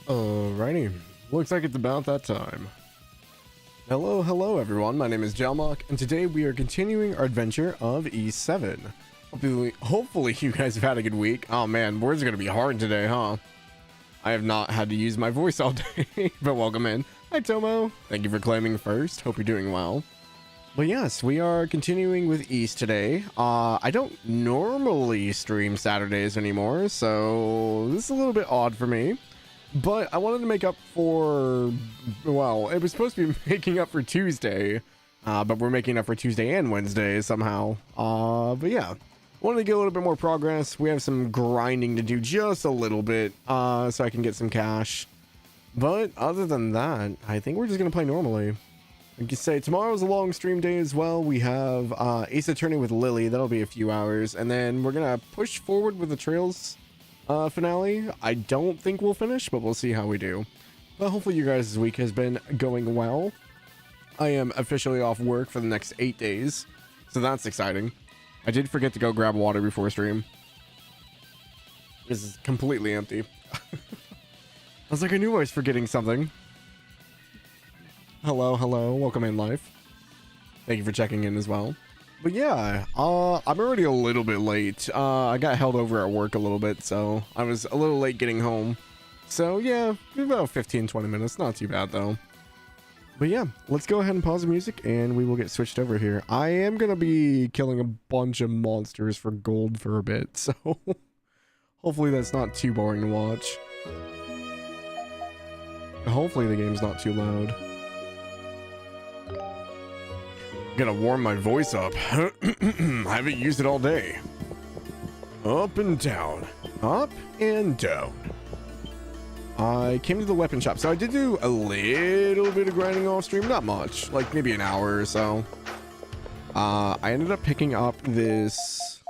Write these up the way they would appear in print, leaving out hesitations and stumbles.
Alrighty, looks like it's about that time. Hello everyone, my name is Jalmoc, and today we are continuing our adventure of E7. Hopefully you guys have had a good week. Oh man, words are gonna be hard today, huh? I have not had to use my voice all day, but welcome in. Hi Tomo, thank you for claiming first, hope you're doing well. But yes, we are continuing with East today. I don't normally stream Saturdays anymore, so this is a little bit odd for me. But I wanted to make up for, well, it was supposed to be making up for Tuesday, but we're making up for Tuesday and Wednesday somehow. But yeah, wanted to get a little bit more progress. We have some grinding to do just a little bit, so I can get some cash. But other than that, I think we're just going to play normally. Like you say, tomorrow's a long stream day as well. We have Ace Attorney with Lily. That'll be a few hours. And then we're going to push forward with the Trails finale. I don't think we'll finish, but we'll see how we do. But hopefully you guys' week has been going well. I am officially off work for the next 8 days, so that's exciting. I did forget to go grab water before stream. This is completely empty. I was like, I knew I was forgetting something. Hello, welcome in life. Thank you for checking in as well. But yeah, I'm already a little bit late. I got held over at work a little bit, so I was a little late getting home. So yeah, about 15-20 minutes, not too bad though. But yeah, let's go ahead and pause the music and we will get switched over here. I am gonna be killing a bunch of monsters for gold for a bit, so hopefully that's not too boring to watch. Hopefully the game's not too loud. Gonna warm my voice up. I haven't used it all day. Up and down. Up and down. I came to the weapon shop. So I did do a little bit of grinding off stream. Not much. Like maybe an hour or so. I ended up picking up this...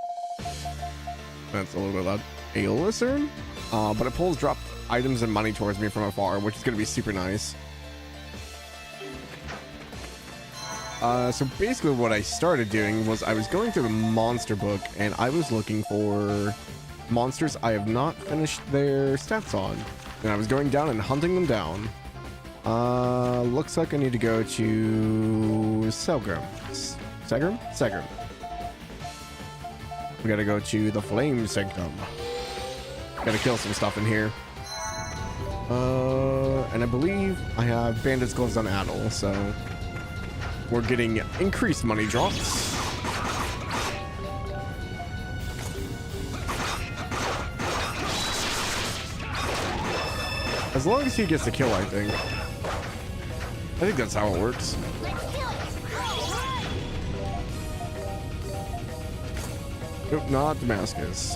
That's a little bit loud. Aeolus, but it pulls drop items and money towards me from afar, which is gonna be super nice. So basically what I started doing was I was going through the monster book and I was looking for monsters I have not finished their stats on. And I was going down and hunting them down. Looks like I need to go to Selgrim. Segrim? We gotta go to the Flame Sanctum. Gotta kill some stuff in here. And I believe I have Bandit's Gloves on Adel, so... We're getting increased money drops. As long as he gets the kill, I think. I think that's how it works. Nope, not Damascus.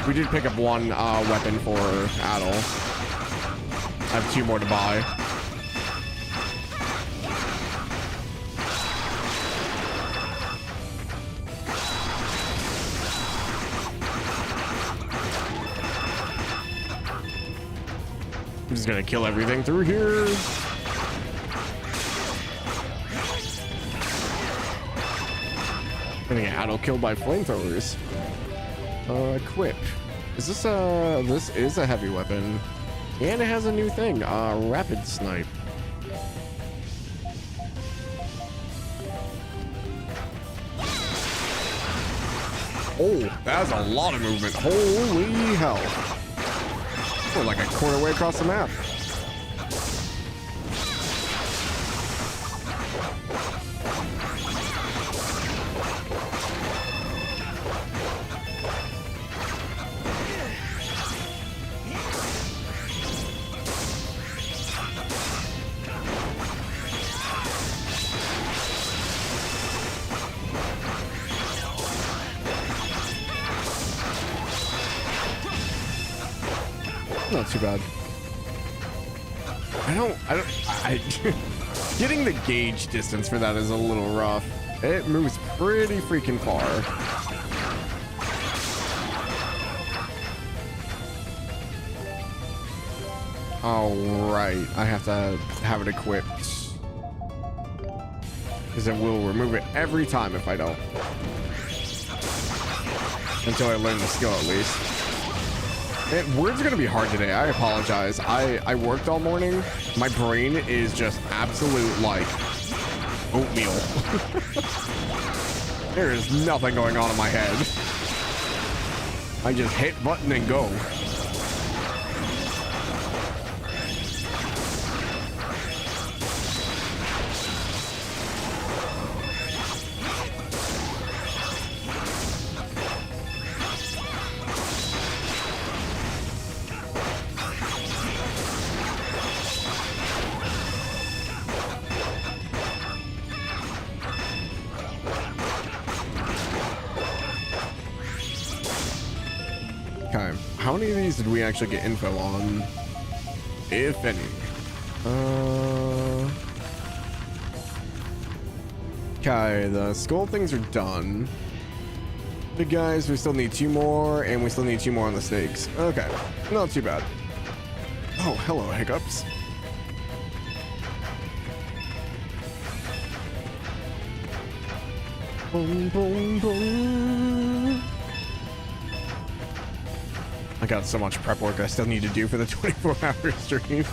We did pick up one weapon for Adel. I have 2 more to buy. I'm just gonna kill everything through here. I'm gonna get Adel killed by flamethrowers. Equip. Is this this is a heavy weapon. And it has a new thing, rapid snipe. Oh, that's a lot of movement. Holy hell. We're like a quarter way across the map. Not too bad. I getting the gauge distance for that is a little rough. It moves pretty freaking far. All right, I have to have it equipped because it will remove it every time if I don't. until I learn the skill at least. And words are gonna be hard today. I apologize. I worked all morning. My brain is just absolute like oatmeal. There is nothing going on in my head. I just hit button and go. How many of these did we actually get info on? If any. Okay, the skull things are done. Big guys, we still need 2 more, and we still need 2 more on the stakes. Okay, not too bad. Oh, hello, hiccups. Boom, boom, boom. I got so much prep work I still need to do for the 24-hour stream.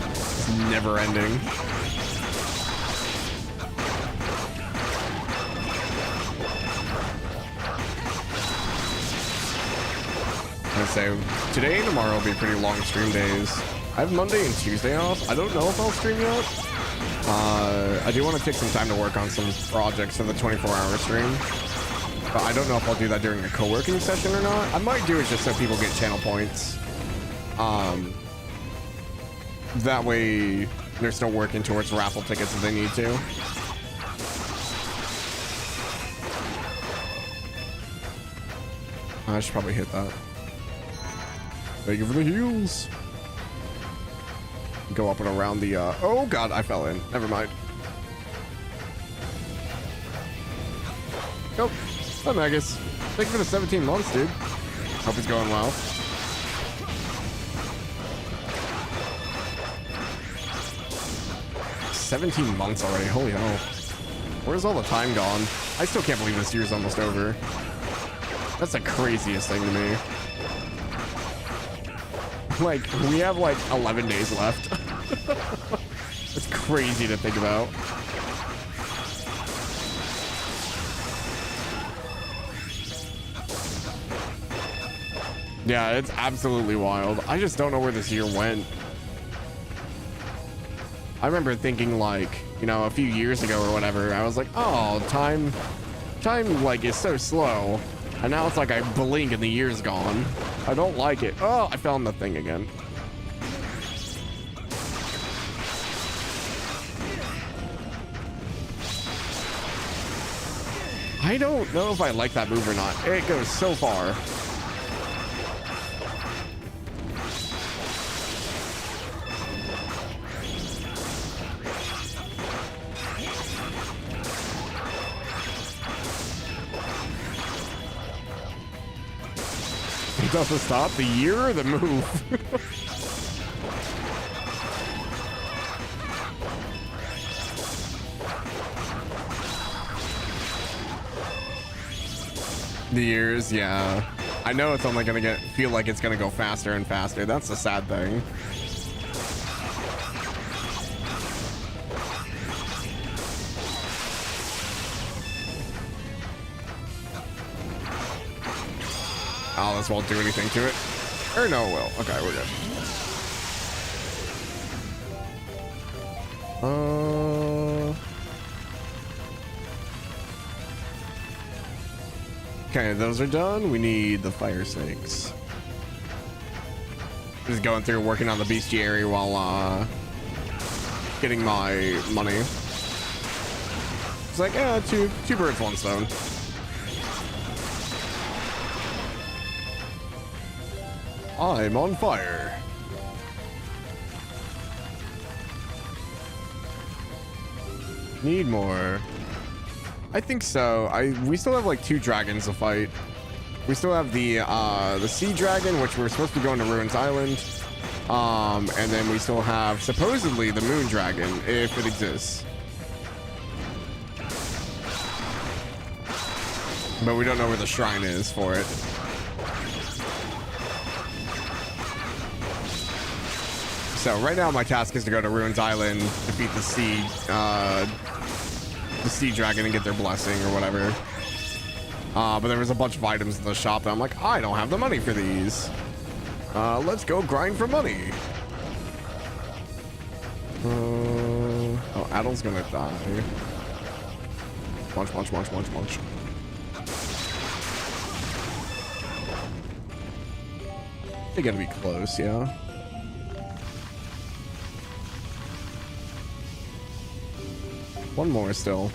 It's never ending. I say today and tomorrow will be pretty long stream days. I have Monday and Tuesday off. I don't know if I'll stream yet. I do want to take some time to work on some projects for the 24-hour stream. But I don't know if I'll do that during a co-working session or not. I might do it just so people get channel points. That way they're still working towards raffle tickets if they need to. I should probably hit that. Thank you for the heals. Go up and around the, oh god, I fell in. Never mind. Nope. Hi, Magus. Thank you for the 17 months, dude. Hope it's going well. $17 months already. Holy hell. Where's all the time gone? I still can't believe this year's almost over. That's the craziest thing to me. Like, we have like 11 days left. It's crazy to think about. Yeah, it's absolutely wild. I just don't know where this year went. I remember thinking like, you know, a few years ago or whatever, I was like, oh, time like is so slow. And now it's like I blink and the year's gone. I don't like it. Oh, I found the thing again. I don't know if I like that move or not. It goes so far. It doesn't stop. The year or the move? The years, yeah. I know it's only gonna feel like it's gonna go faster and faster. That's the sad thing. Oh, this won't do anything to it. Or no, it will. Okay, we're good. Okay, those are done. We need the fire snakes. Just going through working on the bestiary while getting my money. It's like, yeah, two birds, one stone. I'm on fire. Need more. I think so. We still have like 2 dragons to fight. We still have the sea dragon, which we're supposed to be going to Ruins Island. And then we still have supposedly the moon dragon, if it exists. but we don't know where the shrine is for it. So right now my task is to go to Ruins Island, defeat the sea dragon and get their blessing or whatever. But there was a bunch of items in the shop and I'm like, I don't have the money for these. Let's go grind for money. Oh, Adel's gonna die. Munch. They gotta be close, yeah. One more still.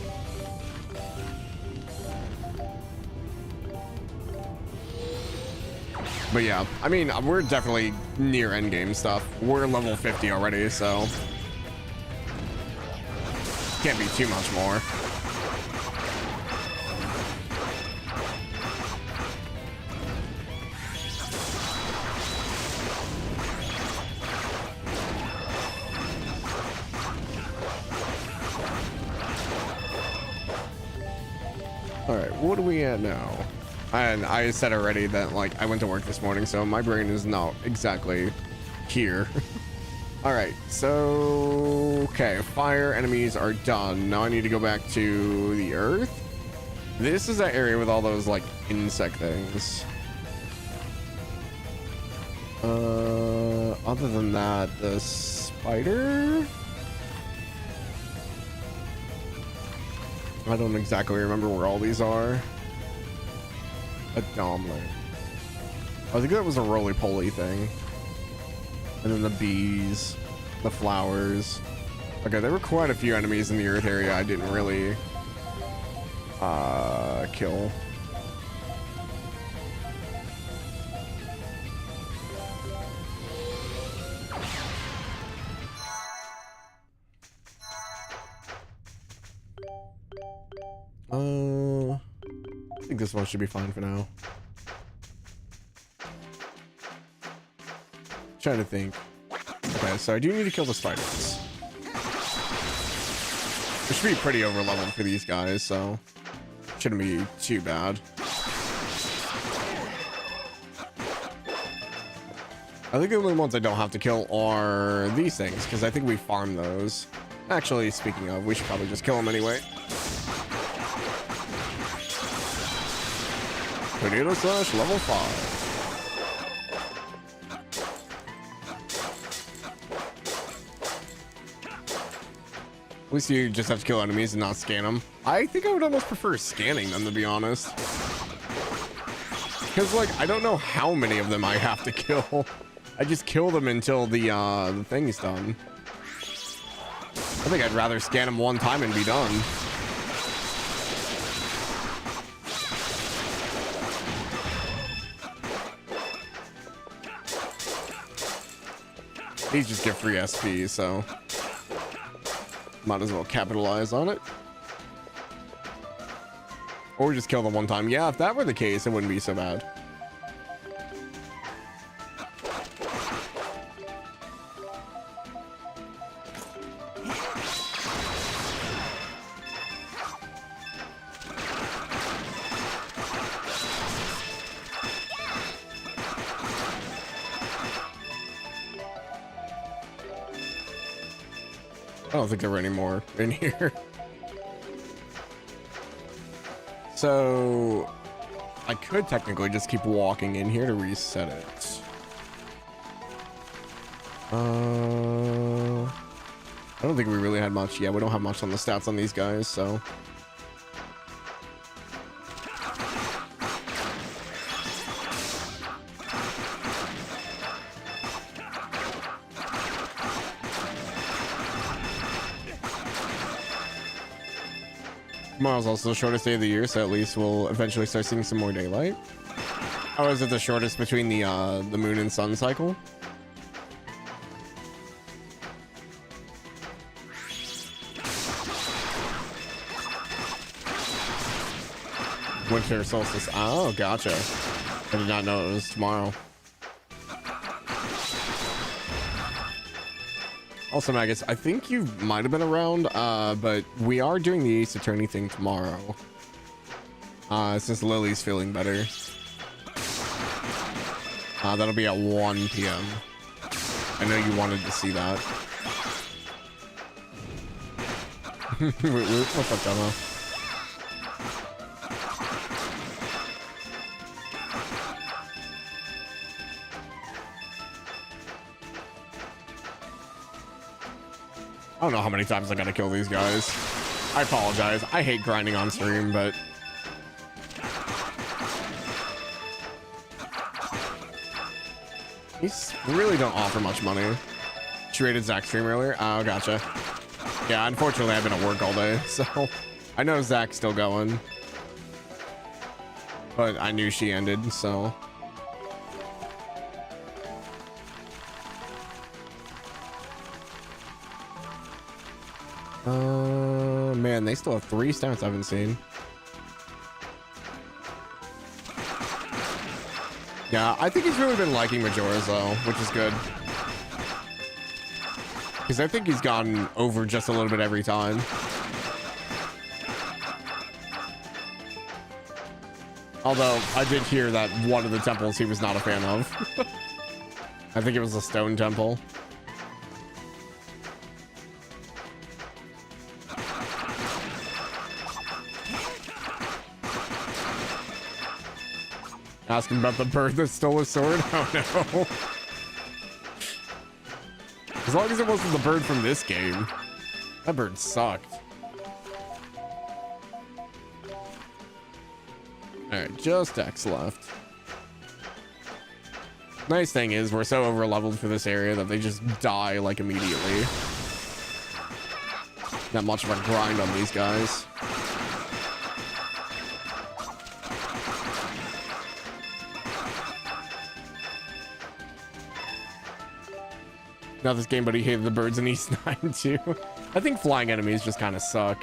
But yeah, I mean, we're definitely near endgame stuff. We're level 50 already, so can't be too much more. All right, what are we at now? And I said already that, like, I went to work this morning, so my brain is not exactly here. All right, so okay, fire enemies are done. Now I need to go back to the earth. This is that area with all those like insect things. Other than that, the spider, I don't exactly remember where all these are. A Jalmoc. I think that was a roly-poly thing. And then the bees, the flowers. Okay, there were quite a few enemies in the earth area I didn't really kill. I think this one should be fine for now. Trying to think. Okay, so I do need to kill the spiders. We should be pretty over leveled for these guys, so shouldn't be too bad. I think the only ones I don't have to kill are these things, because I think we farm those. Actually, speaking of, we should probably just kill them anyway. Tornado slash level 5. At least you just have to kill enemies and not scan them. I think I would almost prefer scanning them, to be honest. Because, like, I don't know how many of them I have to kill. I just kill them until the thing's done. I think I'd rather scan them one time and be done. These just get free SP, so might as well capitalize on it. Or just kill them one time. Yeah, if that were the case, it wouldn't be so bad. I don't think there were any more in here. So I could technically just keep walking in here to reset it. I don't think we really had much. Yeah, we don't have much on the stats on these guys, so. Tomorrow's also the shortest day of the year, so at least we'll eventually start seeing some more daylight. How is it the shortest between the moon and sun cycle? Winter solstice. Oh, gotcha. I did not know it was tomorrow. Also, Magus, I think you might have been around, but we are doing the Ace Attorney thing tomorrow. Since Lily's feeling better. That'll be at 1 p.m. I know you wanted to see that. What's up, demo? I don't know how many times I gotta kill these guys. I apologize. I hate grinding on stream, but these really don't offer much money. She rated Zach's stream earlier. Oh, gotcha. Yeah, unfortunately, I've been at work all day, so I know Zach's still going, but I knew she ended, so. Man, they still have 3 stats I haven't seen. Yeah, I think he's really been liking Majora's though, which is good. Because I think he's gotten over just a little bit every time. Although, I did hear that one of the temples he was not a fan of. I think it was a stone temple. Asking about the bird that stole his sword? Oh no. As long as it wasn't the bird from this game. That bird sucked. Alright, just X left. Nice thing is we're so over leveled for this area that they just die like immediately. Not much of a grind on these guys. Not this game, but he hated the birds in East 9 too. I think flying enemies just kind of suck.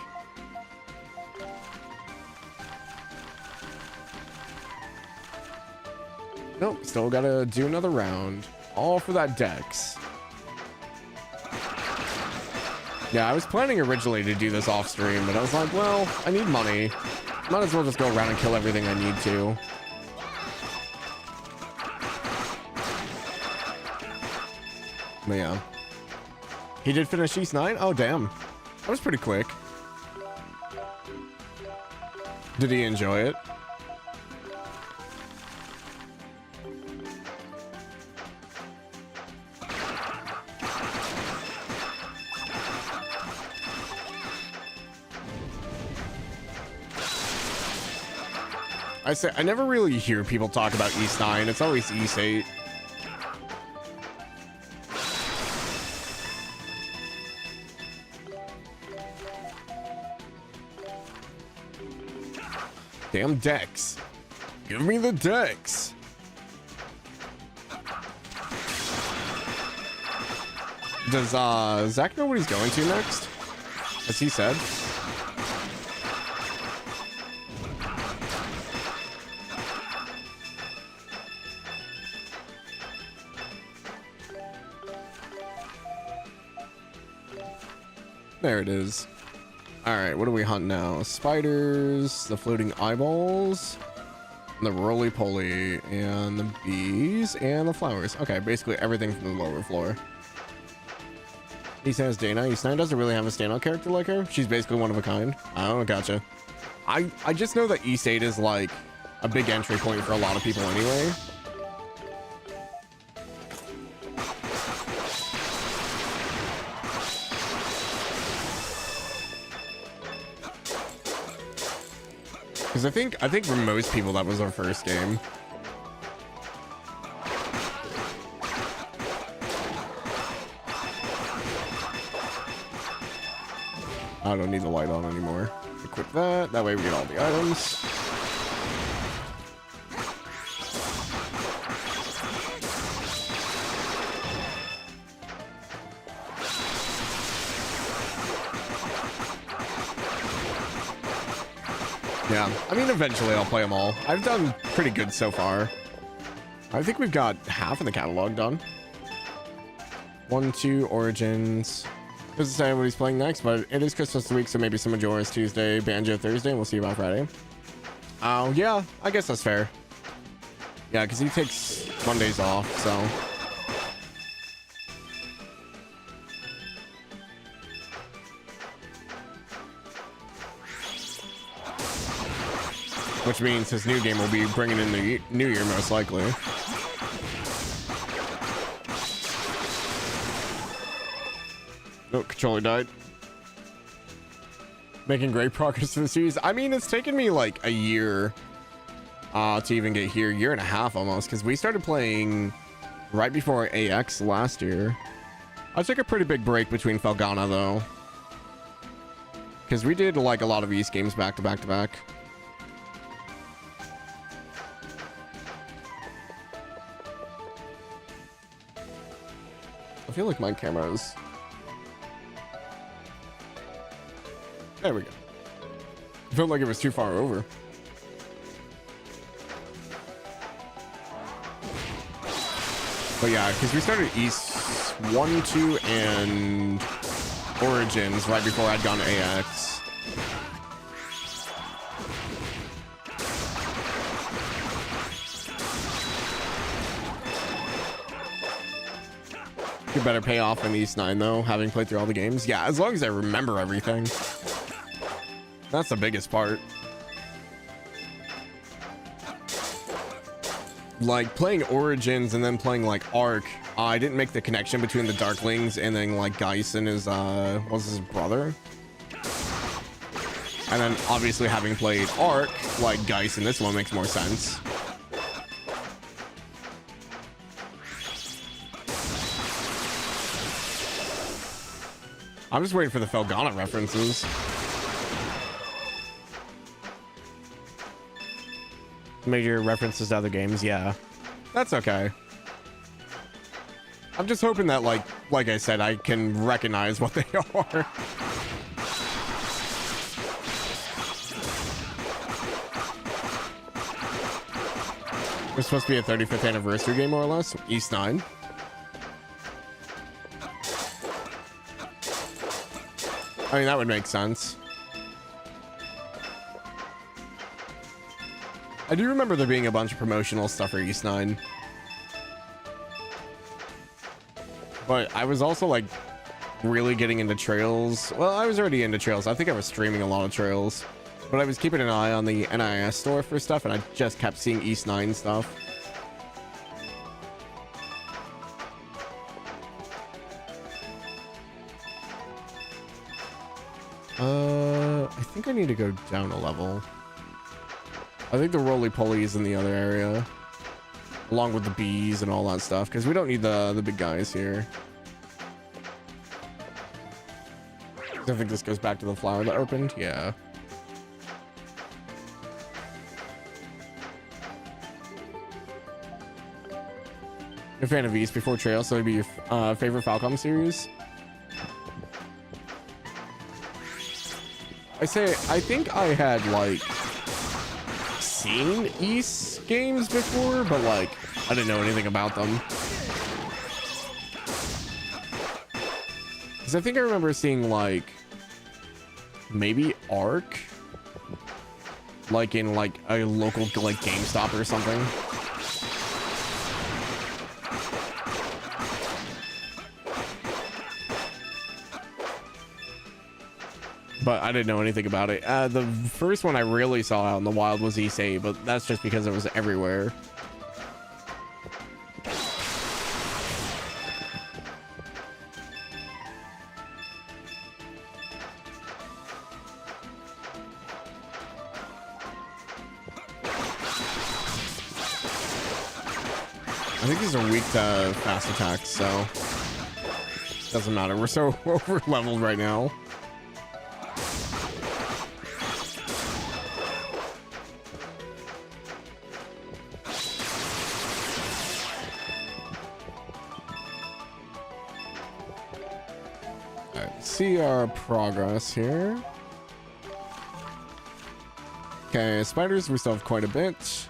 Nope, still gotta do another round. All for that Dex. Yeah, I was planning originally to do this off stream, but I was like, well, I need money. Might as well just go around and kill everything I need to. But yeah, he did finish East 9. Oh damn, that was pretty quick. Did he enjoy it? I never really hear people talk about East 9. It's always East 8. Damn Dex. Give me the Dex. Does Zach know what he's going to next? As he said. There it is. All right, what do we hunt now? Spiders, the floating eyeballs, the roly-poly, and the bees, and the flowers. Okay, basically everything from the lower floor. He says Dana. East 9 doesn't really have a standout character like her. She's basically one of a kind. Oh, gotcha. I just know that East 8 is like a big entry point for a lot of people anyway. Because I think for most people that was our first game. I don't need the light on anymore. Equip that. That way we get all the items. Yeah, I mean, eventually I'll play them all. I've done pretty good so far. I think we've got half of the catalog done. 1, 2, Origins. Doesn't say what he's playing next, but it is Christmas week, so maybe some Majora's Tuesday, Banjo Thursday, and we'll see you about Friday. Oh, yeah, I guess that's fair. Yeah, because he takes Mondays off, so. Which means his new game will be bringing in the new year, most likely. Oh, controller died. Making great progress in the series. I mean, it's taken me like a year to even get here, year and a half almost, because we started playing right before AX last year. I took a pretty big break between Felghana though, because we did like a lot of East games back to back to back. I feel like my camera's... There we go. I felt like it was too far over. But yeah, because we started East 1, 2, and Origins right before I'd gone to AX. Could better pay off in East 9 though, having played through all the games. Yeah, as long as I remember everything. That's the biggest part. Like playing Origins and then playing like Arc, I didn't make the connection between the Darklings and then like Geis and his was his brother. And then obviously having played Arc, like Geis in this one makes more sense. I'm just waiting for the Felghana references. Major references to other games, yeah. That's okay. I'm just hoping that, like I said, I can recognize what they are. It's supposed to be a 35th anniversary game, more or less. East 9. I mean, that would make sense. I do remember there being a bunch of promotional stuff for East 9. But I was also like really getting into Trails. Well, I was already into Trails. I think I was streaming a lot of Trails. But I was keeping an eye on the NIS store for stuff, and I just kept seeing East 9 stuff. I think I need to go down a level. I think the roly-poly is in the other area, along with the bees and all that stuff, because we don't need the big guys here. I think this goes back to the flower that opened. Yeah. You're a fan of East before Trail, so it'd be your favorite Falcom series. I think I had like seen East games before, but like I didn't know anything about them. Because I think I remember seeing like maybe Arc, like in like a local like GameStop or something. But I didn't know anything about it. The first one I really saw out in the wild was East 8, but that's just because it was everywhere. I think these are weak to fast attacks, so doesn't matter. We're so over leveled right now. See our progress here. Okay, spiders we still have quite a bit.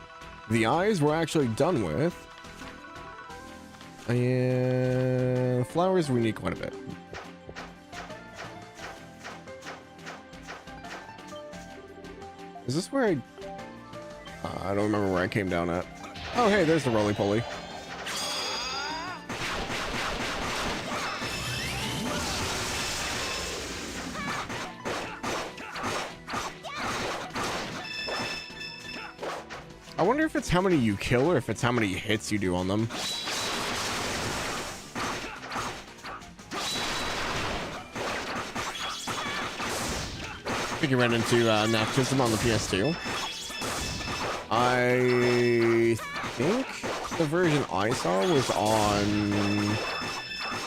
The eyes we're actually done with, and flowers we need quite a bit. Is this where I don't remember where I came down at. Oh, hey, there's the roly-poly. I wonder if it's how many you kill or if it's how many hits you do on them. I think you ran into Naptism on the PS2. I think the version I saw was on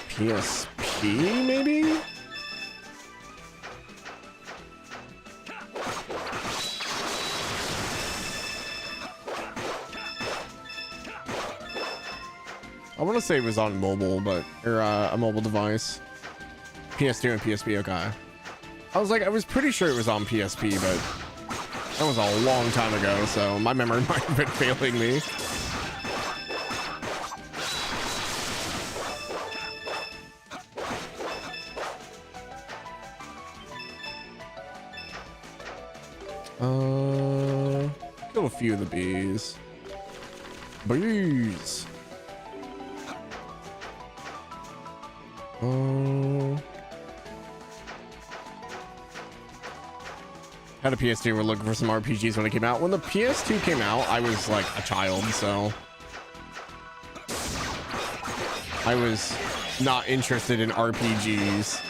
PSP, maybe? I want to say it was on mobile, but or a mobile device. PS2 and PSP, okay. I was pretty sure it was on PSP, but that was a long time ago, so my memory might have been failing me. Killed a few of the bees. Bees. Had a PS2. We're looking for some RPGs when it came out. When the PS2 came out, I was like a child, so I was not interested in RPGs.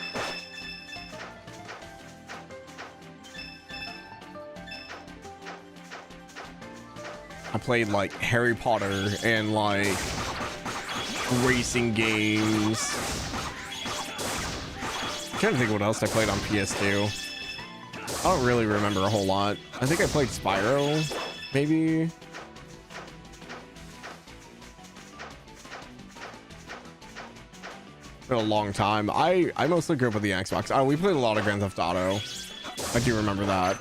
I played like Harry Potter and like racing games. I'm trying to think what else I played on PS2. I don't really remember a whole lot. I think I played Spyro, maybe. Been a long time. I mostly grew up with the Xbox. Oh, we played a lot of Grand Theft Auto. I do remember that.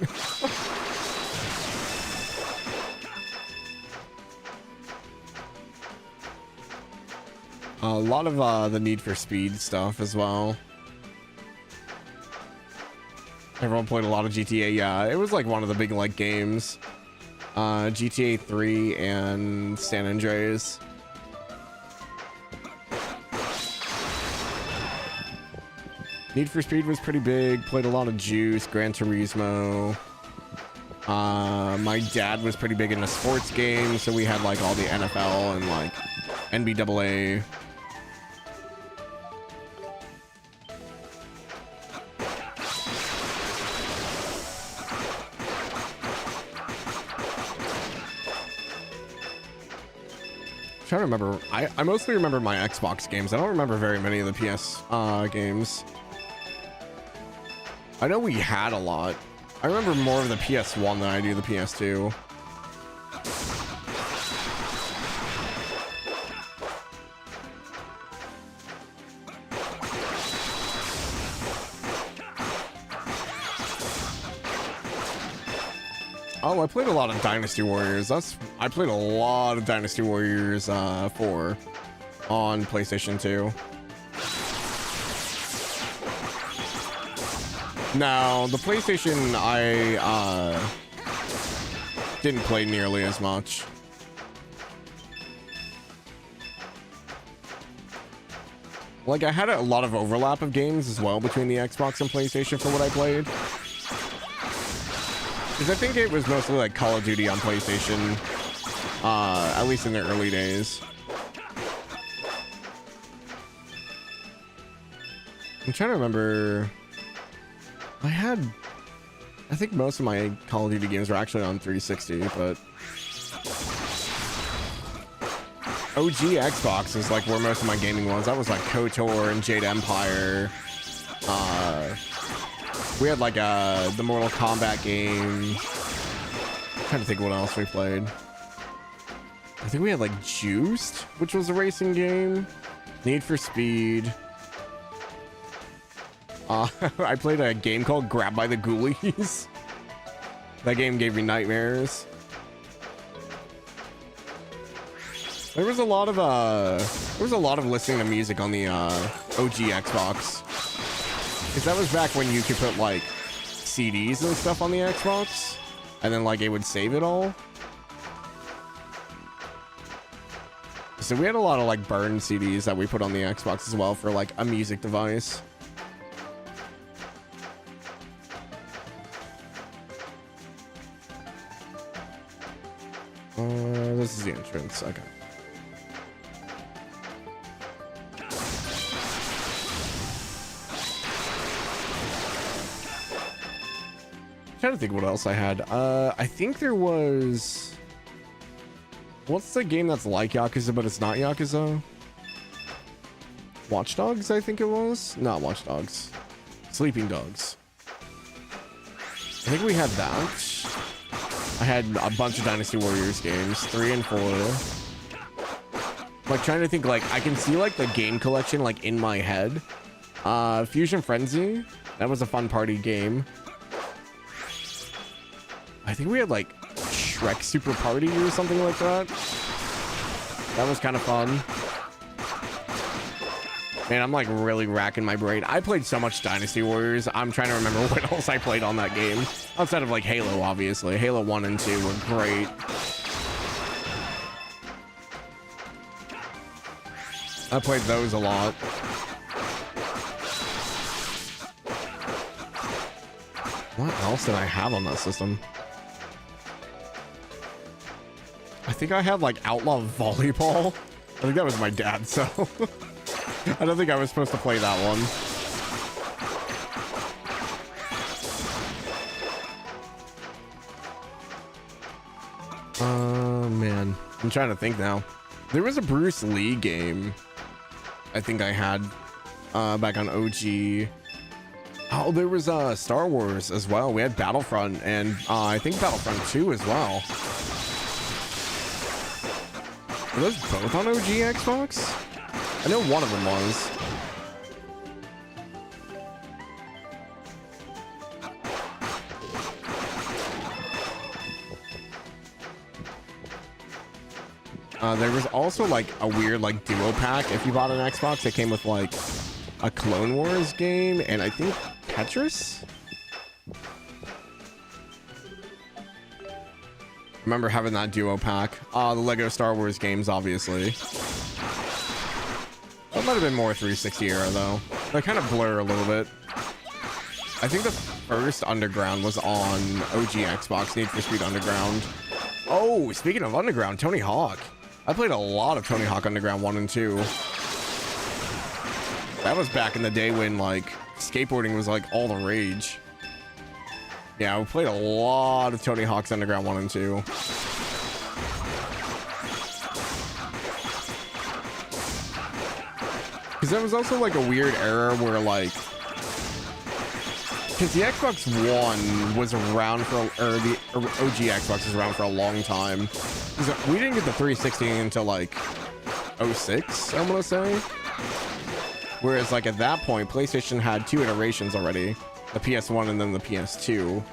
A lot of the Need for Speed stuff as well. Everyone played a lot of GTA. Yeah, it was like one of the big like games. GTA 3 and San Andreas. Need for Speed was pretty big. Played a lot of Juice, Gran Turismo. My dad was pretty big into sports games, so we had like all the NFL and like NBAA. I'm trying to remember. I mostly remember my Xbox games. I don't remember very many of the PS games. I know we had a lot. I remember more of the PS1 than I do the PS2. Oh, I played a lot of Dynasty Warriors. I played a lot of Dynasty Warriors 4 on PlayStation 2. Now, the PlayStation I didn't play nearly as much. Like, I had a lot of overlap of games as well between the Xbox and PlayStation for what I played. Because I think it was mostly like Call of Duty on PlayStation, at least in the early days. I'm trying to remember. I think most of my Call of Duty games were actually on 360, but OG Xbox is like where most of my gaming was. That was like KOTOR and Jade Empire. We had like the Mortal Kombat game. I'm trying to think what else we played. I think we had like Juiced, which was a racing game. Need for Speed. I played a game called Grab by the Ghoulies. That game gave me nightmares. There was a lot of listening to music on the OG Xbox. Because that was back when you could put like CDs and stuff on the Xbox, and then like it would save it all. So we had a lot of like burned CDs that we put on the Xbox as well for like a music device. This is the entrance. Okay. I'm trying to think what else I had. I think there was. What's the game that's like Yakuza but it's not Yakuza? Watch Dogs, I think it was. Not Watch Dogs. Sleeping Dogs. I think we had that. I had a bunch of Dynasty Warriors games, 3 and 4. Like trying to think, like I can see like the game collection like in my head. Fusion Frenzy, that was a fun party game. I think we had like Shrek Super Party or something like that. That was kind of fun. Man, I'm like really racking my brain. I played so much Dynasty Warriors. I'm trying to remember what else I played on that game. Outside of like Halo, obviously. Halo 1 and 2 were great. I played those a lot. What else did I have on that system? I think I had like Outlaw Volleyball. I think that was my dad, so I don't think I was supposed to play that one. Man, I'm trying to think now. There was a Bruce Lee game I think I had back on OG. Oh, there was Star Wars as well. We had Battlefront and I think Battlefront 2 as well. Were those both on OG Xbox? I know one of them was. There was also like a weird like duo pack if you bought an Xbox. It came with like a Clone Wars game and I think Tetris. Remember having that duo pack. The Lego Star Wars games, obviously. That might have been more 360 era though. They kind of blur a little bit. I think the first Underground was on OG Xbox, Need for Speed Underground. Oh, speaking of Underground, Tony Hawk. I played a lot of Tony Hawk Underground 1 and 2. That was back in the day when like skateboarding was like all the rage. Yeah, we played a lot of Tony Hawk's Underground 1 and 2. Because that was also like a weird era where like... Because the Xbox One was around for... Or the OG Xbox was around for a long time. We didn't get the 360 until like 06, I'm gonna say. Whereas like at that point, PlayStation had 2 iterations already. The PS1 and then the PS2.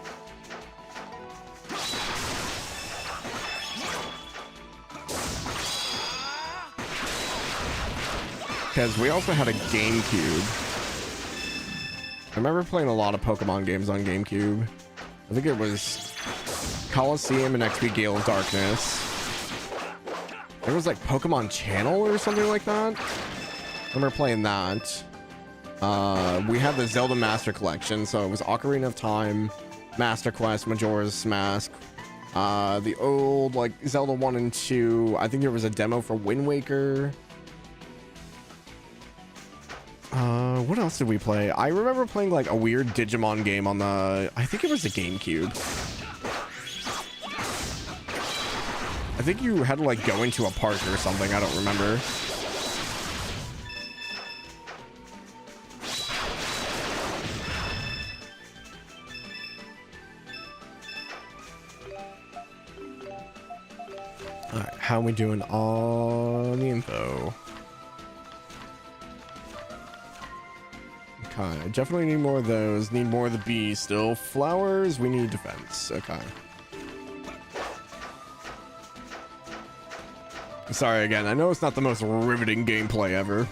Because we also had a GameCube. I remember playing a lot of Pokemon games on GameCube. I think it was Coliseum and XP Gale of Darkness. There was like Pokemon Channel or something like that. I remember playing that. We had the Zelda Master Collection, so it was Ocarina of Time, Master Quest, Majora's Mask, the old like Zelda 1 and 2. I think there was a demo for Wind Waker. What else did we play? I remember playing like a weird Digimon game on the, I think it was the GameCube. I think you had to like go into a park or something. I don't remember. All right, how are we doing on the info? Okay, definitely need more of those. Need more of the bees still. Flowers, we need defense. Okay. Sorry again, I know it's not the most riveting gameplay ever.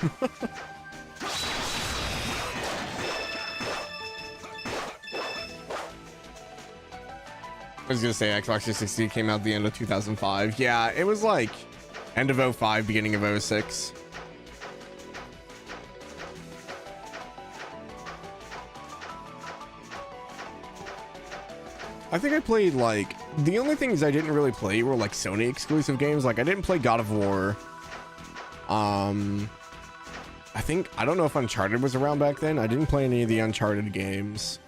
I was gonna say Xbox 360 came out at the end of 2005. Yeah, it was like End of '05, beginning of '06. I think I played, like, the only things I didn't really play were like Sony exclusive games. Like, I didn't play God of War. I don't know if Uncharted was around back then. I didn't play any of the Uncharted games.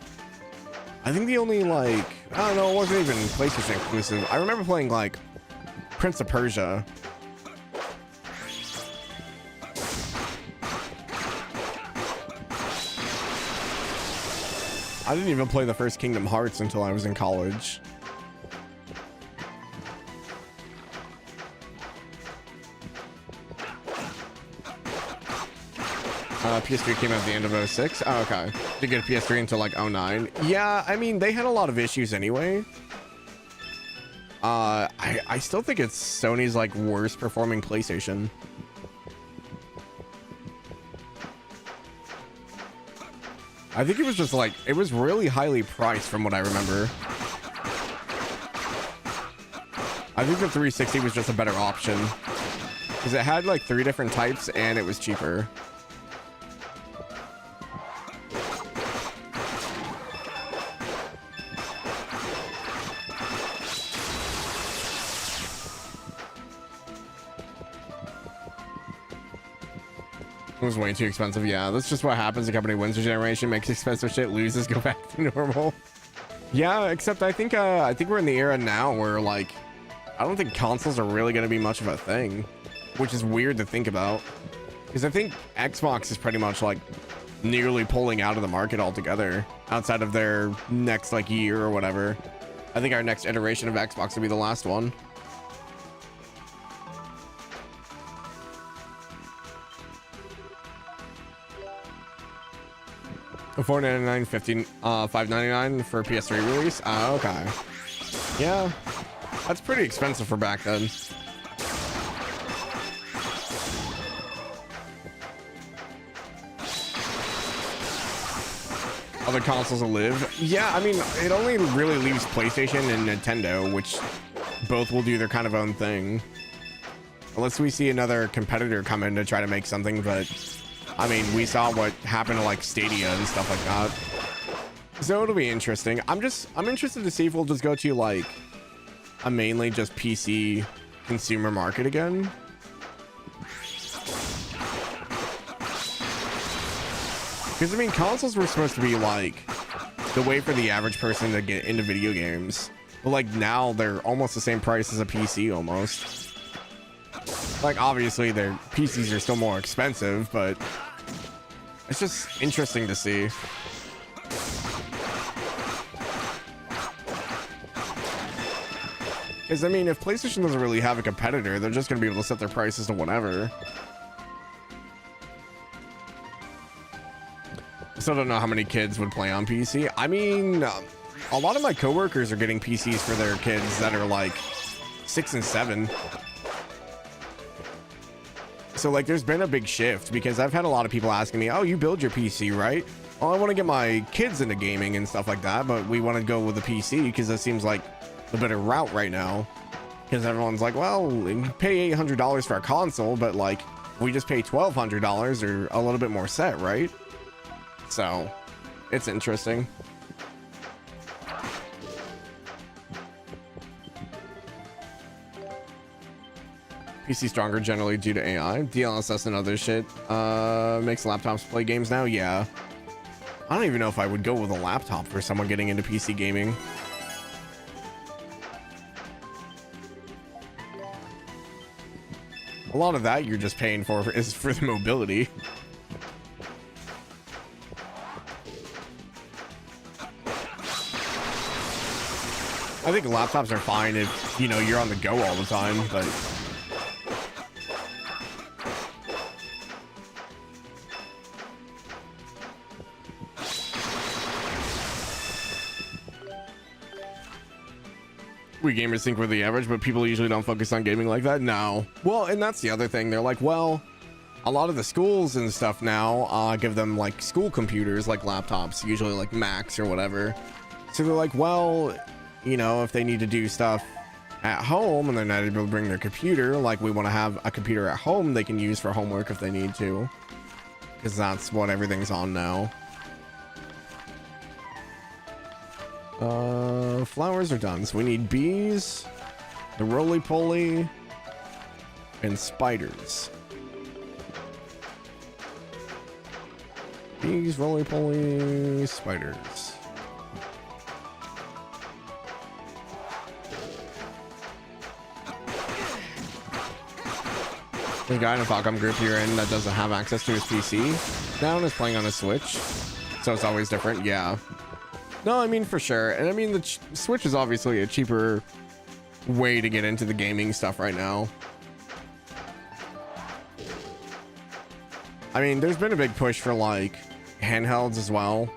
I think the only, like, I don't know, it wasn't even PlayStation exclusive. I remember playing, like, Prince of Persia. I didn't even play the first Kingdom Hearts until I was in college. PS3 came out at the end of '06. Oh, okay. Did get a PS3 until like '09. Yeah, I mean, they had a lot of issues anyway. I still think it's Sony's like worst performing PlayStation. I think it was just like, it was really highly priced from what I remember. I think the 360 was just a better option because it had like 3 different types and it was cheaper. It was way too expensive. Yeah, that's just what happens. The company wins a generation, makes expensive shit, loses, go back to normal. Yeah, except I think we're in the era now where like I don't think consoles are really going to be much of a thing, which is weird to think about because I think Xbox is pretty much like nearly pulling out of the market altogether outside of their next like year or whatever. I think our next iteration of Xbox will be the last one. $4.99, $5.99 for PS3 release. Okay. Yeah, that's pretty expensive for back then. Other consoles will live. Yeah, I mean, it only really leaves PlayStation and Nintendo, which both will do their kind of own thing. Unless we see another competitor come in to try to make something, but I mean, we saw what happened to like Stadia and stuff like that. So it'll be interesting. I'm interested to see if we'll just go to like a mainly just PC consumer market again. Because I mean, consoles were supposed to be like the way for the average person to get into video games. But like now they're almost the same price as a PC almost. Like obviously their PCs are still more expensive, but it's just interesting to see. Because I mean, if PlayStation doesn't really have a competitor, they're just going to be able to set their prices to whatever. I still don't know how many kids would play on PC. I mean, a lot of my coworkers are getting PCs for their kids that are like 6 and 7. So like there's been a big shift because I've had a lot of people asking me, oh, you build your PC, right? Well, I want to get my kids into gaming and stuff like that, but we want to go with the PC because that seems like the better route right now. Because everyone's like, well, we pay $800 for a console, but like we just pay $1,200 or a little bit more set, right? So it's interesting. PC stronger generally due to AI. DLSS and other shit makes laptops play games now. Yeah, I don't even know if I would go with a laptop for someone getting into PC gaming. A lot of that you're just paying for is for the mobility. I think laptops are fine if, you know, you're on the go all the time, but we gamers think we're the average, but people usually don't focus on gaming like that. No. Well, and that's the other thing. They're like, well, a lot of the schools and stuff now give them like school computers, like laptops, usually like Macs or whatever. So they're like, well, you know, if they need to do stuff at home and they're not able to bring their computer. Like, we want to have a computer at home they can use for homework if they need to, because that's what everything's on now. Flowers are done, so we need bees, the roly-poly, and spiders. Bees, roly-poly, spiders. The guy in a Falcom group you're in that doesn't have access to his PC now and is playing on a Switch, so it's always different. Yeah. No, I mean, for sure. And I mean, the Switch is obviously a cheaper way to get into the gaming stuff right now. I mean, there's been a big push for like handhelds as well.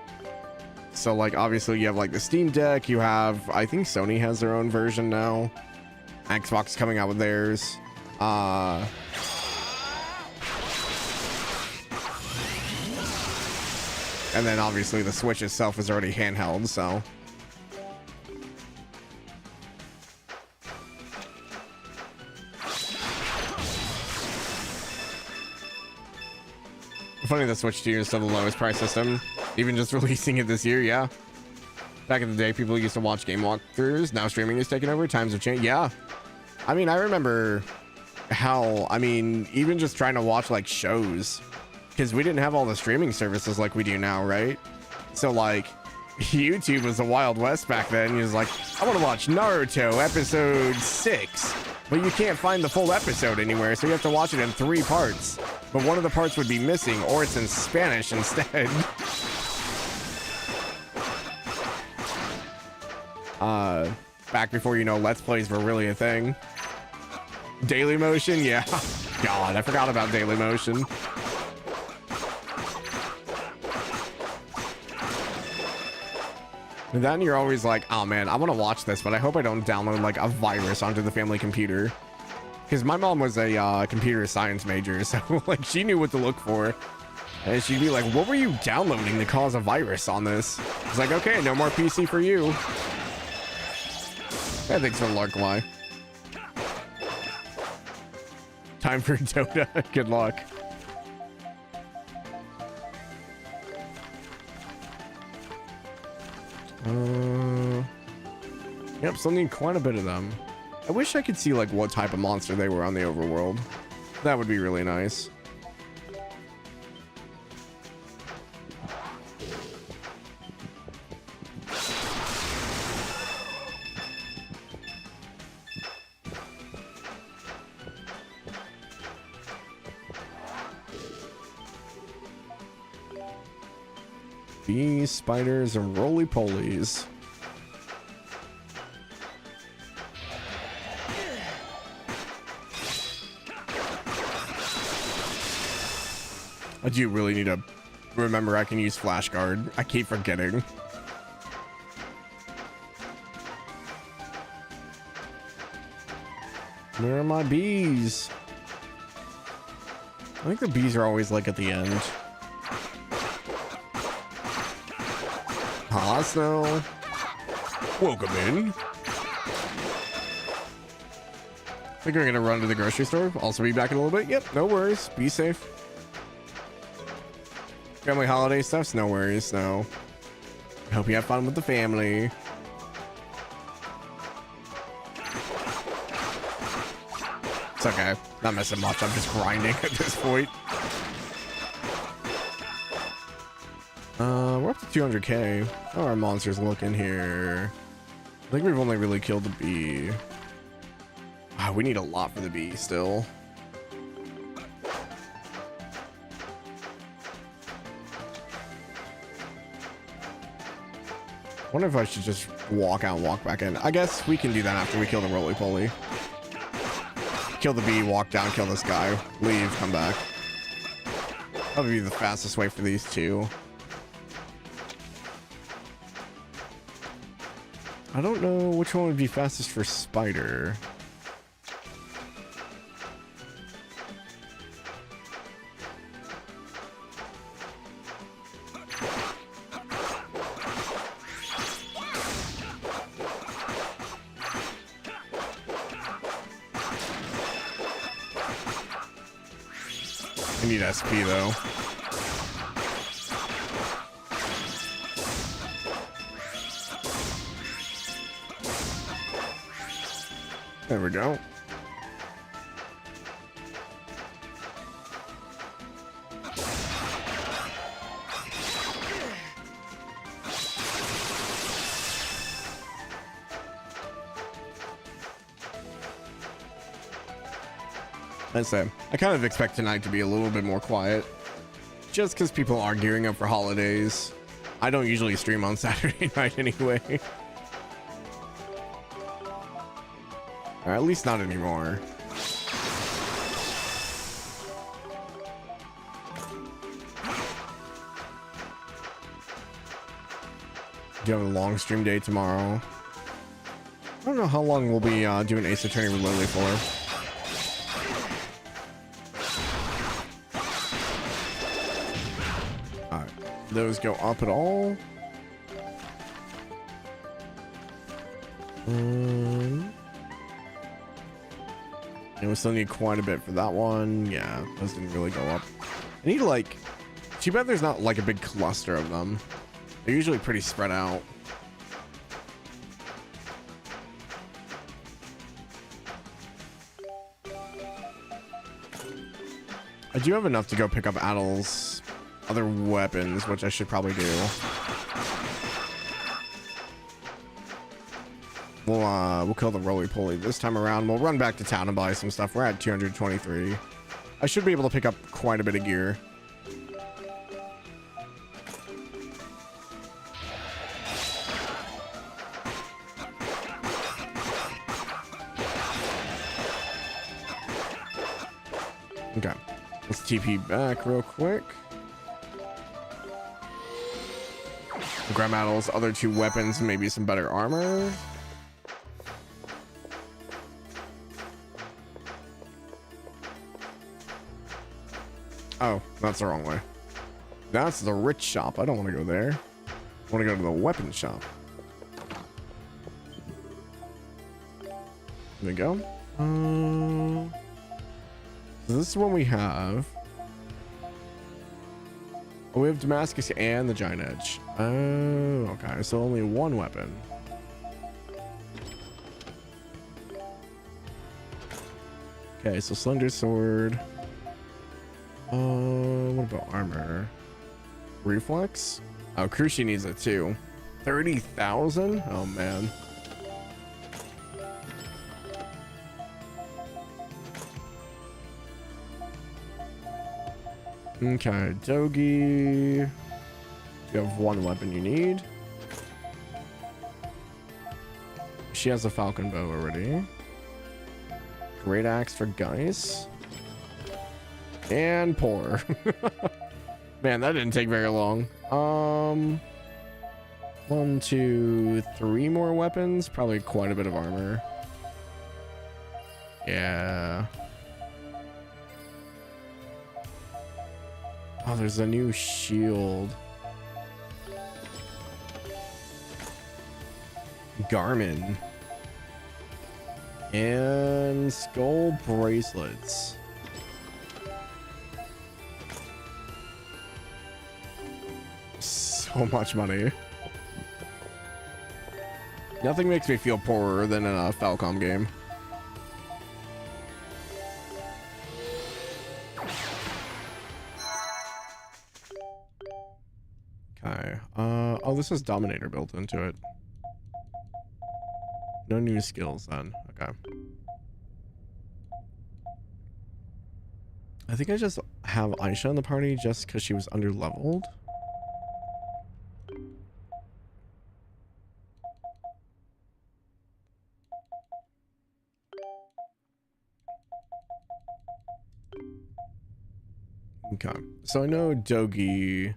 So like, obviously you have like the Steam Deck, you have, I think Sony has their own version now. Xbox is coming out with theirs. And then obviously the Switch itself is already handheld, so. Funny the Switch 2 is still the lowest price system, even just releasing it this year. Yeah, back in the day people used to watch game walkthroughs. Now streaming is taking over. Times have changed. Yeah, I mean, I remember how, I mean, even just trying to watch like shows, because we didn't have all the streaming services like we do now, right? So like YouTube was the Wild West back then. He was like, I want to watch Naruto episode 6, but you can't find the full episode anywhere, so you have to watch it in 3 parts. But one of the parts would be missing, or it's in Spanish instead. Back before, you know, Let's Plays were really a thing. Daily Motion, yeah. God, I forgot about Daily Motion. And then you're always like, oh man, I want to watch this, but I hope I don't download like a virus onto the family computer. Because my mom was a computer science major, so like she knew what to look for. And she'd be like, what were you downloading to cause a virus on this? It's like, okay, no more PC for you. Yeah, thanks for Larkwhy. Time for Dota. Good luck. Yep, still need quite a bit of them. I wish I could see like what type of monster they were on the overworld. That would be really nice. Bees, spiders, and roly-polies. I do really need to remember I can use Flash Guard. I keep forgetting. Where are my bees? I think the bees are always like at the end. Ah, Snow. Welcome in. I think we're gonna run to the grocery store. Also be back in a little bit. Yep, no worries. Be safe. Family holiday stuff's no worries, no. I hope you have fun with the family. It's okay. Not missing much. I'm just grinding at this point. We're up to 200k. How are our monsters looking here? I think we've only really killed the bee. Wow, we need a lot for the bee still. I wonder if I should just walk out and walk back in. I guess we can do that after we kill the roly-poly. Kill the bee, walk down, kill this guy, leave, come back. That would be the fastest way for these two. I don't know which one would be fastest for spider. I need SP though. There we go. I'd say I kind of expect tonight to be a little bit more quiet, just because people are gearing up for holidays. I don't usually stream on Saturday night anyway. Or at least not anymore. Do you have a long stream day tomorrow? I don't know how long we'll be doing Ace Attorney with Lily for. Those go up at all. And we still need quite a bit for that one. Yeah, those didn't really go up. I need like, too bad there's not like a big cluster of them. They're usually pretty spread out. I do have enough to go pick up Adel's other weapons, which I should probably do. We'll kill the roly-poly this time around. We'll run back to town and buy some stuff. We're at 223. I should be able to pick up quite a bit of gear. Okay, let's TP back real quick. Grab Adel's other two weapons, maybe some better armor. Oh, that's the wrong way. That's the rich shop. I don't want to go there. I want to go to the weapon shop. There we go. So this is what we have. Oh, we have Damascus and the Giant Edge. Oh, okay. So only one weapon. Okay, so Slender Sword. What about armor? Reflex? Oh, Cruci needs it too. 30,000? Oh, man. Okay, Dogi. You have one weapon you need. She has a falcon bow already. Great axe for Geis. And poor. Man, that didn't take very long. 1, 2, 3 more weapons. Probably quite a bit of armor. Yeah. Oh, there's a new shield. Garmin. And skull bracelets. So much money. Nothing makes me feel poorer than in a Falcom game. Okay. Oh, this has Dominator built into it. No new skills then. Okay. I think I just have Aisha in the party just because she was under-leveled. Okay. So I know Dogi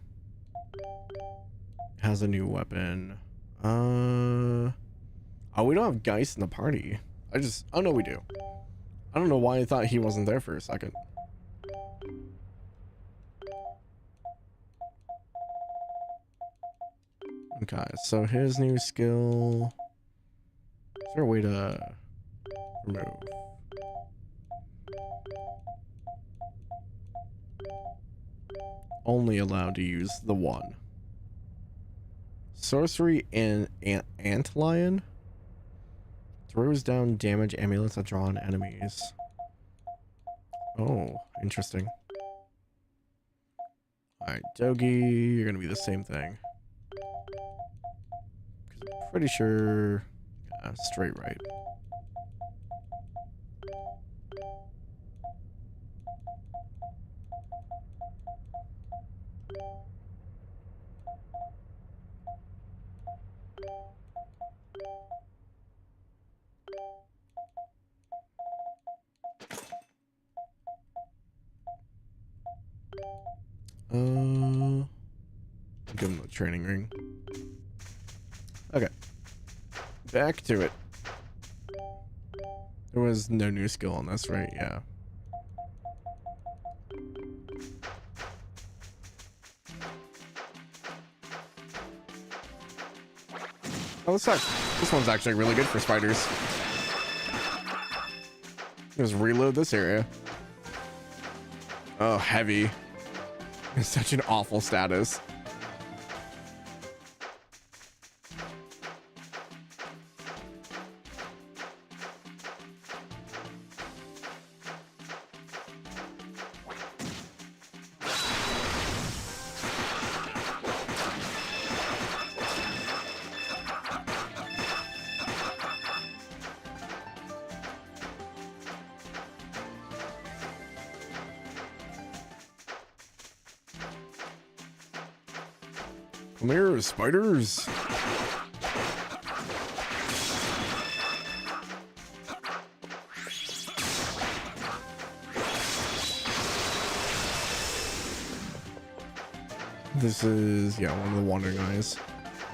has a new weapon. Oh, we don't have Geist in the party. Oh no, we do. I don't know why I thought he wasn't there for a second. Okay, so his new skill. Is there a way to remove? only allowed to use the one. Sorcery and Antlion throws down damage amulets that draw on enemies. Oh, interesting. Alright, Dogi, you're gonna be the same thing. 'Cause I'm pretty sure... Yeah, straight right. Give him the training ring. Okay. Back to it. There was no new skill on this, right? Yeah. Oh, this sucks. This one's actually really good for spiders. Just reload this area. Oh, heavy. It's such an awful status. Come here, spiders. This is, yeah, one of the wandering eyes.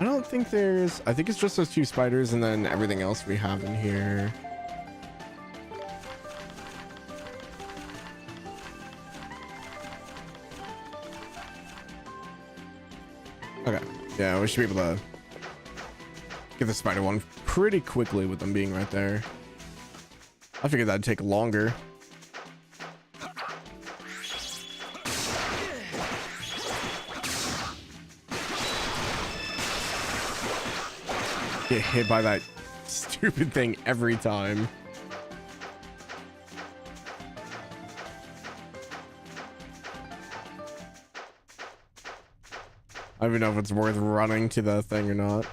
I don't think there's... I think it's just those two spiders and then everything else we have in here. Okay. Yeah, we should be able to get the spider one pretty quickly with them being right there. I figured that'd take longer. Get hit by that stupid thing every time. I don't even know if it's worth running to the thing or not.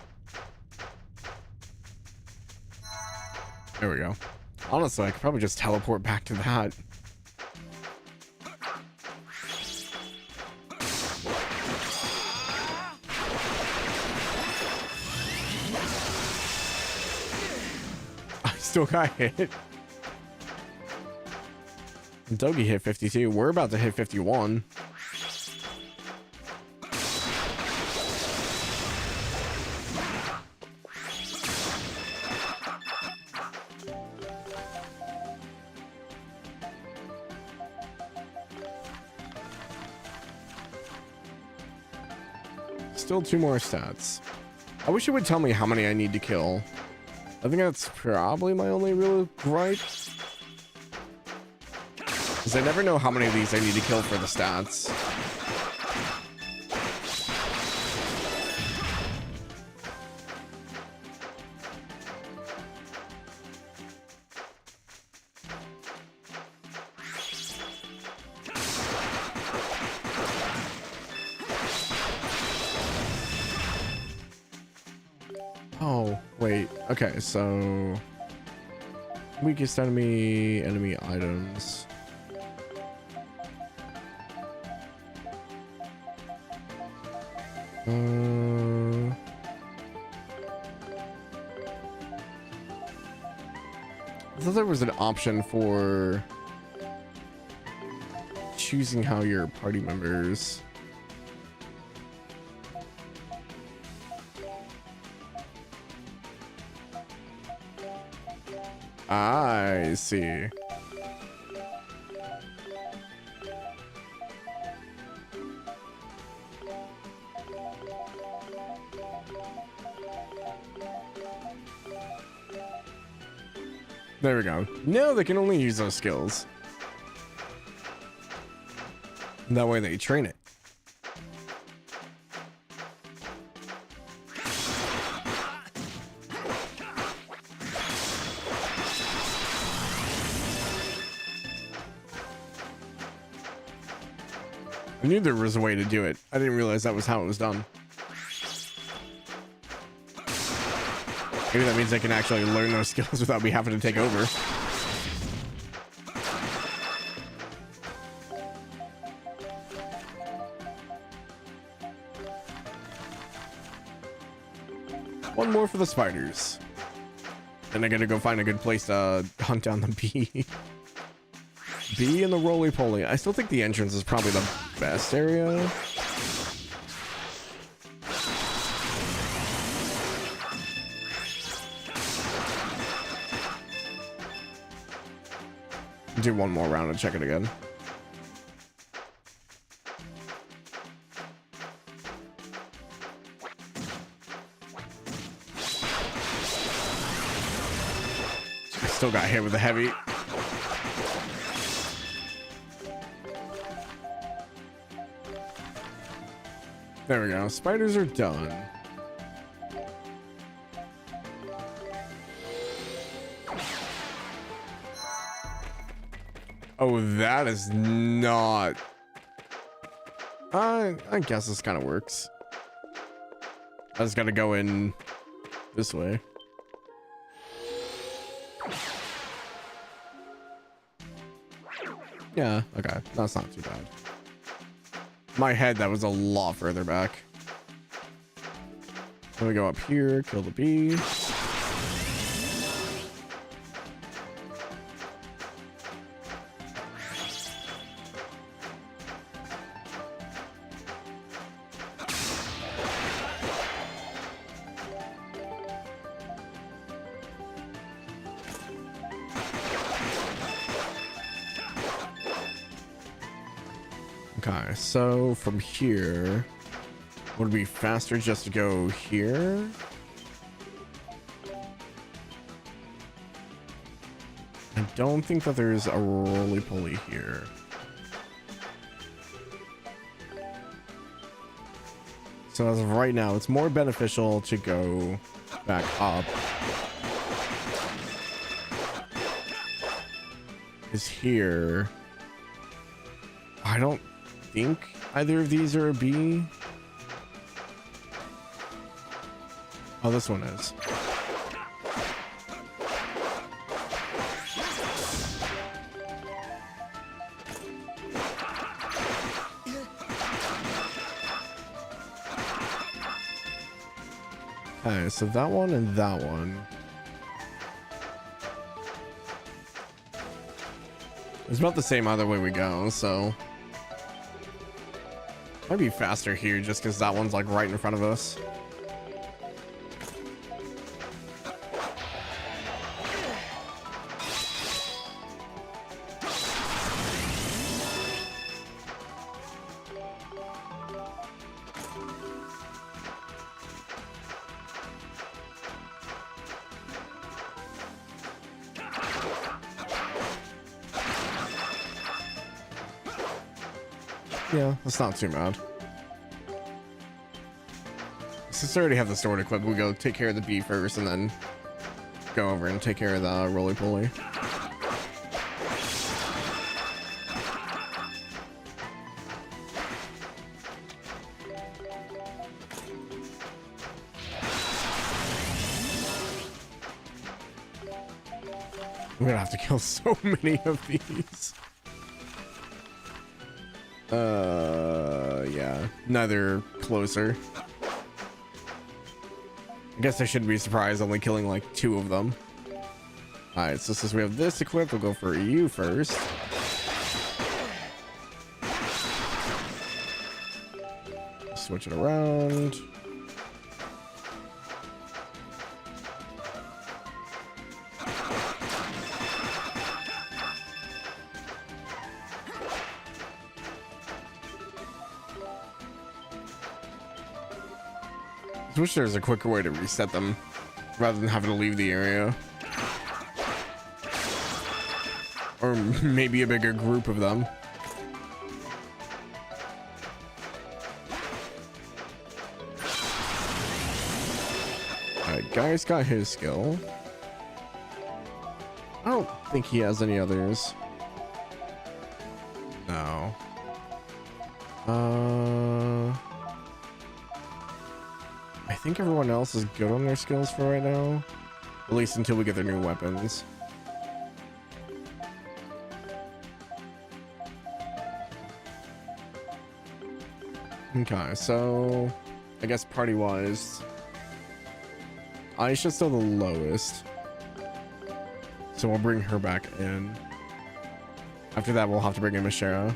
There we go. Honestly, I could probably just teleport back to that. I still got hit. Dogi hit 52. We're about to hit 51. Still 2 more stats. I wish it would tell me how many I need to kill. I think that's probably my only real gripe. Because I never know how many of these I need to kill for the stats. Oh, wait. Okay, so... weakest enemy items. I thought there was an option for choosing how your party members... I see. There we go. No, they can only use those skills. That way they train it. I knew there was a way to do it. I didn't realize that was how it was done. Maybe that means I can actually learn those skills without me having to take over. One more for the spiders. And I gotta go find a good place to hunt down the bee. Bee and the roly-poly. I still think the entrance is probably the best area. Do one more round and check it again. I still got hit with the heavy. There we go. Spiders are done. Oh, that is not... I guess this kind of works. I just gotta go in this way. Yeah, okay. That's not too bad. My head, that was a lot further back. Let me go up here, kill the bee. Okay, so from here, would it be faster just to go here? I don't think that there's a roly-poly here. So as of right now, it's more beneficial to go back up. Is here. I don't think either of these are a bee. Oh, this one is. Okay, so that one and that one. It's about the same either way we go, so might be faster here just because that one's like right in front of us. Yeah, that's not too bad. Since I already have the sword equipped, we go take care of the bee first and then go over and take care of the roly-poly. I'm gonna have to kill so many of these. Yeah, neither closer. I guess I shouldn't be surprised only killing like 2 of them. Alright, so since we have this equipped, we'll go for you first. Switch it around. I wish there was a quicker way to reset them rather than having to leave the area. Or maybe a bigger group of them. Alright, Guy's got his skill. I don't think he has any others. No. I think everyone else is good on their skills for right now, at least until we get their new weapons. Okay, so I guess party wise, Aisha's still the lowest, so we'll bring her back in. After that, we'll have to bring in Mashara.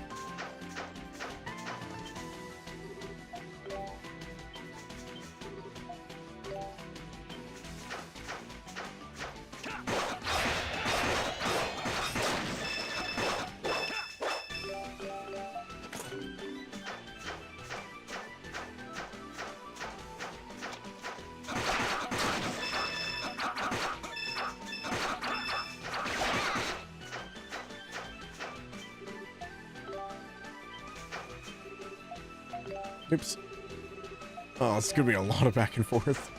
Oops. Oh, it's gonna be a lot of back and forth.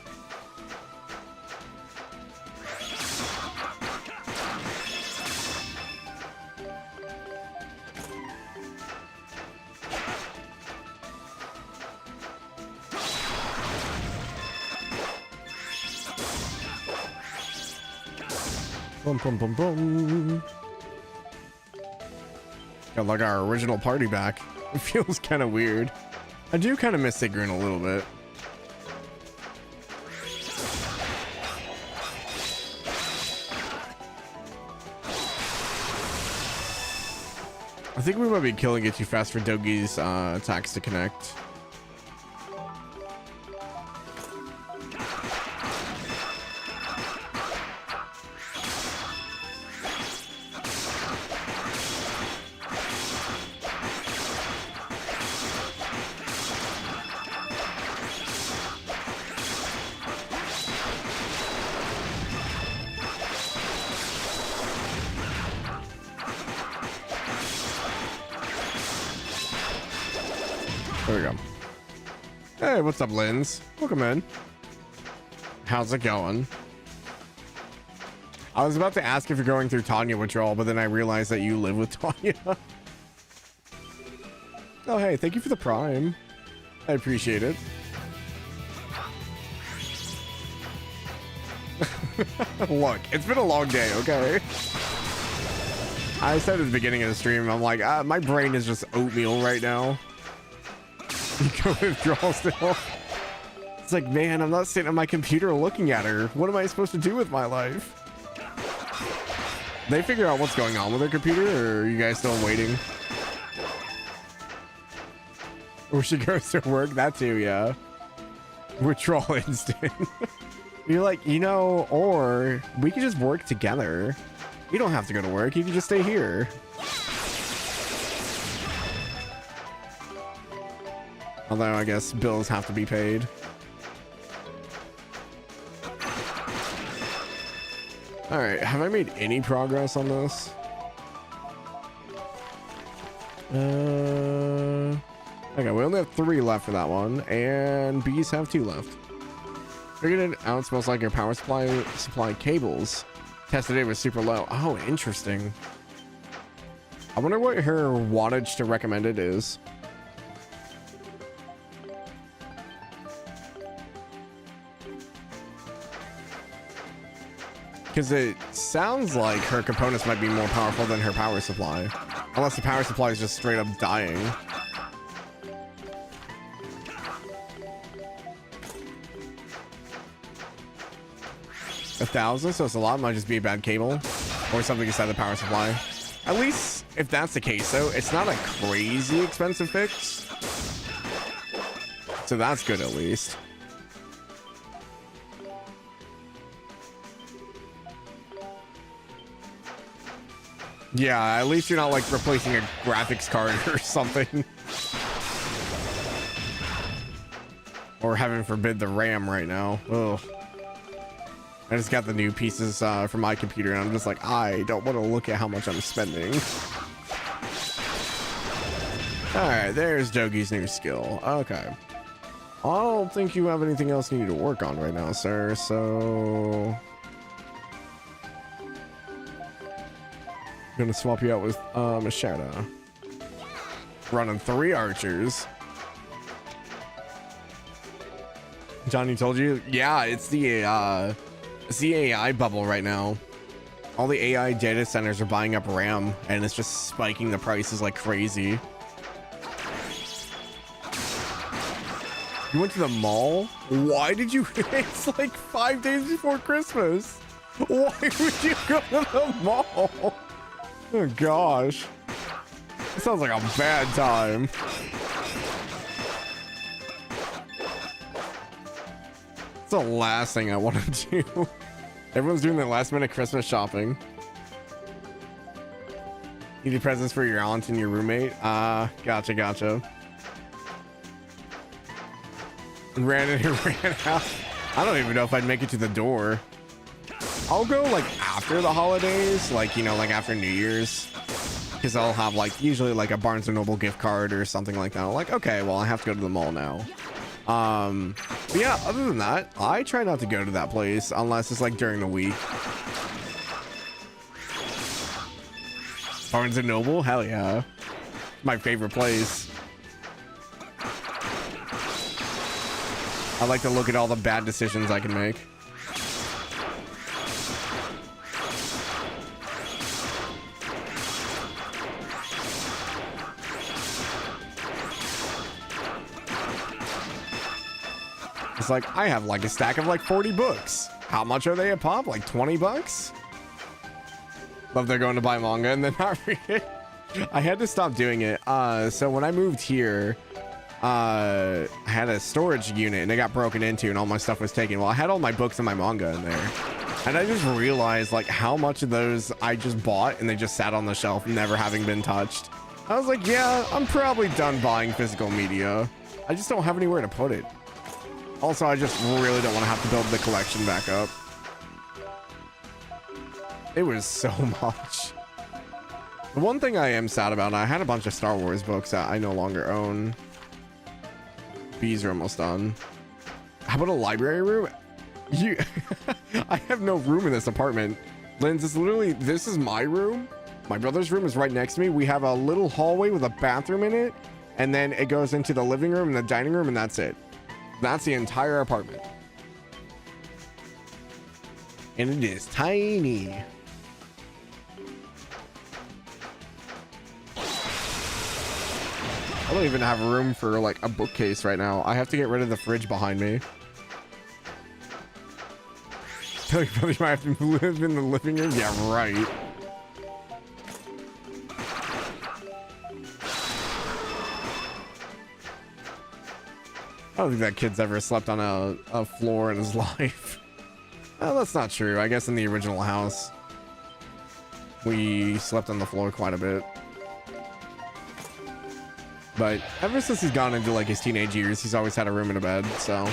Boom, boom, boom, boom. Got like our original party back. It feels kind of weird. I do kind of miss Sigrun a little bit. I think we might be killing it too fast for Dogi's attacks to connect. There we go. Hey, what's up, Linz? Welcome in. How's it going? I was about to ask if you're going through Tanya withdrawal, but then I realized that you live with Tanya. Oh, hey, thank you for the prime. I appreciate it. Look, it's been a long day, okay? I said at the beginning of the stream, I'm like, my brain is just oatmeal right now. You go withdrawal still. It's like, man, I'm not sitting on my computer looking at her. What am I supposed to do with my life? They figure out what's going on with their computer, or are you guys still waiting? Or she goes to work? That too, yeah. Withdrawal instant. You're like, you know, or we could just work together. You don't have to go to work. You can just stay here. Although I guess bills have to be paid. All right, have I made any progress on this? Okay, we only have 3 left for that one, and bees have 2 left. Figured it out. Smells like your power supply cables. Tested it was super low. Oh, interesting. I wonder what her wattage to recommended is. Because it sounds like her components might be more powerful than her power supply. Unless the power supply is just straight up dying. A 1,000, so it's a lot. Might just be a bad cable or something inside the power supply. At least if that's the case, though, it's not a crazy expensive fix. So that's good at least. Yeah, at least you're not like replacing a graphics card or something. Or heaven forbid the RAM right now. Ugh. I just got the new pieces from my computer and I'm just like, I don't want to look at how much I'm spending. Alright, there's Jogi's new skill. Okay. I don't think you have anything else you need to work on right now, sir, so... I'm gonna swap you out with Mashara. running 3 archers. Johnny told you? Yeah, it's the AI bubble right now. All the AI data centers are buying up RAM, and it's just spiking the prices like crazy. You went to the mall? Why did you? It's like 5 days before Christmas. Why would you go to the mall? Oh gosh. It sounds like a bad time. It's the last thing I want to do. Everyone's doing their last minute Christmas shopping. Needed presents for your aunt and your roommate. Gotcha. Ran in and ran out. I don't even know if I'd make it to the door. I'll go like after the holidays, like, you know, like after New Year's, because I'll have like usually like a Barnes & Noble gift card or something like that. I'm like, okay, well, I have to go to the mall now. But yeah, other than that, I try not to go to that place unless it's like during the week. Barnes & Noble? Hell yeah. My favorite place. I like to look at all the bad decisions I can make. It's like, I have like a stack of like 40 books. How much are they a pop? Like 20 bucks? Love they're going to buy manga and then not read it. I had to stop doing it. So when I moved here, I had a storage unit and it got broken into and all my stuff was taken. Well, I had all my books and my manga in there. And I just realized like how much of those I just bought and they just sat on the shelf, never having been touched. I was like, yeah, I'm probably done buying physical media. I just don't have anywhere to put it. Also, I just really don't want to have to build the collection back up. It was so much. The one thing I am sad about, I had a bunch of Star Wars books that I no longer own. Bees are almost done. How about a library room? I have no room in this apartment. Linz, it's literally, this is my room. My brother's room is right next to me. We have a little hallway with a bathroom in it. And then it goes into the living room and the dining room, and that's it. That's the entire apartment. And it is tiny. I don't even have room for like a bookcase right now. I have to get rid of the fridge behind me. Tell your brother you might have to live in the living room? Yeah, right. I don't think that kid's ever slept on a floor in his life. Well, that's not true. I guess in the original house, we slept on the floor quite a bit. But ever since he's gone into like his teenage years, he's always had a room and a bed, so.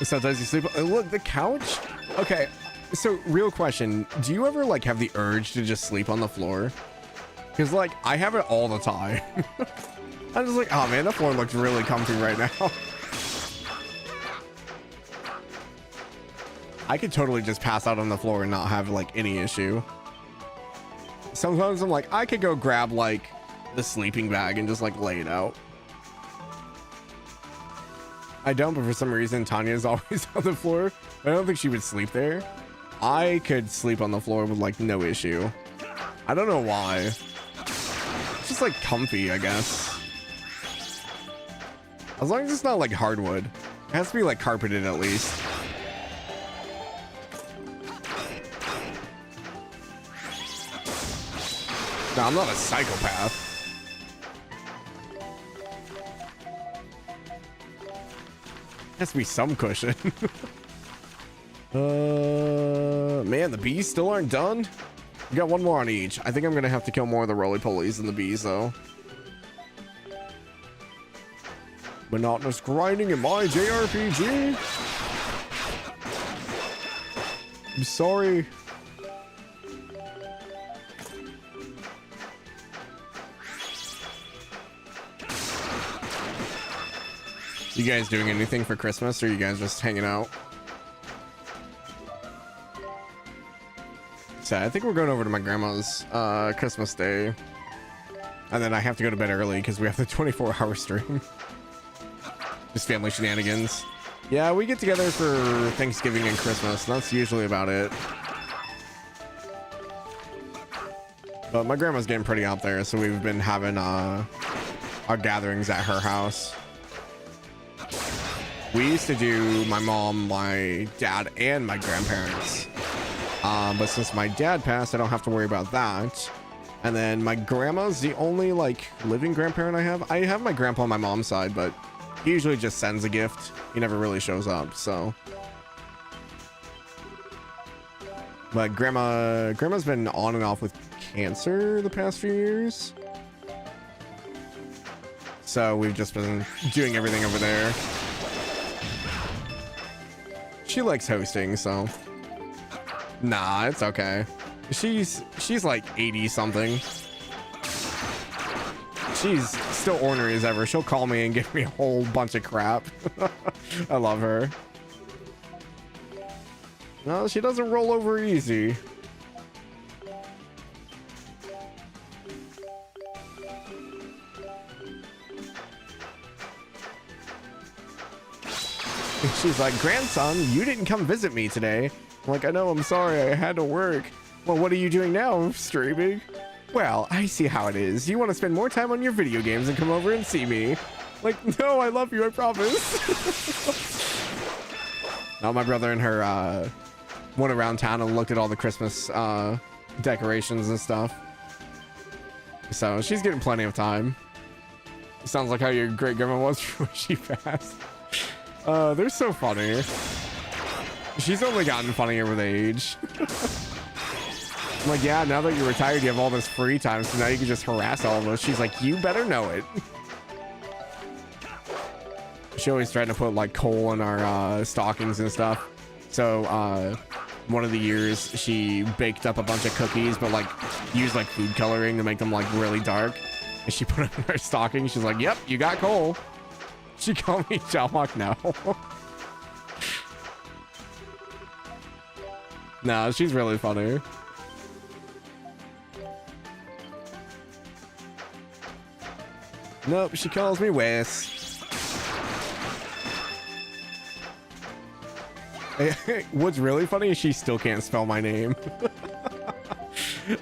Sometimes you sleep. Look, the couch. Okay, so real question. Do you ever like have the urge to just sleep on the floor? Because like I have it all the time. I'm just like, oh man, that floor looks really comfy right now. I could totally just pass out on the floor and not have like any issue. Sometimes I'm like, I could go grab like the sleeping bag and just like lay it out. I don't, but for some reason Tanya's always on the floor. I don't think she would sleep there. I could sleep on the floor with like no issue. I don't know why. It's just like comfy, I guess. As long as it's not like hardwood. It has to be like carpeted at least. No, I'm not a psychopath. Has to be some cushion. Man, the bees still aren't done. We got one more on each. I think I'm gonna have to kill more of the roly-polies than the bees, though. Monotonous grinding in my JRPG. I'm sorry. You guys doing anything for Christmas, or are you guys just hanging out? So I think we're going over to my grandma's Christmas Day. And then I have to go to bed early because we have the 24-hour stream. Just family shenanigans. Yeah, we get together for Thanksgiving and Christmas. And that's usually about it. But my grandma's getting pretty out there, so we've been having our gatherings at her house. We used to do my mom, my dad, and my grandparents. But since my dad passed, I don't have to worry about that. And then my grandma's the only like living grandparent I have. I have my grandpa on my mom's side, but he usually just sends a gift. He never really shows up, so. But grandma's been on and off with cancer the past few years. So we've just been doing everything over there. She likes hosting, so. Nah, it's okay. She's like 80 something. She's still ornery as ever. She'll call me and give me a whole bunch of crap. I love her. No, she doesn't roll over easy. She's like, grandson, you didn't come visit me today. I'm like, I know, I'm sorry, I had to work. Well, what are you doing now, streaming? Well, I see how it is. You want to spend more time on your video games and come over and see me. Like, no, I love you, I promise. Now my brother and her went around town and looked at all the Christmas decorations and stuff. So she's getting plenty of time. Sounds like how your great grandma was when she passed. They're so funny. She's only gotten funnier with age. I'm like, yeah, now that you're retired, you have all this free time, so now you can just harass all of us. She's like, you better know it. She always tried to put like coal in our stockings and stuff. So one of the years she baked up a bunch of cookies, but like used like food coloring to make them like really dark. And she put it in her stocking. She's like, yep, you got coal. She called me Jalmoc now. No, she's really funny. Nope, she calls me Wes. What's really funny is she still can't spell my name.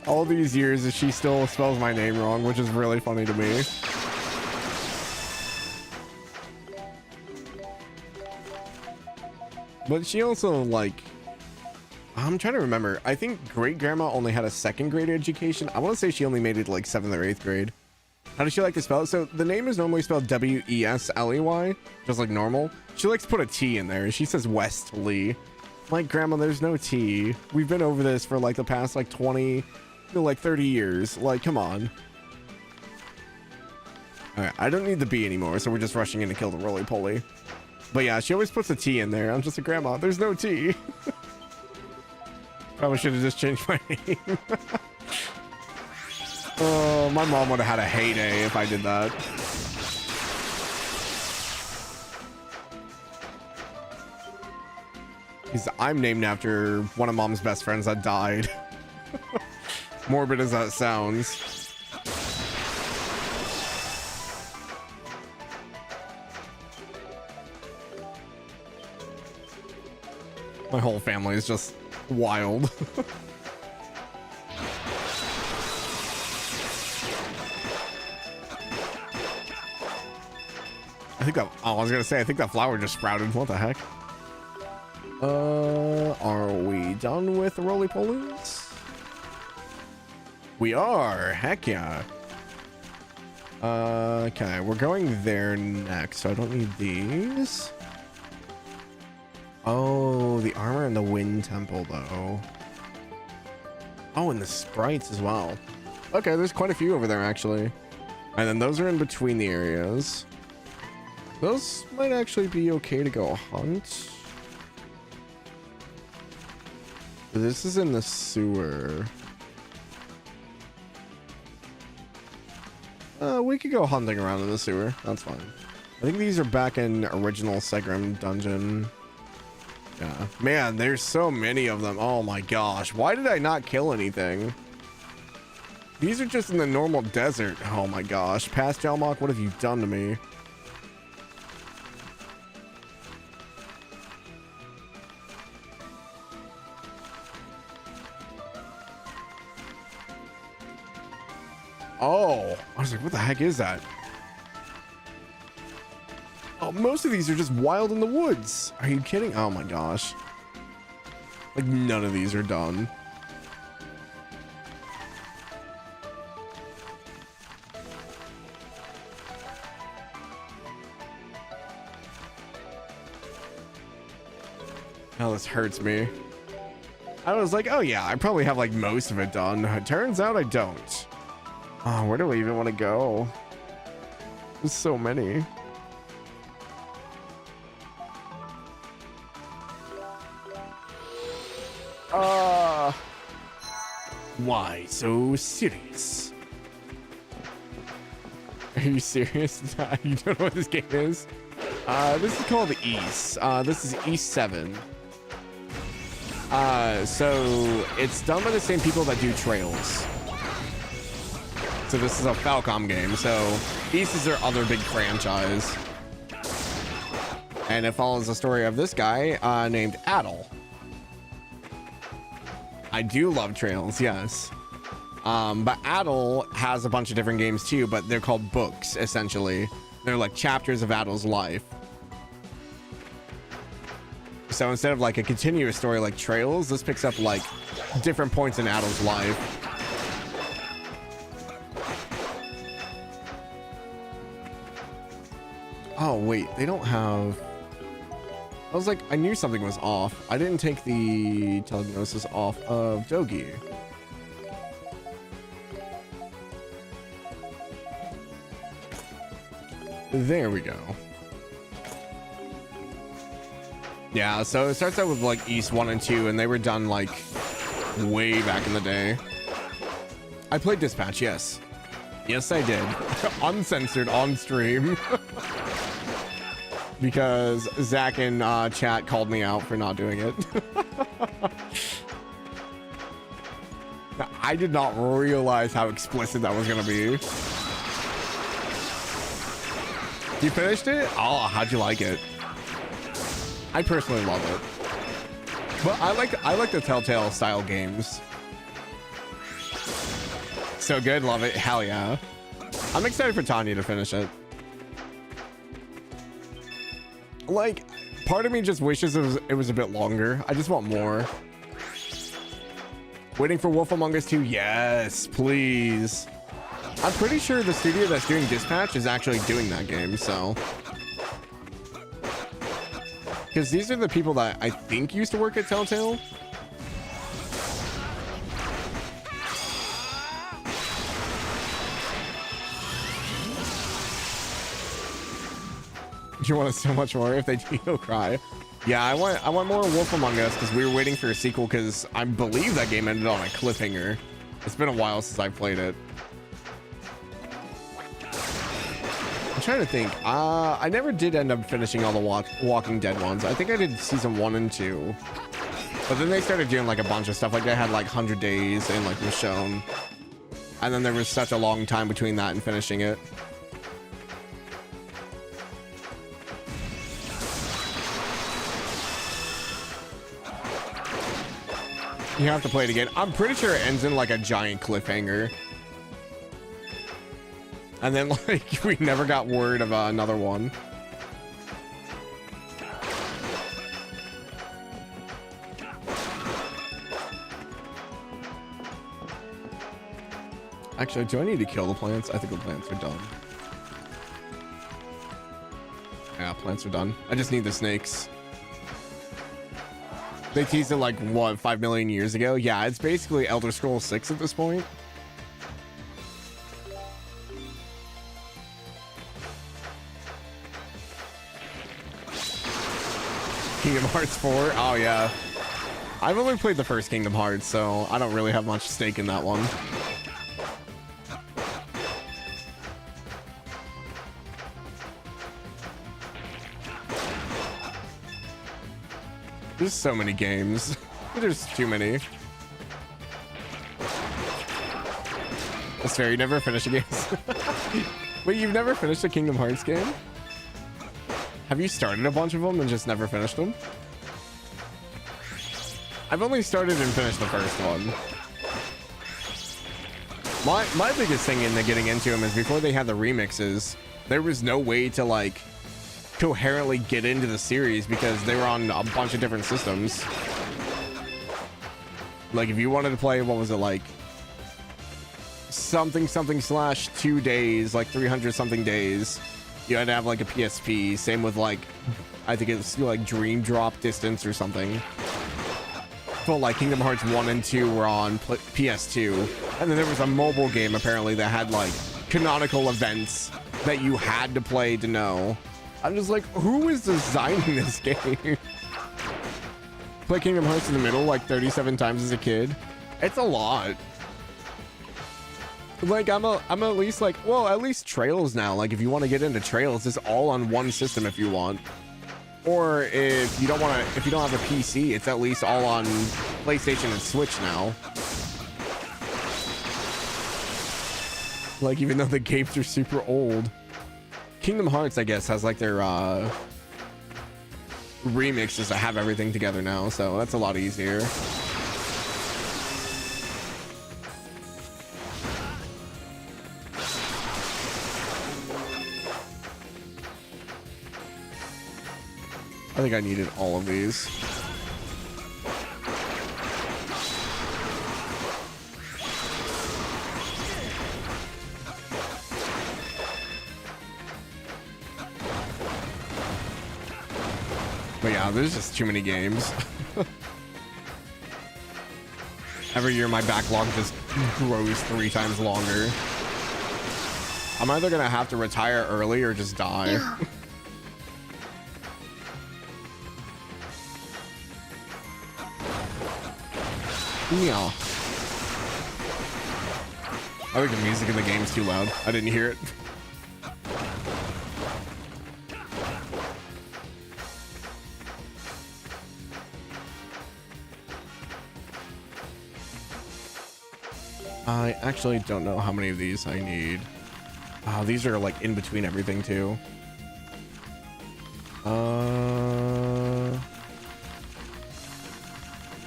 All these years, she still spells my name wrong, which is really funny to me. But she also, like, I'm trying to remember. I think great grandma only had a second grade education. I want to say she only made it like 7th or 8th grade. How does she like to spell it? So the name is normally spelled W-E-S-L-E-Y, just like normal. She likes to put a T in there. She says Westley. Like, grandma, there's no T. We've been over this for like the past like 20, like 30 years. Like, come on. All right, I don't need the B anymore, so we're just rushing in to kill the roly-poly. But yeah, she always puts a T in there. I'm just a grandma. There's no T. Probably should have just changed my name. Oh, my mom would have had a heyday if I did that. Because I'm named after one of mom's best friends that died. Morbid as that sounds. My whole family is just wild. I was gonna say, I think that flower just sprouted. What the heck? Are we done with the roly-polies? We are. Heck yeah. Okay, we're going there next, so I don't need these. Oh, the armor and the wind temple, though. Oh, and the sprites as well. Okay, there's quite a few over there, actually. And then those are in between the areas. Those might actually be okay to go hunt. This is in the sewer. We could go hunting around in the sewer. That's fine. I think these are back in original Segram dungeon. Yeah, man, there's so many of them. Oh my gosh, why did I not kill anything? These are just in the normal desert. Oh my gosh, past Jalmoc, what have you done to me? Oh, I was like, what the heck is that? Oh, most of these are just wild in the woods. Are you kidding? Oh my gosh. Like, none of these are done. Oh, this hurts me. I was like, oh yeah, I probably have like most of it done. It turns out I don't. Oh, where do I even want to go? There's so many. Why so serious? Are you serious? You don't know what this game is? This is called the East. This is East 7. So it's done by the same people that do Trails. So this is a Falcom game. So East is their other big franchise. And it follows the story of this guy named Adel. I do love Trails, yes. But Adel has a bunch of different games too, but they're called books, essentially. They're like chapters of Adel's life. So instead of like a continuous story like Trails, this picks up like different points in Adel's life. Oh, wait, they don't have... I was like, I knew something was off. I didn't take the telegnosis off of Dogi. There we go. Yeah, so it starts out with like East 1 and 2, and they were done like way back in the day. I played Dispatch, yes. Yes, I did. Uncensored on stream. Because Zach in chat called me out for not doing it. I did not realize how explicit that was gonna be. You finished it? Oh, how'd you like it? I personally love it. But I like the Telltale style games. So good, love it. Hell yeah. I'm excited for Tanya to finish it. Like, part of me just wishes it was a bit longer. I just want more. Waiting for Wolf Among Us 2? Yes, please. I'm pretty sure the studio that's doing Dispatch is actually doing that game, so. Because these are the people that I think used to work at Telltale. You want so much more if they do, you'll cry. Yeah, I want more Wolf Among Us because we were waiting for a sequel because I believe that game ended on a cliffhanger. It's been a while since I played it. I'm trying to think. I never did end up finishing all the Walking Dead ones. I think I did season 1 and 2. But then they started doing like a bunch of stuff. Like they had like 100 Days and like Michonne. And then there was such a long time between that and finishing it. You have to play it again. I'm pretty sure it ends in like a giant cliffhanger. And then like we never got word of another one. Actually, do I need to kill the plants? I think the plants are done. Yeah, plants are done. I just need the snakes. They teased it like, what, 5 million years ago? Yeah, it's basically Elder Scrolls 6 at this point. Kingdom Hearts 4? Oh, yeah. I've only played the first Kingdom Hearts, so I don't really have much stake in that one. There's so many games. There's too many. That's fair. You never finish a game. Wait, you've never finished a Kingdom Hearts game? Have you started a bunch of them and just never finished them? I've only started and finished the first one. My biggest thing in getting into them is before they had the remixes, there was no way to like coherently get into the series because they were on a bunch of different systems. Like if you wanted to play, what was it, like something slash 2 days, like 300 something days, you had to have like a PSP. Same with like, I think it's like Dream Drop Distance or something. But like Kingdom Hearts 1 and 2 were on PS2, and then there was a mobile game apparently that had like canonical events that you had to play to know. I'm just like, who is designing this game? Play Kingdom Hearts in the middle like 37 times as a kid. It's a lot. Like I'm at least like, well, at least Trails now. Like if you want to get into Trails, it's all on one system if you want. Or if you don't have a PC, it's at least all on PlayStation and Switch now. Like even though the games are super old. Kingdom Hearts, I guess, has like their remixes that have everything together now, so that's a lot easier. I think I needed all of these. But yeah, there's just too many games. Every year my backlog just grows 3 times longer. I'm either gonna have to retire early or just die. Yeah. I think the music in the game's too loud. I didn't hear it. I actually don't know how many of these I need. Oh, these are like in between everything too.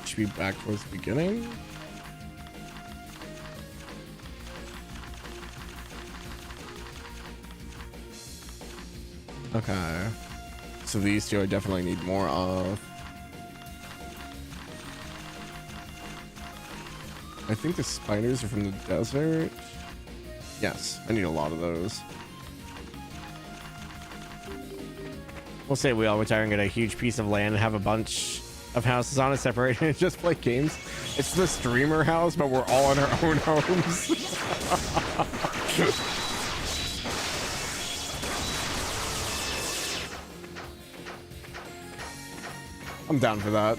Should be back towards the beginning. Okay. So these two I definitely need more of. I think the spiders are from the desert. Yes, I need a lot of those. We'll say we all retire and get a huge piece of land and have a bunch of houses on it separated and just play games. It's the streamer house, but we're all in our own homes. I'm down for that.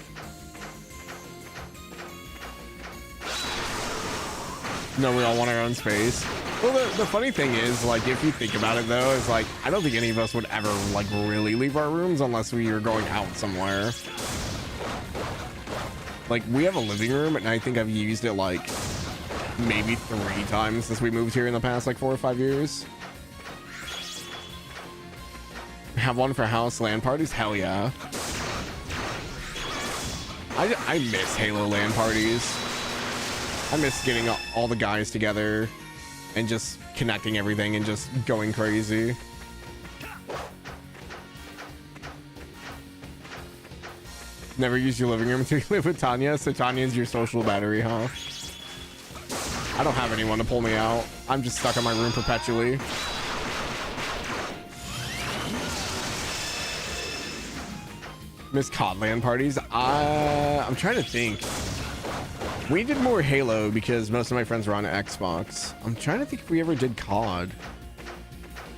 No, we all want our own space. Well, the funny thing is, like, if you think about it, though, is like, I don't think any of us would ever, like, really leave our rooms unless we were going out somewhere. Like, we have a living room, and I think I've used it, like, maybe 3 times since we moved here in the past, like, 4 or 5 years. Have one for house LAN parties? Hell yeah. I miss Halo LAN parties. I miss getting all the guys together and just connecting everything and just going crazy. Never use your living room until you live with Tanya, so Tanya's your social battery, huh? I don't have anyone to pull me out. I'm just stuck in my room perpetually. Miss COD LAN parties? I'm trying to think. We did more Halo because most of my friends were on Xbox. I'm trying to think if we ever did COD.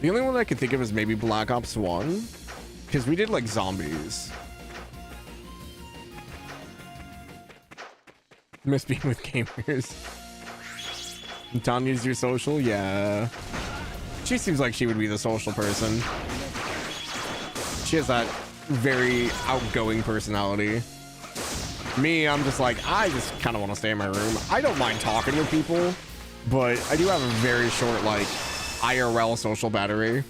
The only one I could think of is maybe Black Ops 1, because we did like zombies. Miss being with gamers. Tanya's your social? Yeah. She seems like she would be the social person. She has that very outgoing personality. Me, I'm just like, I just kind of want to stay in my room. I don't mind talking with people, but I do have a very short, like, IRL social battery.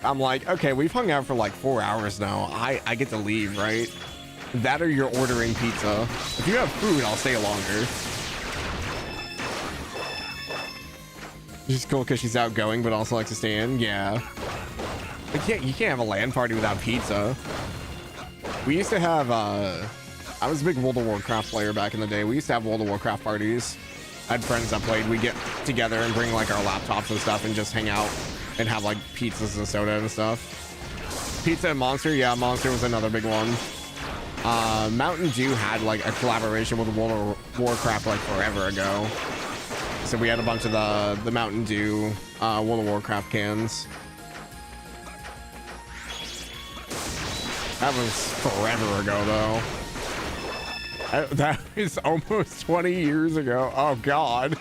I'm like, okay, we've hung out for like 4 hours now. I get to leave, right? That or you're ordering pizza. If you have food, I'll stay longer. She's cool because she's outgoing, but also likes to stay in. Yeah. But you can't have a LAN party without pizza. We used to have, I was a big World of Warcraft player back in the day. We used to have World of Warcraft parties. I had friends that played. We'd get together and bring like our laptops and stuff and just hang out and have like pizzas and soda and stuff. Pizza and Monster. Yeah, Monster was another big one. Mountain Dew had like a collaboration with World of Warcraft like forever ago. So we had a bunch of the Mountain Dew World of Warcraft cans. That was forever ago, though. That is almost 20 years ago. Oh, God.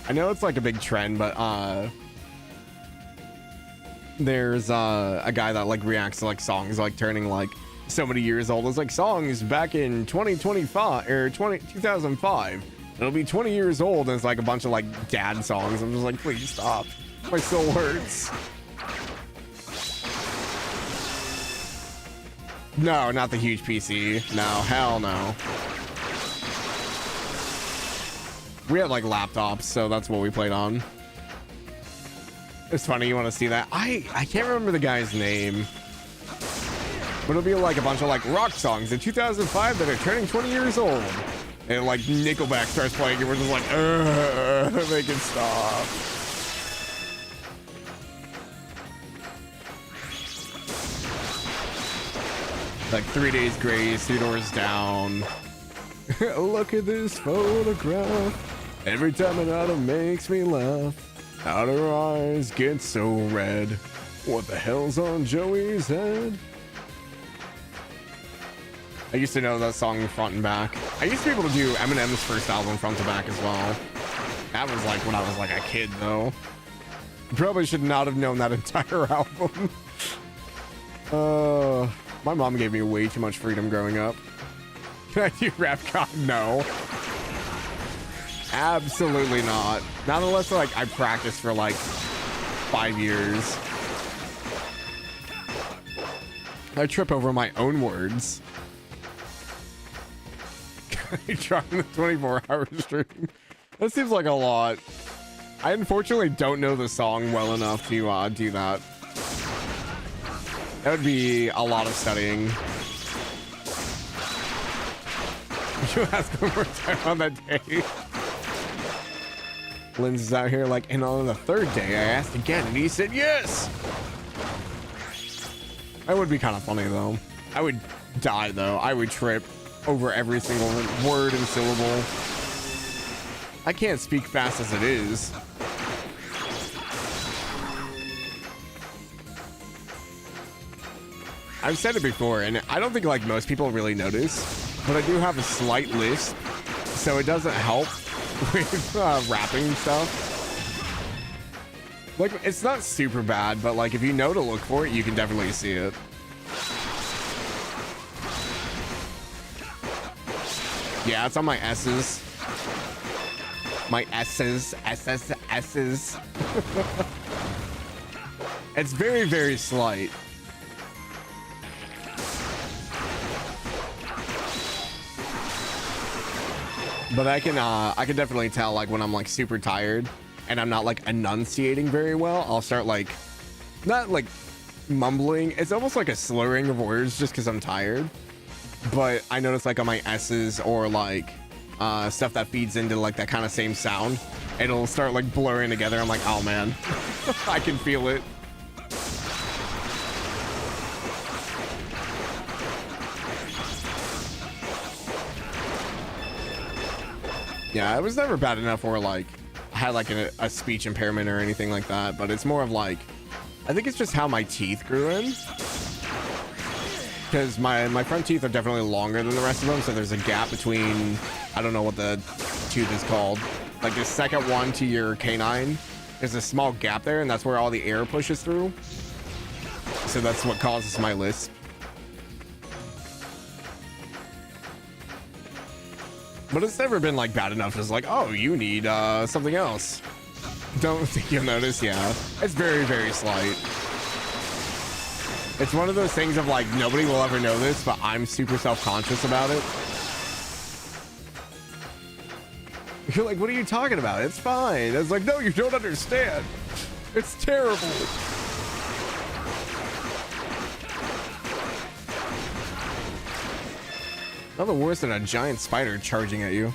I know it's like a big trend, but there's a guy that like reacts to like songs like turning like so many years old. It's like songs back in 2025 or 2005. It'll be 20 years old, and it's like a bunch of like dad songs. I'm just like, please stop. My soul hurts. No, not the huge PC. No, hell no. We had like laptops, so that's what we played on. It's funny, you want to see that? I can't remember the guy's name. But it'll be like a bunch of like rock songs in 2005 that are turning 20 years old. And like Nickelback starts playing and we're just like, make it stop. Like 3 Days Grace, 2 Doors Down. Look at this photograph. Every time an auto makes me laugh. Out her eyes get so red. What the hell's on Joey's head? I used to know that song front and back. I used to be able to do Eminem's first album front to back as well. That was like when I was like a kid, though. Probably should not have known that entire album. My mom gave me way too much freedom growing up. Can I do rap god? No. Absolutely not. Not unless like I practiced for like 5 years. I trip over my own words. Trying the 24-hour stream. That seems like a lot. I unfortunately don't know the song well enough to do that. That would be a lot of studying. You ask one more time on that day. Lynn's out here like, and on the third day I asked again and he said yes. That would be kind of funny though. I would die though. I would trip over every single word and syllable. I can't speak fast as it is. I've said it before, and I don't think like most people really notice, but I do have a slight lisp, so it doesn't help with rapping stuff. Like, it's not super bad, but like if you know to look for it, you can definitely see it. Yeah, it's on my S's. My S's. It's very, very slight. But I can definitely tell like when I'm like super tired and I'm not like enunciating very well, I'll start like, not like mumbling. It's almost like a slurring of words just because I'm tired. But I notice like on my S's or like stuff that feeds into like that kind of same sound, it'll start like blurring together. I'm like, oh man, I can feel it. Yeah, it was never bad enough where like I had like a speech impairment or anything like that, but it's more of like, I think it's just how my teeth grew in. Because my front teeth are definitely longer than the rest of them, so there's a gap between, I don't know what the tooth is called, like the second one to your canine, there's a small gap there, and that's where all the air pushes through. So that's what causes my lisp. But it's never been like bad enough as like, oh, you need something else. Don't think you'll notice. Yeah, it's very, very slight. It's one of those things of like, nobody will ever know this, but I'm super self-conscious about it. You're like, what are you talking about? It's fine. It's like, no, you don't understand. It's terrible. Nothing worse than a giant spider charging at you.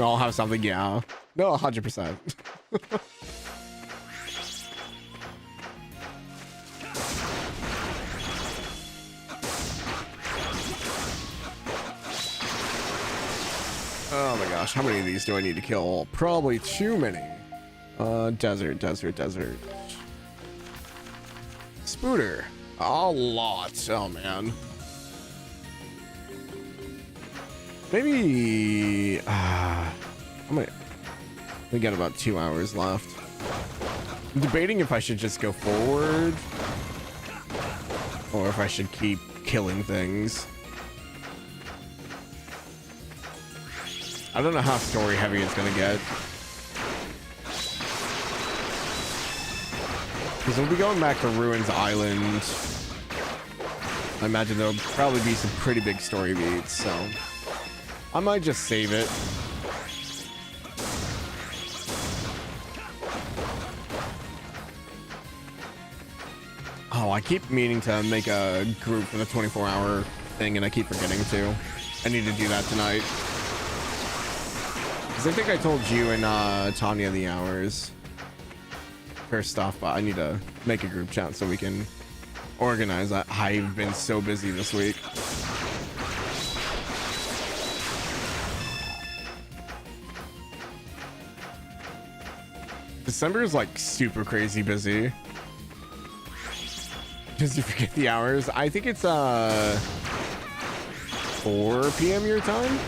I'll have something, yeah. No, 100%. Oh my gosh, how many of these do I need to kill? Probably too many. Desert. Spooter. A lot. Oh man. Maybe we got about 2 hours left. I'm debating if I should just go forward or if I should keep killing things. I don't know how story heavy it's gonna get. Because we'll be going back to Ruins Island. I imagine there'll probably be some pretty big story beats, so I might just save it. Oh, I keep meaning to make a group for the 24-hour thing, and I keep forgetting to. I need to do that tonight. Because I think I told you and Tanya the hours for stuff, but I need to make a group chat so we can organize that. I've been so busy this week. December is like super crazy busy. Just you forget the hours. I think it's 4 p.m. your time.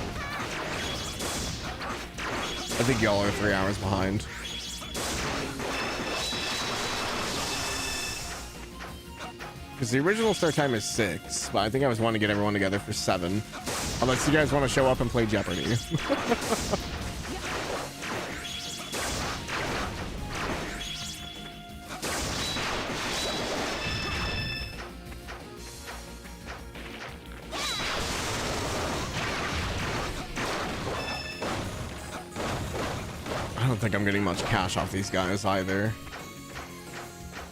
I think y'all are 3 hours behind. Because the original start time is 6, but I think I was wanting to get everyone together for 7. Unless you guys want to show up and play Jeopardy. I don't think I'm getting much cash off these guys either.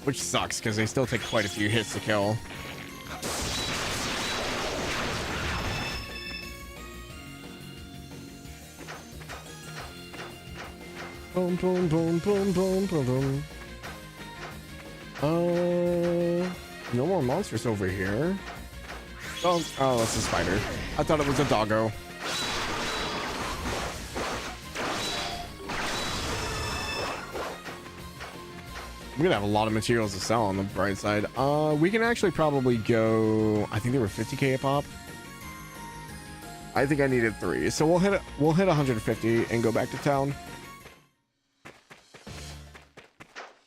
Which sucks, because they still take quite a few hits to kill. Boom, boom, boom, boom, boom, boom, boom. No more monsters over here. Oh, that's a spider. I thought it was a doggo. We're gonna have a lot of materials to sell on the bright side. We can actually probably go. I think they were 50k a pop. I think I needed 3, so we'll hit 150 and go back to town.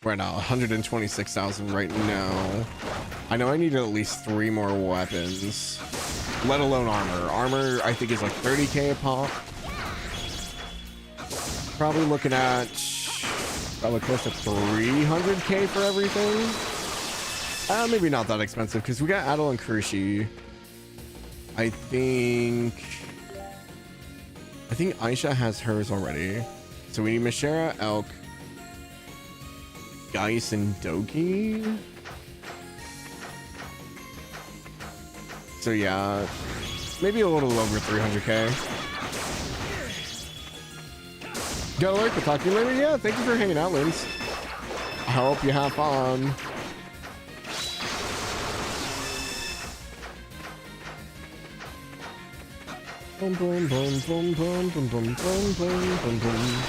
We're at 126,000 right now. I know I need at least 3 more weapons, let alone armor. Armor I think is like 30k a pop. Probably looking at probably close to 300k for everything. Maybe not that expensive because we got Adel and Krushi. I think Aisha has hers already. So we need Mishara, Elk, Geis, and Doki. So yeah, maybe a little over 300k. Go lurk, we'll talk to you later. Yeah, thank you for hanging out, Linz. I hope you have fun. Boom, boom, boom, boom, boom, boom, boom, boom, boom, boom, boom.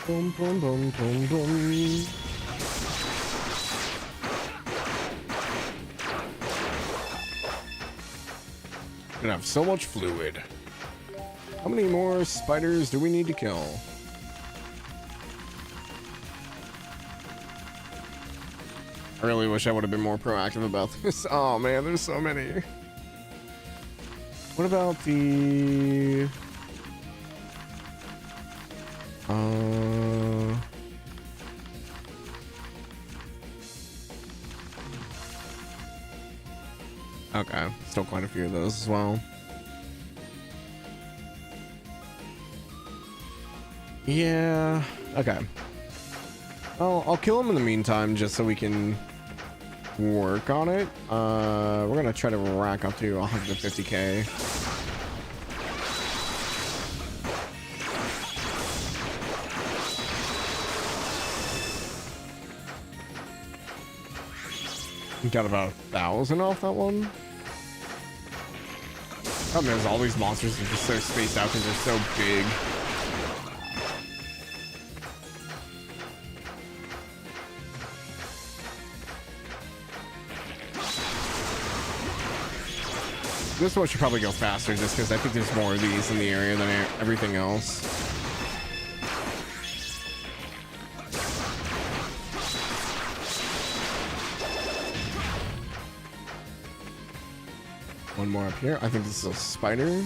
Boom, boom, boom, boom, boom. Gonna have so much fluid. How many more spiders do we need to kill? I really wish I would have been more proactive about this. Oh man, there's so many. What about the... Okay, still quite a few of those as well. Yeah, okay. I'll kill him in the meantime just so we can work on it. We're gonna try to rack up to 150k. Got about 1,000 off that one. Problem is, all these monsters are just so spaced out because they're so big. This one should probably go faster just because I think there's more of these in the area than everything else. One more up here. I think this is a spider.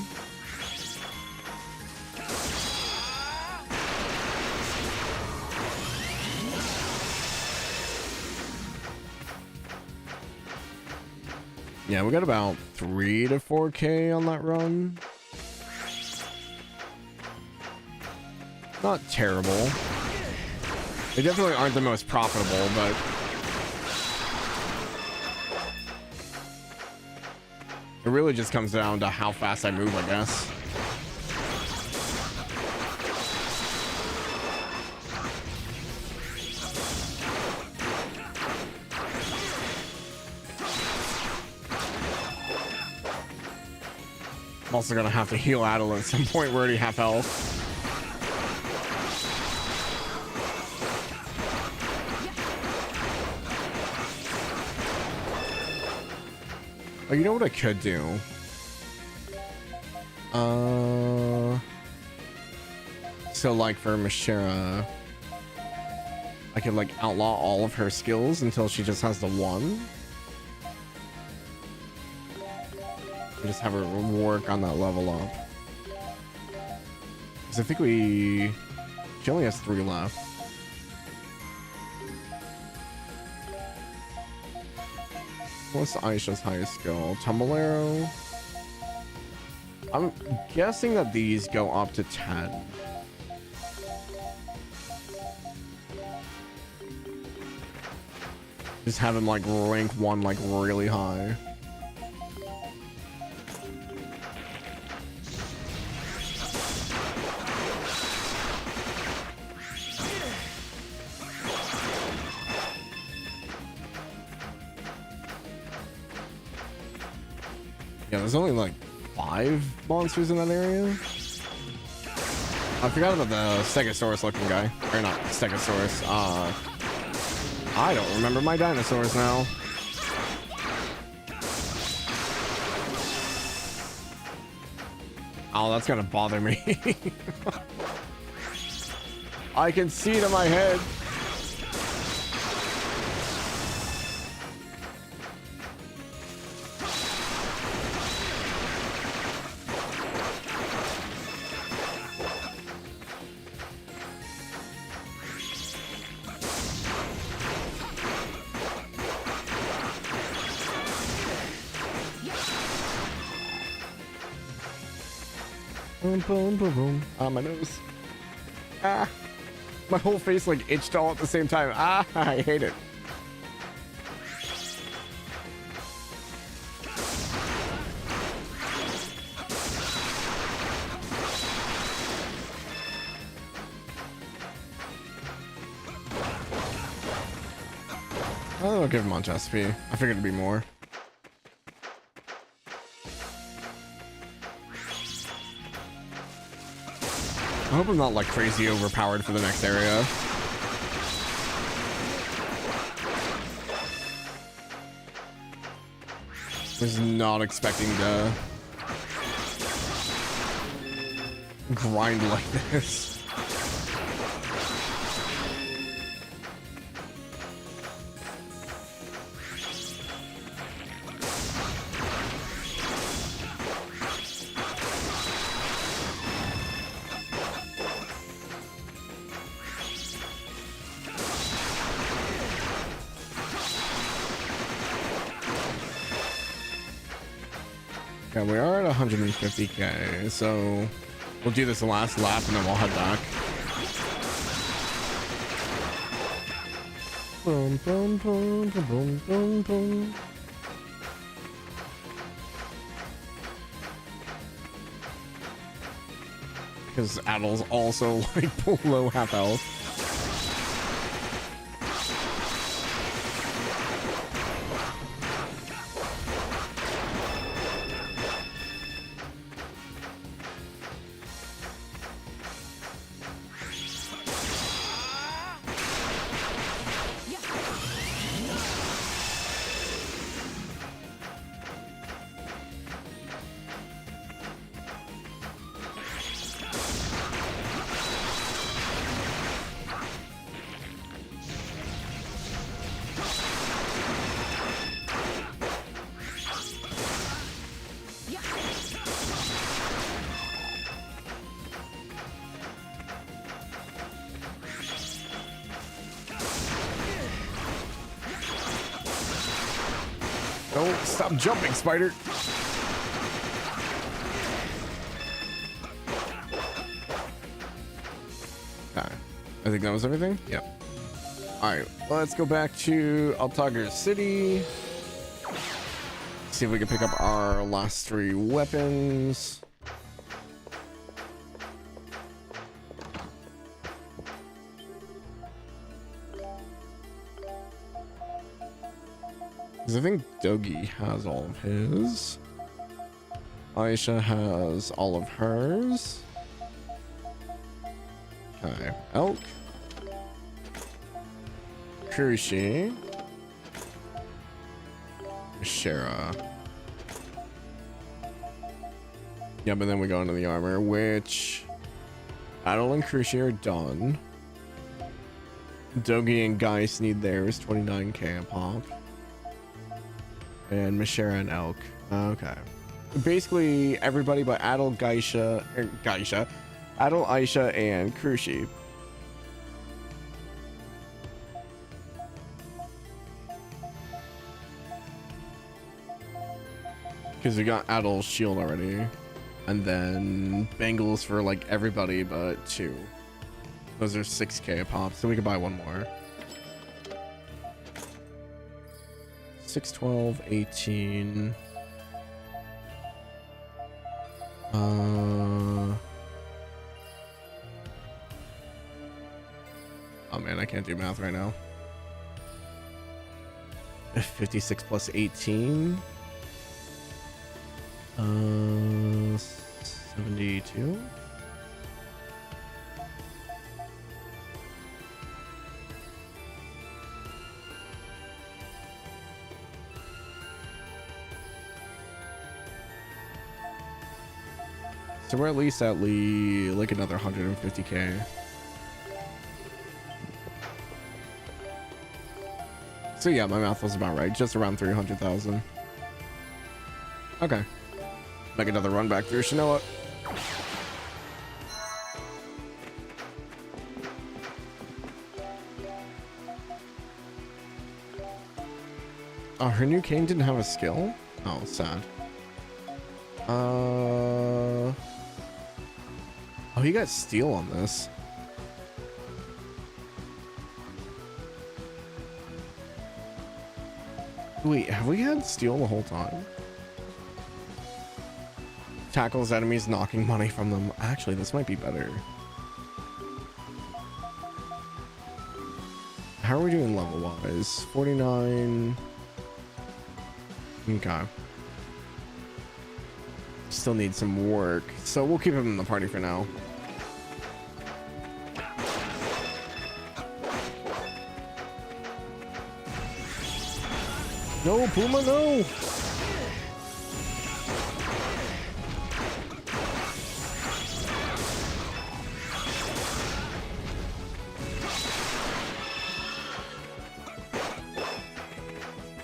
Yeah, we got about 3 to 4k on that run. Not terrible. They definitely aren't the most profitable, but it really just comes down to how fast I move, I guess. I'm also gonna have to heal Adel at some point. We're already half health. Oh, you know what I could do? So like for Mashira, I could like outlaw all of her skills until she just has the one. And just have her work on that level up. Because I think she only has 3 left. What's Aisha's highest skill? Tumble Arrow? I'm guessing that these go up to 10. Just have him like rank 1 like really high. Yeah, there's only like 5 monsters in that area. I forgot about the Stegosaurus looking guy. Or not Stegosaurus. I don't remember my dinosaurs now. Oh, that's gonna bother me. I can see it in my head. Boom, boom, boom, boom. Ah, my nose. Ah, my whole face like itched all at the same time. Ah, I hate it. I'll give him on SP. I figured it'd be more. I hope I'm not like crazy overpowered for the next area. Was not expecting to grind like this. Okay, we are at 150k, so we'll do this last lap and then we'll head back. Boom, boom, boom, boom, boom, boom. Because Adel's also like below half health. Don't stop jumping, spider. Okay. I think that was everything. Yep. All right, let's go back to Altagar City. See if we can pick up our last 3 weapons. Because I think Dogi has all of his. Aisha has all of hers. Okay, Elk. Kurushi. Shara. Yeah, but then we go into the armor, which Adel and Kurushi are done. Dogi and Geist need theirs, 29k a pop. And Mishara and Elk. Okay. Basically, everybody but Adel, Geisha, Adel, Aisha, and Kurushi. Because we got Adel's shield already. And then bangles for like everybody but 2. Those are 6k a pop, so we could buy 1 more. 6, 12, 18. Oh man, I can't do math right now. 56 plus 18. 72. So we're at least like another 150k. So yeah, my math was about right. Just around 300,000. Okay. Make another run back through Shinoa. Oh, her new king didn't have a skill? Oh, sad. Oh, he got steel on this. Wait, have we had steel the whole time? Tackles enemies, knocking money from them. Actually, this might be better. How are we doing level-wise? 49. Okay. Still need some work, so we'll keep him in the party for now. No, Puma, no.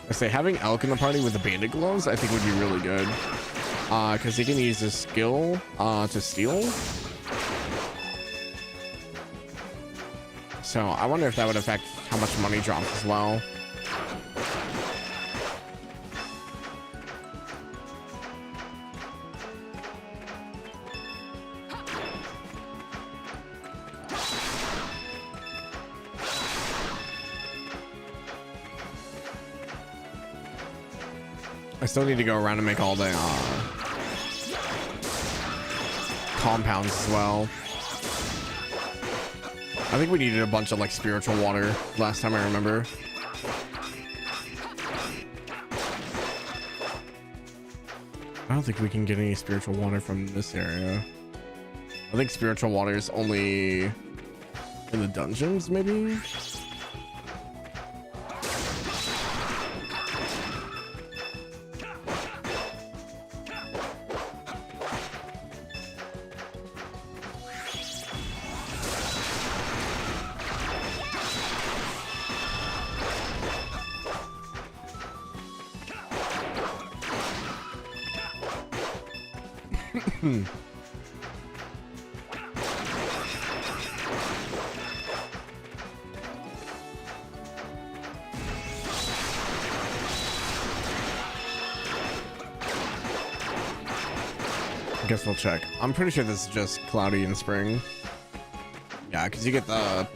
I say having Elk in the party with the bandit gloves, I think would be really good. Because he can use his skill to steal. So I wonder if that would affect how much money drops as well. I still need to go around and make all the compounds as well. I think we needed a bunch of like spiritual water last time I remember. I don't think we can get any spiritual water from this area. I think spiritual water is only in the dungeons, maybe? I guess we'll check. I'm pretty sure this is just cloudy in spring. Yeah, because you get the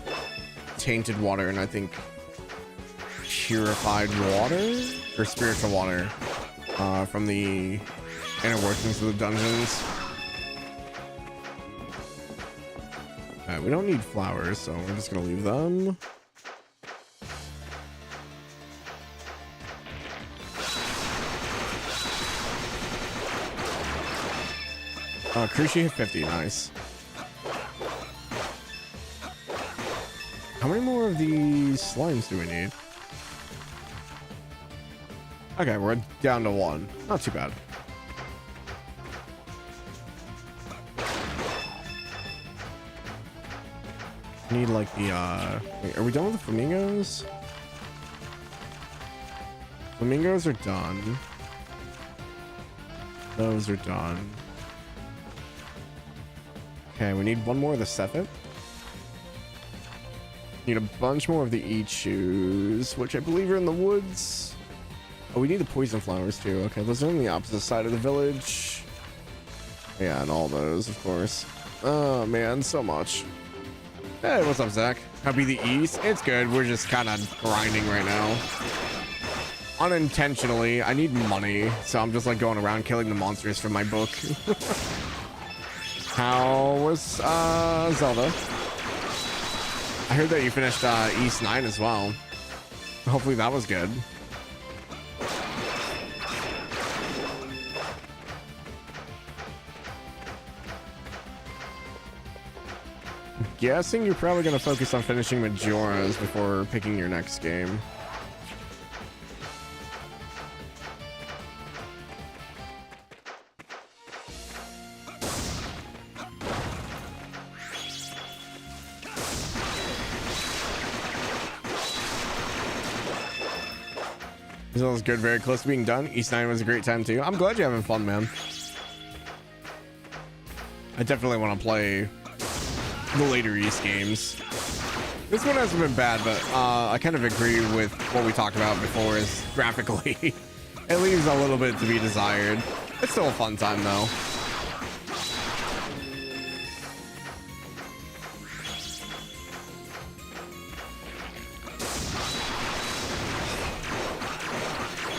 tainted water and I think purified water or spiritual water from the inner workings of the dungeons. Alright, we don't need flowers, so we're just gonna leave them. Cruci hit 50, nice. How many more of these slimes do we need? Okay, we're down to 1. Not too bad. Need like the wait, are we done with the flamingos? Flamingos are done. Those are done. Okay, we need one more of the Sephet. Need a bunch more of the Ichus, which I believe are in the woods. Oh, we need the poison flowers too. Okay, those are on the opposite side of the village. Yeah, and all those, of course. Oh man, so much. Hey, what's up, Zach? Happy the East? It's good. We're just kind of grinding right now. Unintentionally, I need money, so I'm just like going around killing the monsters from my book. How was Zelda? I heard that you finished East 9 as well. Hopefully that was good. I'm guessing you're probably going to focus on finishing Majora's before picking your next game. This was good, very close to being done. East 9 was a great time too. I'm glad you're having fun, man. I definitely want to play the later East games. This one hasn't been bad, but I kind of agree with what we talked about before, is graphically it leaves a little bit to be desired. It's still a fun time though.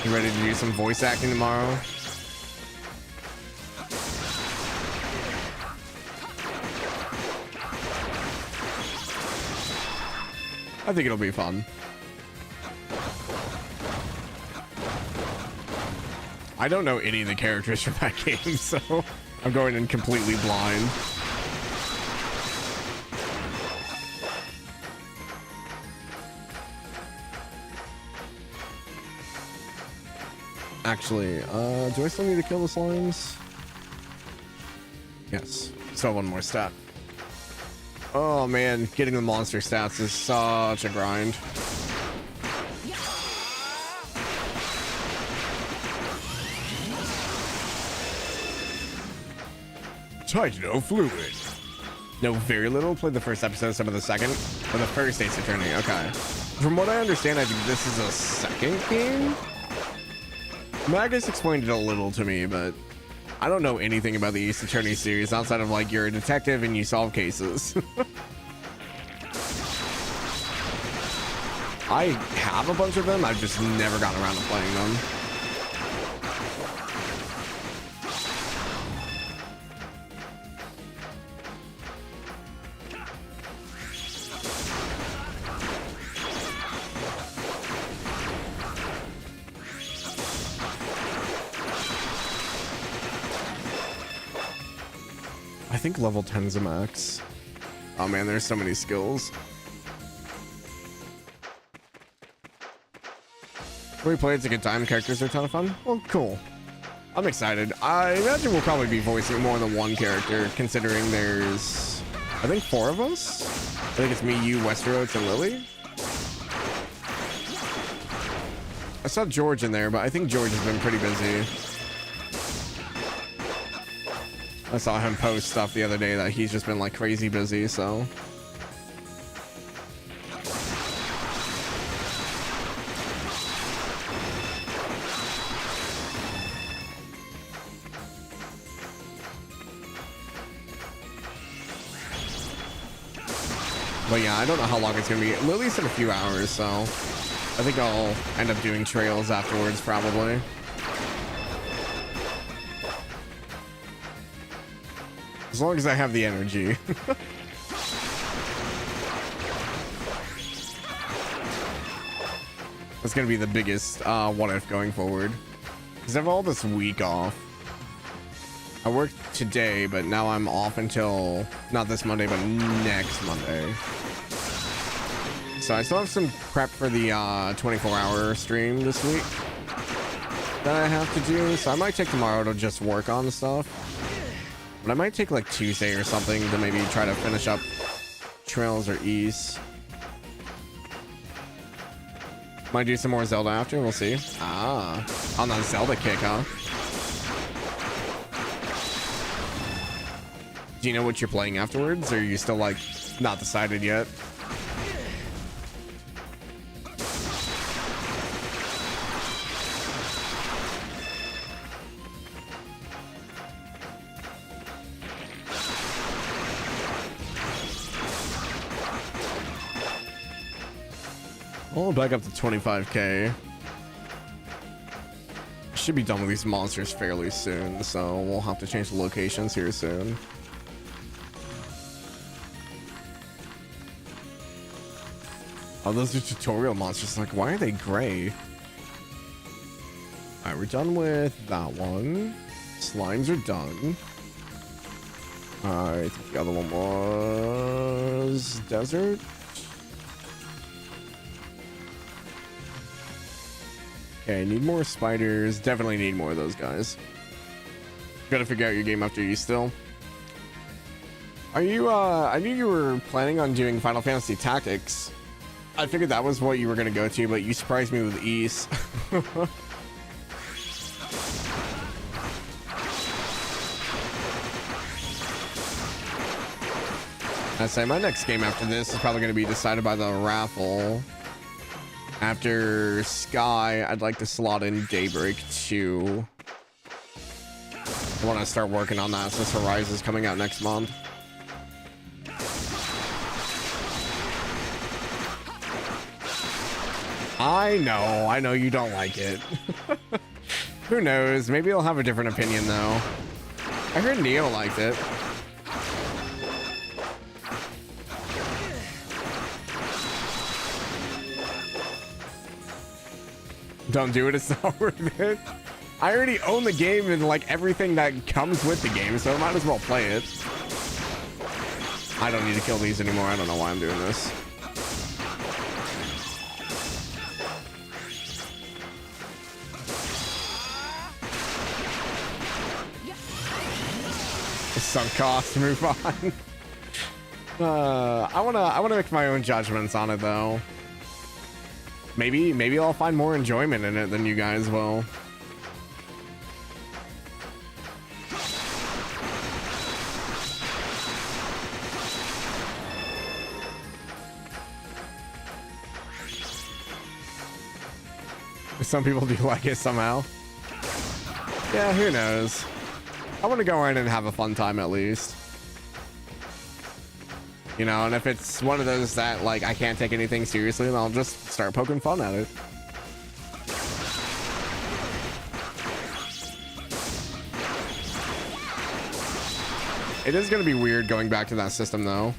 You ready to do some voice acting tomorrow? I think it'll be fun. I don't know any of the characters from that game, so I'm going in completely blind. Actually, do I still need to kill the slimes? Yes. Still one more stat. Oh man, getting the monster stats is such a grind. Tidal fluid. No, very little. Played the first episode, some of the second, or the first Ace Attorney. Okay. From what I understand, I think this is a second game. Magus explained it a little to me, but I don't know anything about the Ace Attorney series outside of like you're a detective and you solve cases. I have a bunch of them. I've just never gotten around to playing them. I think level 10's a max. Oh man, there's so many skills. We played, it's a good time. Characters are a ton of fun. Well, cool. I'm excited. I imagine we'll probably be voicing more than one character, considering there's, I think, 4 of us. I think it's me, you, Westeros, and Lily. I saw George in there, but I think George has been pretty busy. I saw him post stuff the other day that he's just been like crazy busy, so. But yeah, I don't know how long it's gonna be. Lily said a few hours, so I think I'll end up doing trails afterwards, probably. As long as I have the energy. That's gonna be the biggest what if going forward. Because I have all this week off. I worked today, but now I'm off until not this Monday, but next Monday. So I still have some prep for the 24-hour stream this week that I have to do. So I might take tomorrow to just work on stuff. But I might take like Tuesday or something to maybe try to finish up Trails or East. Might do some more Zelda after, we'll see. Ah, on that Zelda kick, huh? Do you know what you're playing afterwards, or are you still like not decided yet? Oh, back up to 25k. Should be done with these monsters fairly soon, so we'll have to change the locations here soon. Oh, those are tutorial monsters. Like, why are they gray? Alright, we're done with that one. Slimes are done. Alright, the other one was desert. Okay, need more spiders. Definitely need more of those guys. Gotta figure out your game after you still. Are you, I knew you were planning on doing Final Fantasy Tactics. I figured that was what you were gonna go to, but you surprised me with Ease. I say my next game after this is probably gonna be decided by the raffle. After Sky, I'd like to slot in Daybreak 2. I want to start working on that since Horizon is coming out next month. I know you don't like it. Who knows? Maybe I'll have a different opinion though. I heard Neo liked it. Don't do it, it's not worth it. I already own the game and like everything that comes with the game, so I might as well play it. I don't need to kill these anymore. I don't know why I'm doing this. sunk cost. Move on. I wanna make my own judgments on it though. Maybe I'll find more enjoyment in it than you guys will. Some people do like it somehow. Yeah, who knows? I want to go in and have a fun time at least. You know, and if it's one of those that like I can't take anything seriously, then I'll just start poking fun at it. It is going to be weird going back to that system though.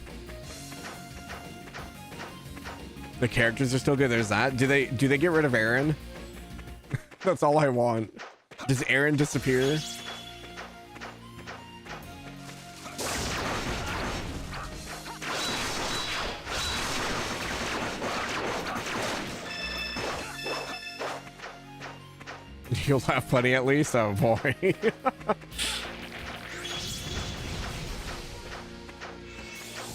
The characters are still good. There's that. Do they get rid of Aaron? That's all I want. Does Aaron disappear? You'll have plenty at least? Oh boy.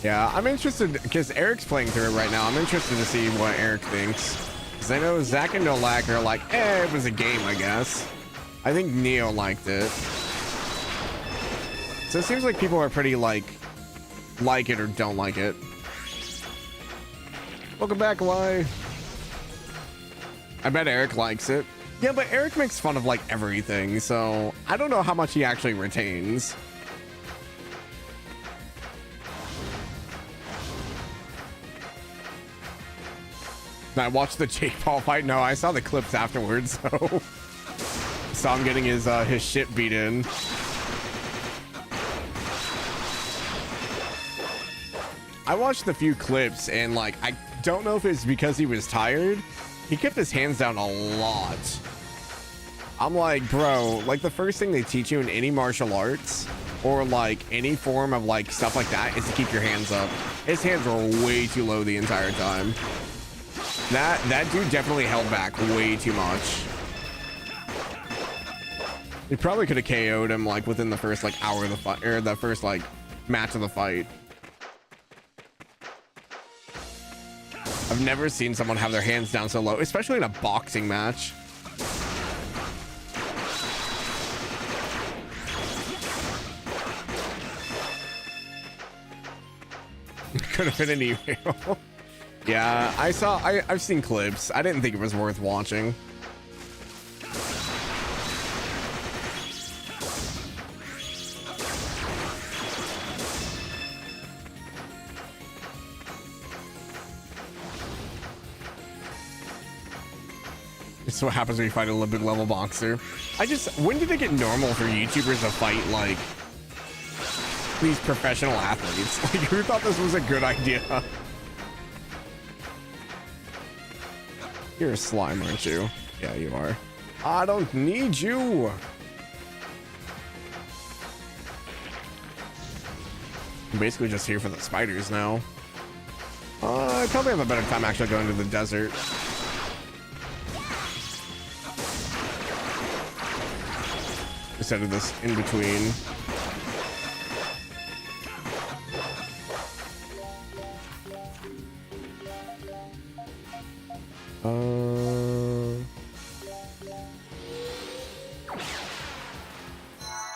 Yeah, I'm interested because Eric's playing through it right now. I'm interested to see what Eric thinks. Because I know Zach and Nolak are like, it was a game, I guess. I think Neo liked it. So it seems like people are pretty like it or don't like it. Welcome back, Why? I bet Eric likes it. Yeah, but Eric makes fun of like everything, so I don't know how much he actually retains. I watched the Jake Paul fight. No, I saw the clips afterwards, so saw him getting his shit beat in. I watched a few clips and like I don't know if it's because he was tired. He kept his hands down a lot. I'm like, bro, like the first thing they teach you in any martial arts or like any form of like stuff like that is to keep your hands up. His hands were way too low the entire time. That dude definitely held back way too much. He probably could have KO'd him like within the first like hour of the fight or the first like match of the fight. I've never seen someone have their hands down so low, especially in a boxing match. Could have been an email. Yeah, I've seen clips. I didn't think it was worth watching. It's what happens when you fight an Olympic level boxer. When did it get normal for YouTubers to fight like these professional athletes? Like, who thought this was a good idea? You're a slime, aren't you? Yeah, you are. I don't need you. I'm basically just here for the spiders now. I probably have a better time actually going to the desert. Instead of this in between.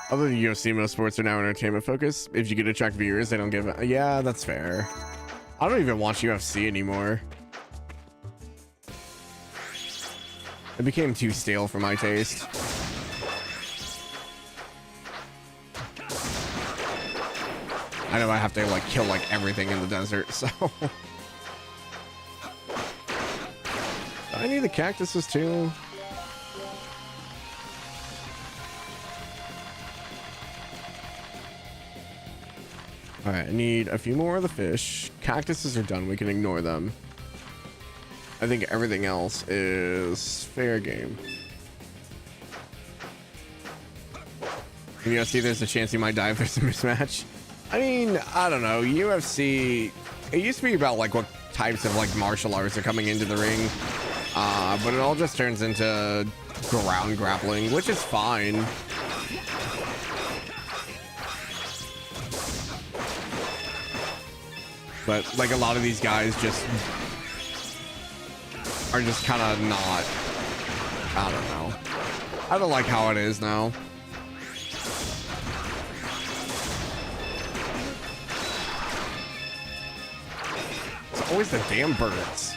Other than UFC, most sports are now entertainment focused. If you get attract viewers, they don't give it. Yeah, that's fair. I don't even watch UFC anymore. It became too stale for my taste. I know I have to like kill like everything in the desert, so. I need the cactuses too. All right, I need a few more of the fish. Cactuses are done. We can ignore them. I think everything else is fair game. In UFC, there's a chance you might die if there's a mismatch. I mean, I don't know. UFC, it used to be about like what types of like martial arts are coming into the ring. But it all just turns into ground grappling, which is fine. But like a lot of these guys just are just kind of not. I don't know. I don't like how it is now. It's always the damn birds.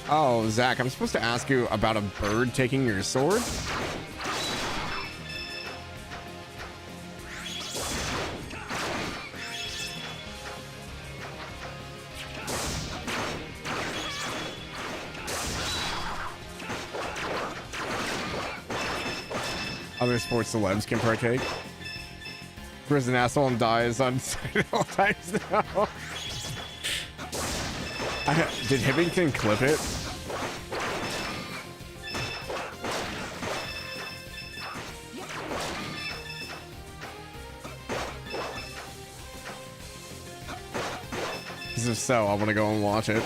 Oh, Zach, I'm supposed to ask you about a bird taking your sword? Other sports celebs can partake. Chris an asshole and dies on all times now. Did Hibbington clip it? If so, I want to go and watch it.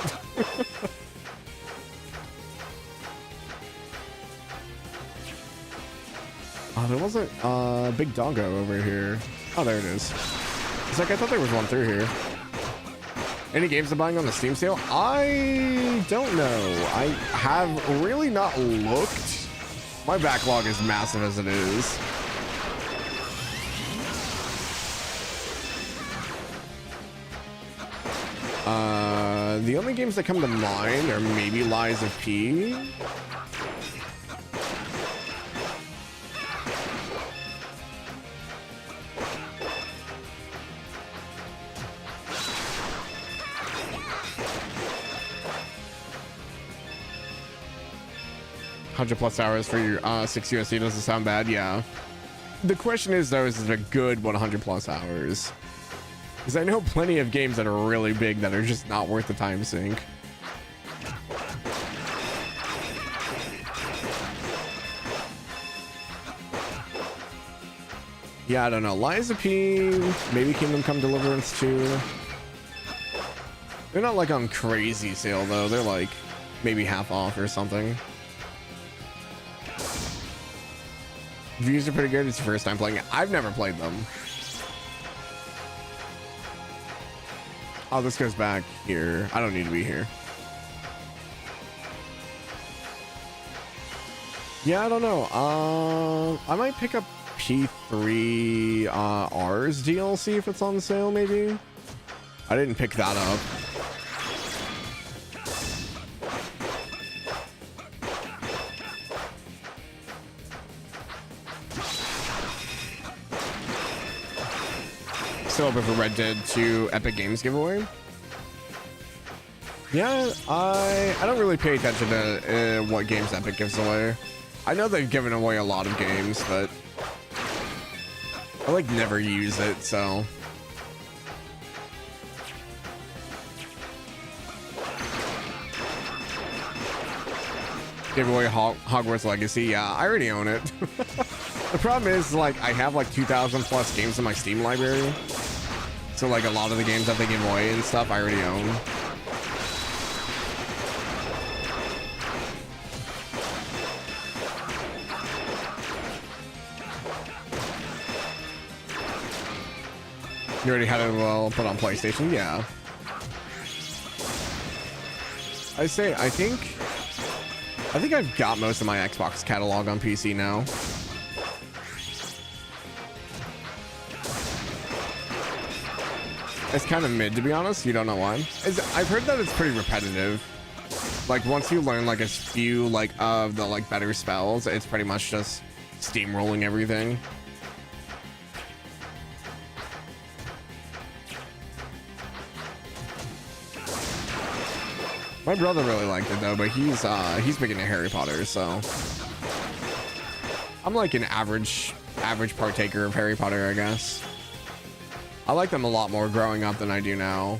Oh, there wasn't a big doggo over here. Oh, there it is. It's like I thought there was one through here. Any games I'm buying on the Steam sale? I don't know. I have really not looked. My backlog is massive as it is. The only games that come to mind are maybe Lies of P. $100+ hours for your 6 USD doesn't sound bad. Yeah. The question is though, is it a good 100+ hours? Because I know plenty of games that are really big that are just not worth the time sink. Yeah, I don't know. Lies of P, maybe Kingdom Come Deliverance 2. They're not like on crazy sale though. They're like maybe half off or something. Views are pretty good. It's your first time playing it. I've never played them. Oh, this goes back here. I don't need to be here. Yeah, I don't know. I might pick up P3 R's DLC if it's on sale, maybe. I didn't pick that up. Still open for Red Dead 2 Epic Games giveaway. Yeah, I don't really pay attention to what games Epic gives away. I know they've given away a lot of games, but I like never use it, so. Give away Hogwarts Legacy. Yeah, I already own it. The problem is, like, I have like 2,000+ games in my Steam library. So like a lot of the games that they give away and stuff I already own. You already had it well put on PlayStation? Yeah. I think I've got most of my Xbox catalog on PC now. It's kind of mid, to be honest. You don't know why. I've heard that it's pretty repetitive. Like once you learn like a few like of the like better spells, it's pretty much just steamrolling everything. My brother really liked it though, but he's big into Harry Potter, so I'm like an average partaker of Harry Potter, I guess. I like them a lot more growing up than I do now.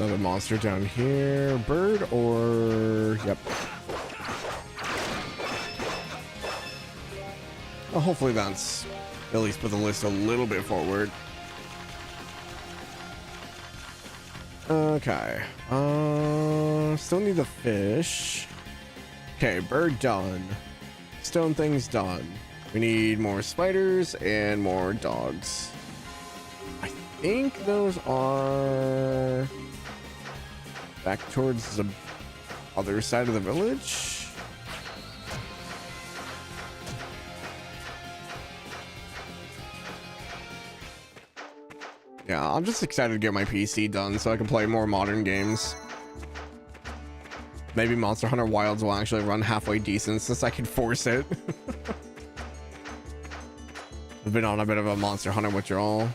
Another monster down here. Bird or... Yep. Well, hopefully that's at least put the list a little bit forward. Okay. Still need the fish. Okay, bird done. Stone thing's done. We need more spiders and more dogs. I think those are back towards the other side of the village. Yeah, I'm just excited to get my PC done so I can play more modern games. Maybe Monster Hunter Wilds will actually run halfway decent since I can force it. I've been on a bit of a Monster Hunter withdrawal.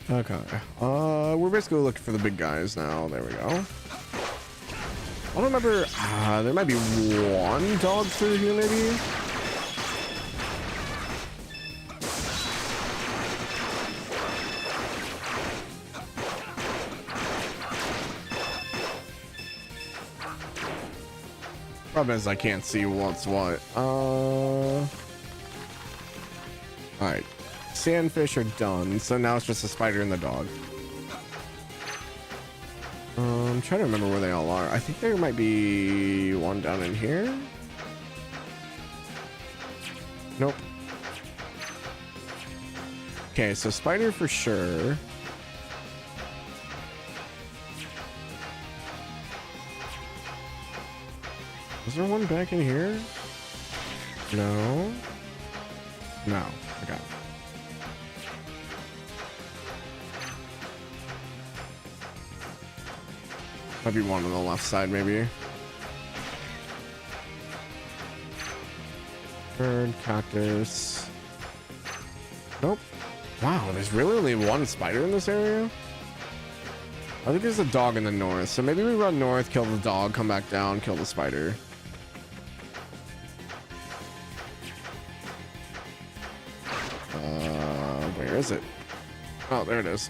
Okay. We're basically looking for the big guys now. There we go. I don't remember. There might be one dog through here, maybe. Problem is I can't see what's what. All right. Sandfish are done, so now it's just a spider and the dog. I'm trying to remember where they all are. I think there might be one down in here. Nope. Okay, so spider for sure. Is there one back in here? No. No. Okay. Might be one on the left side, maybe. Bird, cactus. Nope. Wow, there's really only one spider in this area? I think there's a dog in the north, so maybe we run north, kill the dog, come back down, kill the spider. Where is it? Oh, there it is.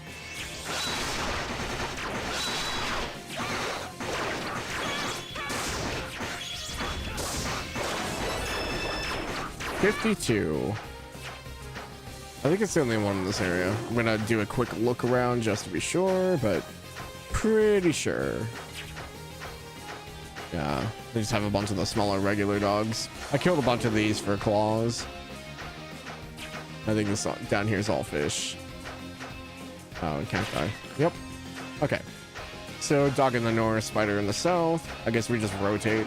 $52. I think it's the only one in this area. I'm gonna do a quick look around just to be sure, but pretty sure. Yeah, they just have a bunch of the smaller regular dogs. I killed a bunch of these for claws. I think this down here is all fish. Oh, and cacti. Yep. Okay. So dog in the north, spider in the south. I guess we just rotate.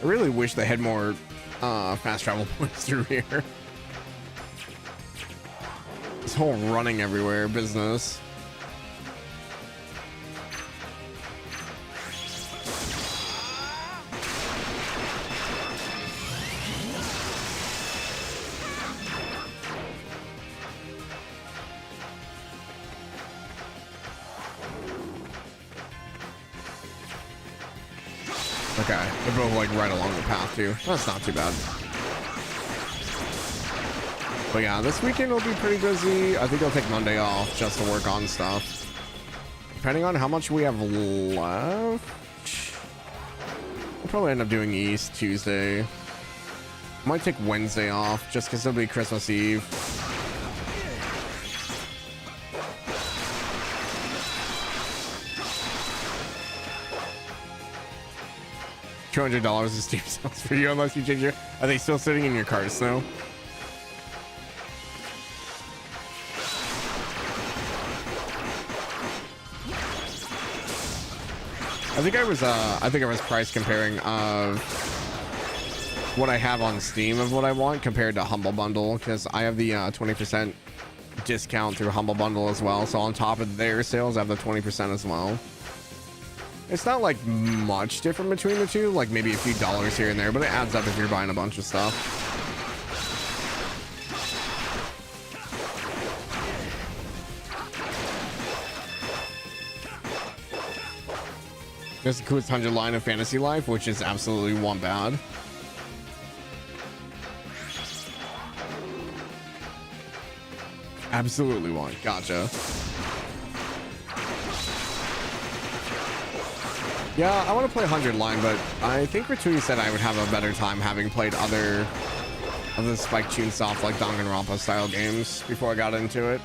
I really wish they had more fast travel points through here. This whole running everywhere business. Okay, they're both like right along the path too. That's not too bad. But yeah, this weekend will be pretty busy. I think I'll take Monday off just to work on stuff. Depending on how much we have left, we'll probably end up doing East Tuesday. Might take Wednesday off just because it'll be Christmas Eve. $200 is Steam sales for you unless you change your... Are they still sitting in your cart, Snow? I think I was price comparing of what I have on Steam of what I want compared to Humble Bundle, because I have the 20% discount through Humble Bundle as well. So on top of their sales, I have the 20% as well. It's not like much different between the two, like maybe a few dollars here and there, but it adds up if you're buying a bunch of stuff. This includes 100 line of Fantasy Life, which is absolutely one bad. Absolutely one. Gotcha. Yeah, I want to play 100 line, but I think Ratui said I would have a better time having played other of the Spike Chunsoft like Danganronpa style games before I got into it.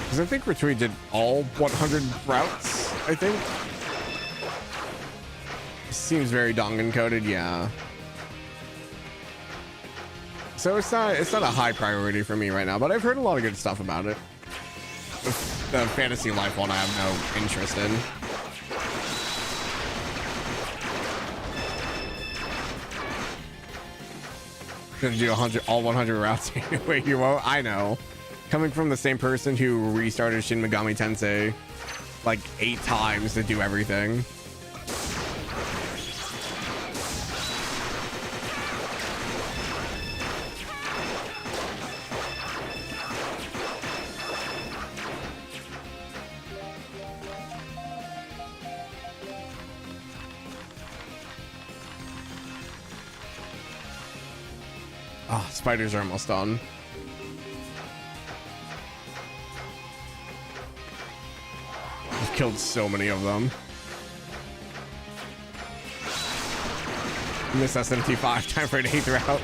Because I think Ratui did all 100 routes, I think. Seems very Dangan coded, yeah. So it's not a high priority for me right now, but I've heard a lot of good stuff about it. The Fantasy Life one I have no interest in. Gonna do all 100 routes anyway. You won't. I know. Coming from the same person who restarted Shin Megami Tensei like 8 times to do everything. Oh, spiders are almost done. I've killed so many of them. Miss SMT5, time for an 8th route.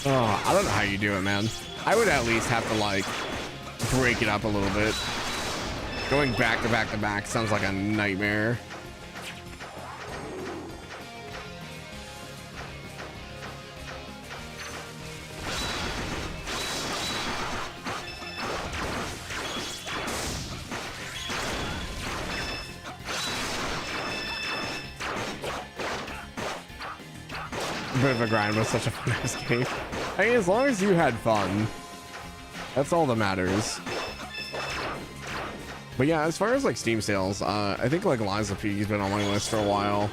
Oh, I don't know how you do it, man. I would at least have to like break it up a little bit. Going back to back to back sounds like a nightmare. Bit of a grind, but such a fun ass game. I mean, as long as you had fun, that's all that matters. But yeah, as far as like Steam sales, I think like Lies of P's been on my list for a while.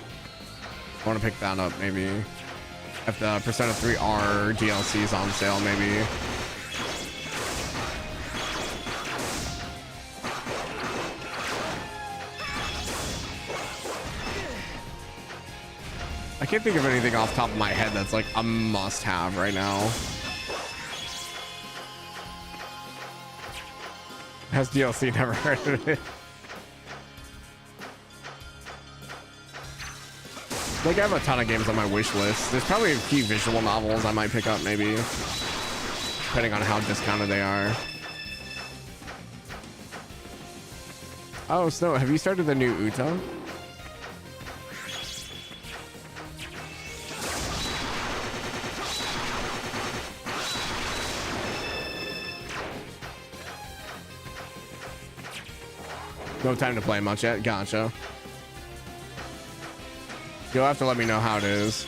I want to pick that up maybe. If the Persona 3R DLC is on sale, maybe. I can't think of anything off the top of my head that's like a must-have right now. Has DLC, never heard of it. Like, I have a ton of games on my wish list. There's probably a few visual novels I might pick up, maybe. Depending on how discounted they are. Oh, Snow, have you started the new Uta? No time to play much yet. Gotcha. You'll have to let me know how it is.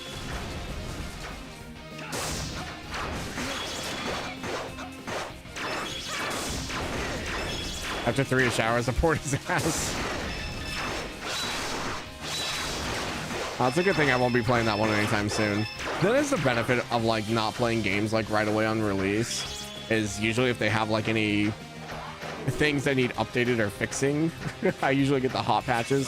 After 3 showers, I poured his ass. It's a good thing I won't be playing that one anytime soon. That is the benefit of like not playing games like right away on release. Is usually if they have like any things that need updated or fixing, I usually get the hot patches.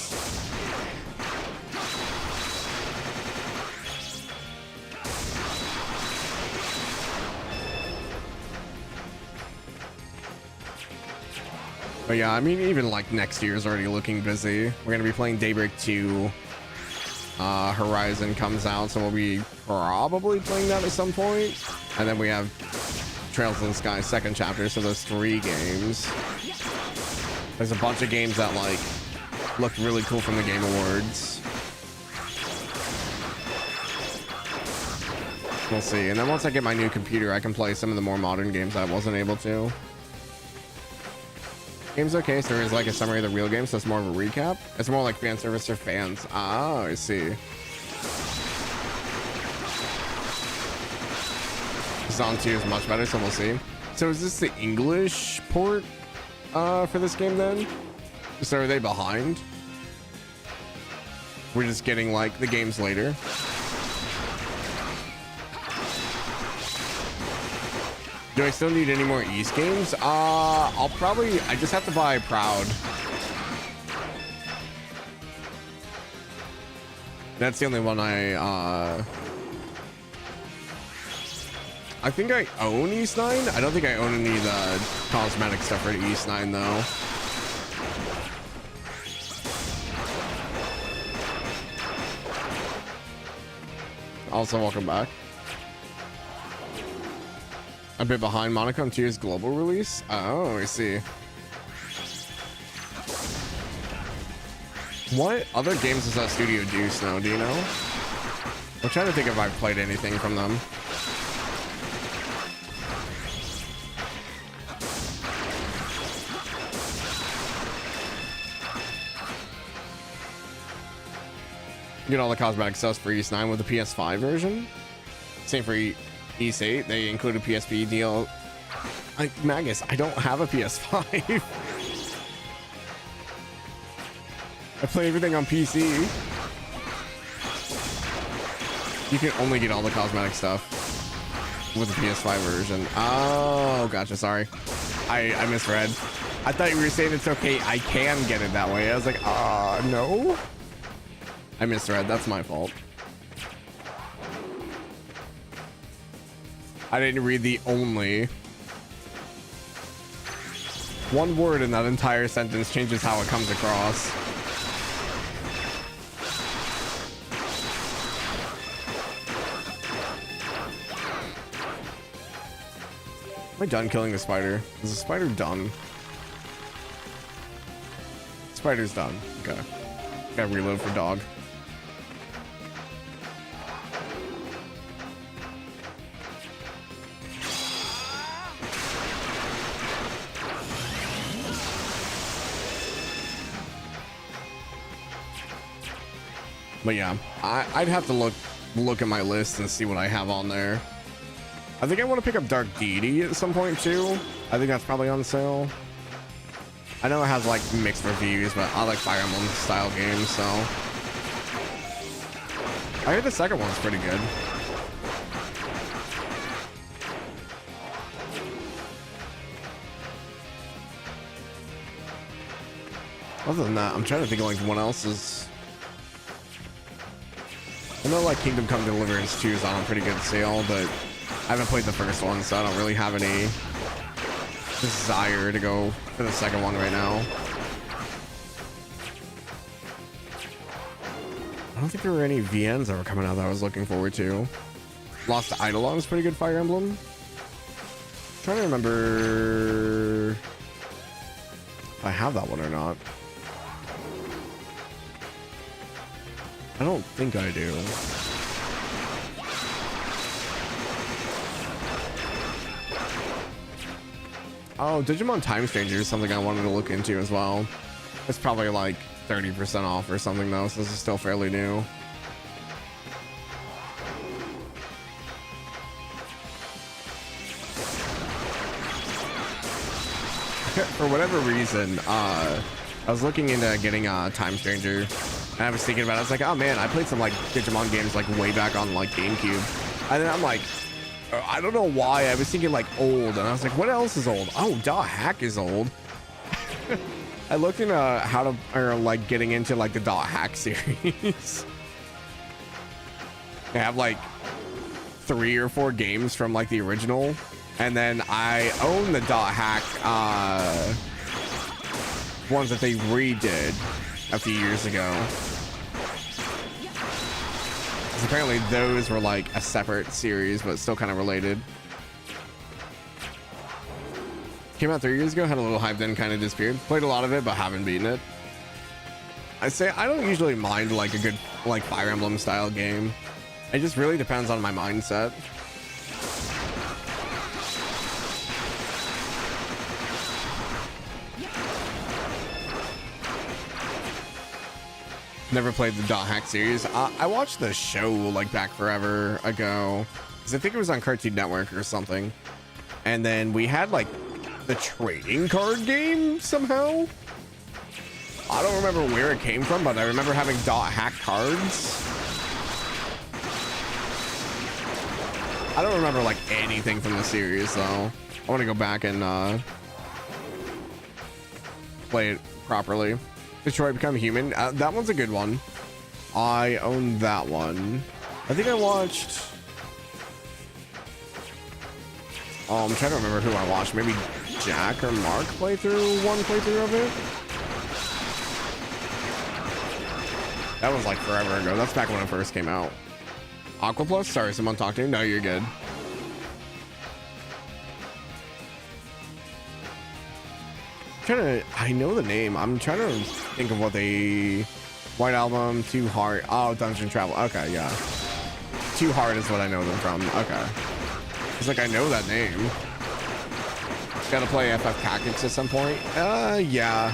But yeah, I mean, even like next year is already looking busy. We're gonna be playing Daybreak 2. Horizon comes out, so we'll be probably playing that at some point. And then we have Trails in the Sky second chapter, so there's 3 games. There's a bunch of games that like looked really cool from the Game Awards. We'll see. And then once I get my new computer, I can play some of the more modern games I wasn't able to. Game's okay, so it's like a summary of the real game, so it's more of a recap. It's more like fan service for fans. Oh, I see. Zone 2 is much better, so we'll see. So is this the English port for this game then? So are they behind? We're just getting like the games later. Do I still need any more East games? I just have to buy Proud. That's the only one I think I own East 9. I don't think I own any of the cosmetic stuff for East 9 though. Also, welcome back. A bit behind Monaco and Tears global release. Oh, I see. What other games does that studio do, Snow? Do you know? I'm trying to think if I've played anything from them. Get all the cosmetic stuff for East 9 with the PS5 version. Same for East 8. They included PSP deal. Magus, I don't have a PS5. I play everything on PC. You can only get all the cosmetic stuff with the PS5 version. Oh, gotcha. Sorry. I misread. I thought you were saying it's okay. I can get it that way. I was like, no. I misread. That's my fault. I didn't read the only. One word in that entire sentence changes how it comes across. Am I done killing the spider? Is the spider done? Spider's done. Okay. Gotta reload for dog. But yeah, I'd have to look at my list and see what I have on there. I think I want to pick up Dark Deity at some point too. I think that's probably on sale. I know it has like mixed reviews, but I like Fire Emblem style games, so I heard the second one's pretty good. Other than that, I'm trying to think of like what else is. I know like Kingdom Come Deliverance 2 is on a pretty good sale, but I haven't played the first one, so I don't really have any desire to go for the second one right now. I don't think there were any VNs that were coming out that I was looking forward to. Lost Eidolon is pretty good Fire Emblem. I'm trying to remember if I have that one or not. I don't think I do. Oh, Digimon Time Stranger is something I wanted to look into as well. It's probably like 30% off or something though, so this is still fairly new. For whatever reason, I was looking into getting Time Stranger. And I was thinking about it. I was like, oh man, I played some like Digimon games like way back on like GameCube. And then I'm like, I don't know why. I was thinking like old. And I was like, what else is old? Oh, Dot Hack is old. I looked into how to, or like getting into like the Dot Hack series. I have like 3 or 4 games from like the original. And then I own the Dot Hack ones that they redid a few years ago. Apparently those were like a separate series, but still kind of related. Came out 3 years ago, had a little hype, then kind of disappeared. Played a lot of it, but haven't beaten it. I say I don't usually mind like a good like Fire Emblem style game. It just really depends on my mindset. Never played the Dot Hack series. I watched the show like back forever ago, because I think it was on Cartoon Network or something. And then we had like the trading card game somehow. I don't remember where it came from, but I remember having Dot Hack cards. I don't remember like anything from the series though. I want to go back and play it properly. Detroit Become Human. That one's a good one. I own that one. I think I watched. Oh, I'm trying to remember who I watched. Maybe Jack or Mark one playthrough of it. That was like forever ago. That's back when it first came out. Aqua Plus? Sorry, someone talked to you. No, you're good. I know the name. I'm trying to think of what they. White Album, Too Hard. Oh, Dungeon Travel. Okay, yeah. Too Hard is what I know them from. Okay. It's like I know that name. Gotta play FF Tactics at some point. Yeah.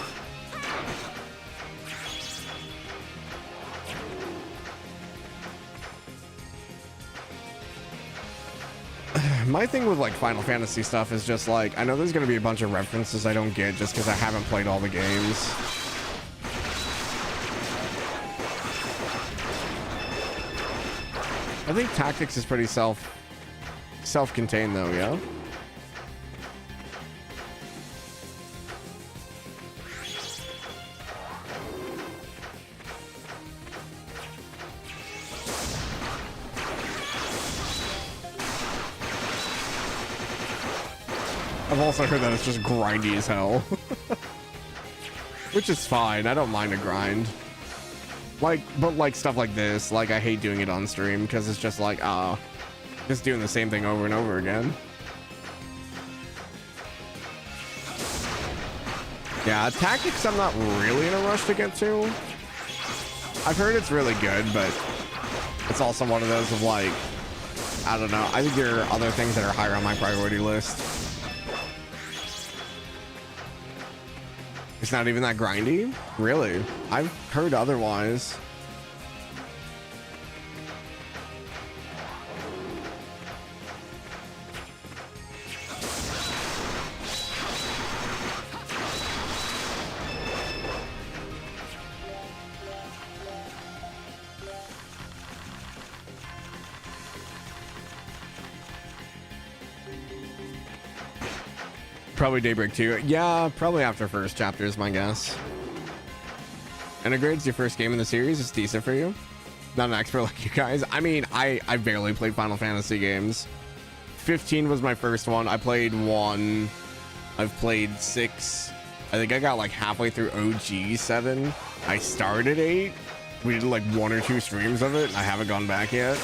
My thing with like Final Fantasy stuff is just like I know there's gonna be a bunch of references I don't get just because I haven't played all the games. I think Tactics is pretty self-contained though, yeah. I've also heard that it's just grindy as hell. Which is fine. I don't mind a grind. But like stuff like this, like I hate doing it on stream because it's just like, just doing the same thing over and over again. Yeah, Tactics I'm not really in a rush to get to. I've heard it's really good, but it's also one of those of like, I don't know. I think there are other things that are higher on my priority list. It's not even that grindy? Really? I've heard otherwise. Probably Daybreak 2. Yeah, probably after first chapter is my guess. Integrate's your first game in the series. It's decent for you. Not an expert like you guys. I mean, I barely played Final Fantasy games. 15 was my first one. I played 1. I've played 6. I think I got like halfway through OG 7. I started 8. We did like 1 or 2 streams of it. I haven't gone back yet.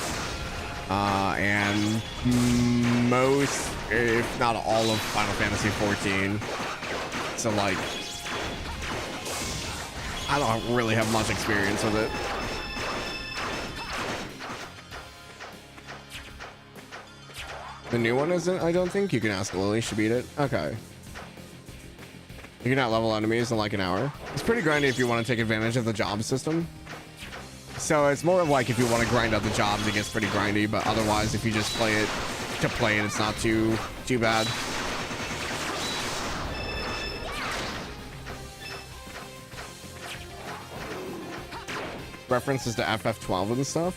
And most, if not all of Final Fantasy 14. So like, I don't really have much experience with it. The new one isn't, I don't think. You can ask Lily, she beat it. Okay. You can out-level enemies in like an hour. It's pretty grindy if you want to take advantage of the job system. So it's more of like if you want to grind out the jobs, it gets pretty grindy, but otherwise if you just play it to play it, it's not too bad. References to FF12 and stuff.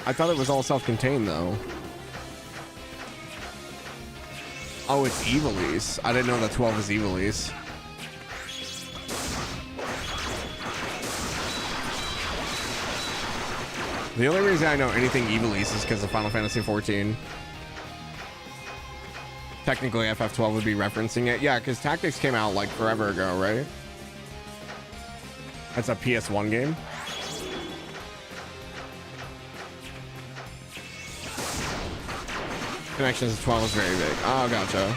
I thought it was all self-contained though. Oh, it's Evilise. I didn't know that 12 was Evilise. The only reason I know anything Evilise is because of Final Fantasy 14. Technically, FF12 would be referencing it. Yeah, because Tactics came out like forever ago, right? That's a PS1 game. Connections to 12 is very big. Oh, gotcha.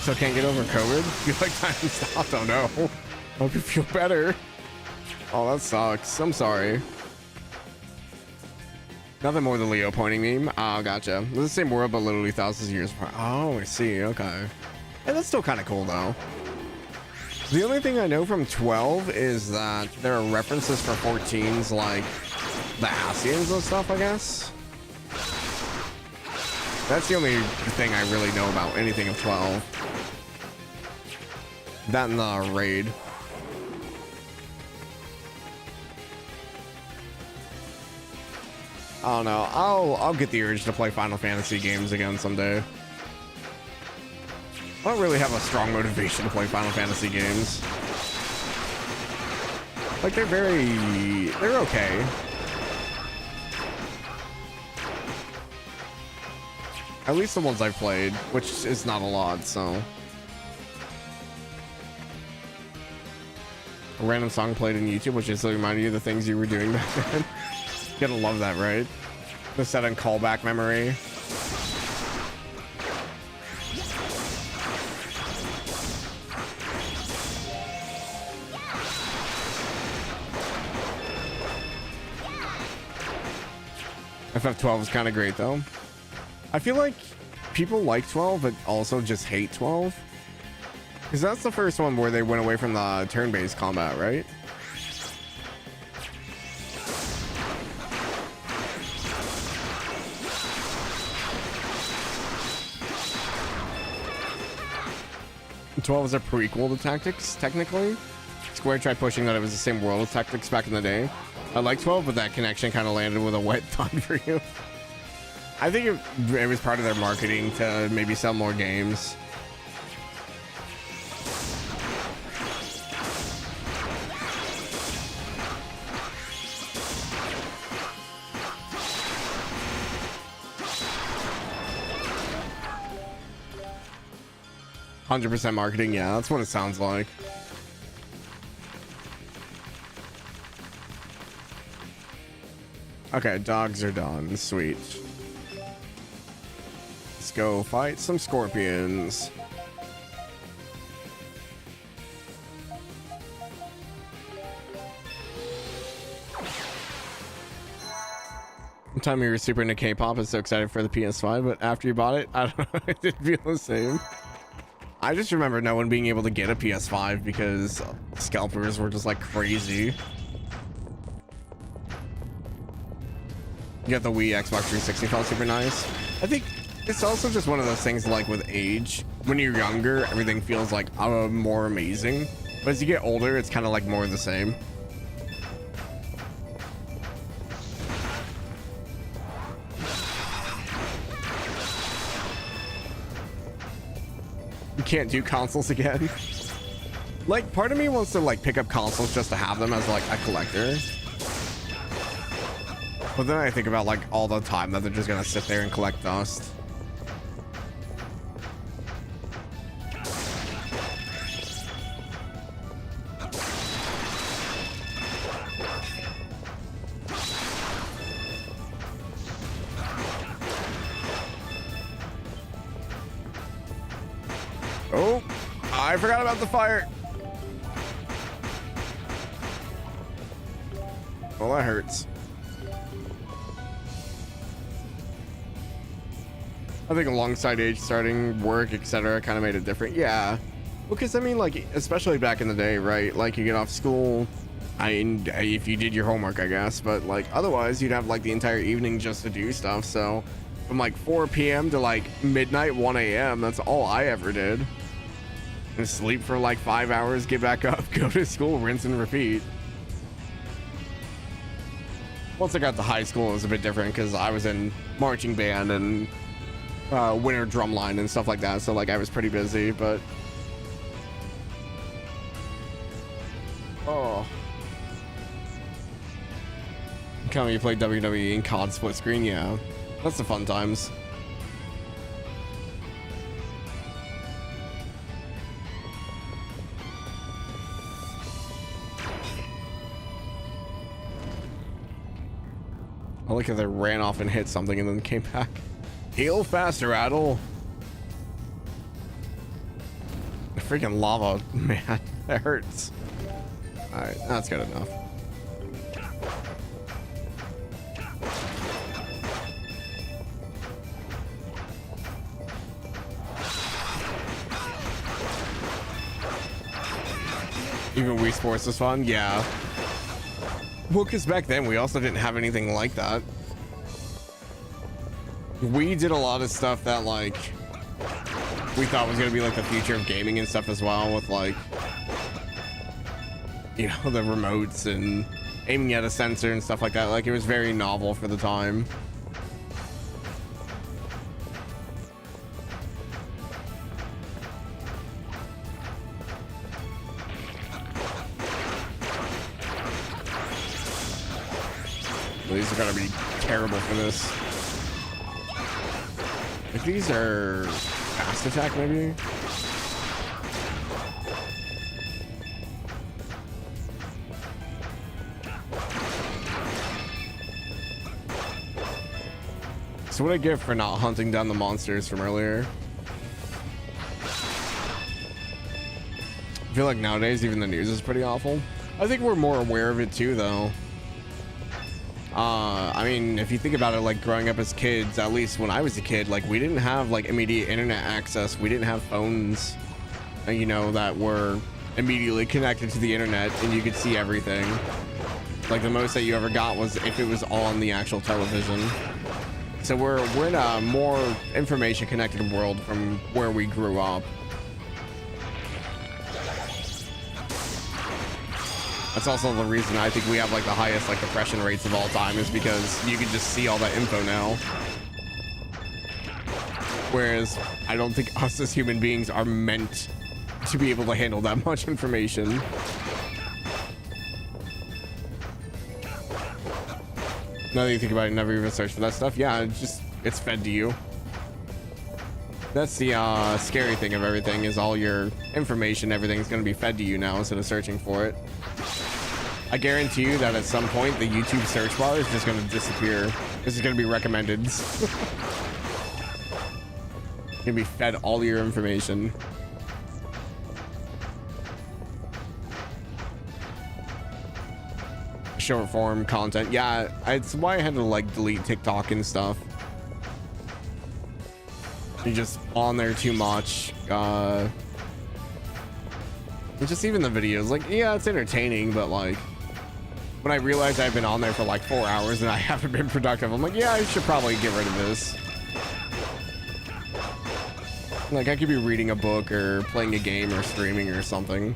So can't get over COVID? Feel like time stopped. Oh no. Hope you feel better. Oh, that sucks. I'm sorry. Nothing more than Leo pointing meme. Oh, gotcha. It's the same world, but literally thousands of years apart. Oh, I see. Okay. Hey, that's still kind of cool, though. The only thing I know from 12 is that there are references for 14s, like the Asians and stuff, I guess. That's the only thing I really know about anything of 12. That and the raid. I don't know. I'll get the urge to play Final Fantasy games again someday. I don't really have a strong motivation to play Final Fantasy games. Like they're okay. At least the ones I've played, which is not a lot, so. A random song played in YouTube, which just reminded you of the things you were doing back then. You gotta love that, right? The sudden callback memory. FF12 is kind of great, though. I feel like people like 12, but also just hate 12. Because that's the first one where they went away from the turn-based combat, right? And 12 is a prequel to Tactics, technically. Square tried pushing that it was the same world as Tactics back in the day. I like 12, but that connection kind of landed with a wet thud for you. I think it was part of their marketing to maybe sell more games. %100% marketing, yeah, that's what it sounds like. Okay, dogs are done. Sweet. Let's go fight some scorpions. One time you were super into K-pop and so excited for the PS5, but after you bought it, I don't know, it didn't feel the same. I just remember no one being able to get a PS5 because scalpers were just like crazy. You got the Wii, Xbox 360 felt super nice. I think it's also just one of those things like with age. When you're younger, everything feels like more amazing. But as you get older, it's kind of like more of the same. You can't do consoles again. Like, part of me wants to like pick up consoles just to have them as like a collector. But then I think about like all the time that they're just gonna sit there and collect dust. Oh, I forgot about the fire. Well, that hurts. I think alongside age, starting work, etc., kind of made it different. Yeah, because I mean, like, especially back in the day, right? Like, you get off school, if you did your homework, I guess, but like otherwise, you'd have like the entire evening just to do stuff. So from like 4 p.m. to like midnight, 1 a.m., that's all I ever did. And sleep for like 5 hours, get back up, go to school, rinse and repeat. Once I got to high school, it was a bit different because I was in marching band and winter drumline and stuff like that, so like I was pretty busy. But oh, come on, you play WWE in COD split screen? Yeah, that's the fun times. I like how they ran off and hit something and then came back. Heal faster, Adel. The freaking lava, man, that hurts. All right, that's good enough. Even Wii Sports was fun, yeah. Well, because back then we also didn't have anything like that. We did a lot of stuff that like we thought was gonna be like the future of gaming and stuff as well, with like, you know, the remotes and aiming at a sensor and stuff like that. Like, it was very novel for the time. These are gonna be terrible for this. Like, these are fast attack, maybe? So what I get for not hunting down the monsters from earlier? I feel like nowadays even the news is pretty awful. I think we're more aware of it too, though. I mean, if you think about it, like growing up as kids, at least when I was a kid, like we didn't have like immediate internet access. We didn't have phones, you know, that were immediately connected to the internet and you could see everything. Like the most that you ever got was if it was on the actual television. So we're in a more information connected world from where we grew up. That's also the reason I think we have like the highest like depression rates of all time, is because you can just see all that info now. Whereas I don't think us as human beings are meant to be able to handle that much information. Now that you think about it, never even search for that stuff. Yeah, it's fed to you. That's the scary thing of everything, is all your information, everything's going to be fed to you now instead of searching for it. I guarantee you that at some point the YouTube search bar is just going to disappear. This is going to be recommended. You're going to be fed all your information. Short form content, yeah, it's why I had to like delete TikTok and stuff. You're just on there too much. Just even the videos, like, yeah, it's entertaining, but like when I realized I've been on there for like 4 hours and I haven't been productive, I'm like, yeah, I should probably get rid of this. Like, I could be reading a book or playing a game or streaming or something.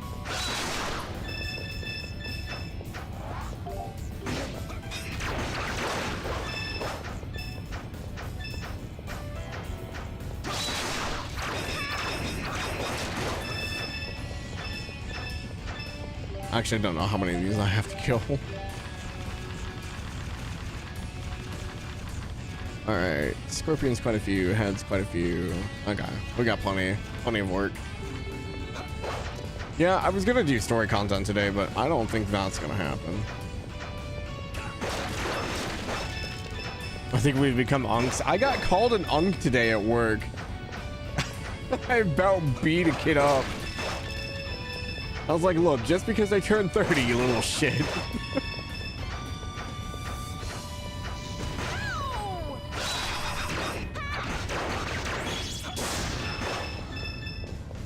Actually, I don't know how many of these I have to kill. All right, scorpions quite a few, heads quite a few. Okay, we got plenty of work. Yeah, I was gonna do story content today, but I don't think that's gonna happen. I think we've become unks. I got called an unk today at work. I about beat a kid up. I was like, look, just because I turned 30, you little shit.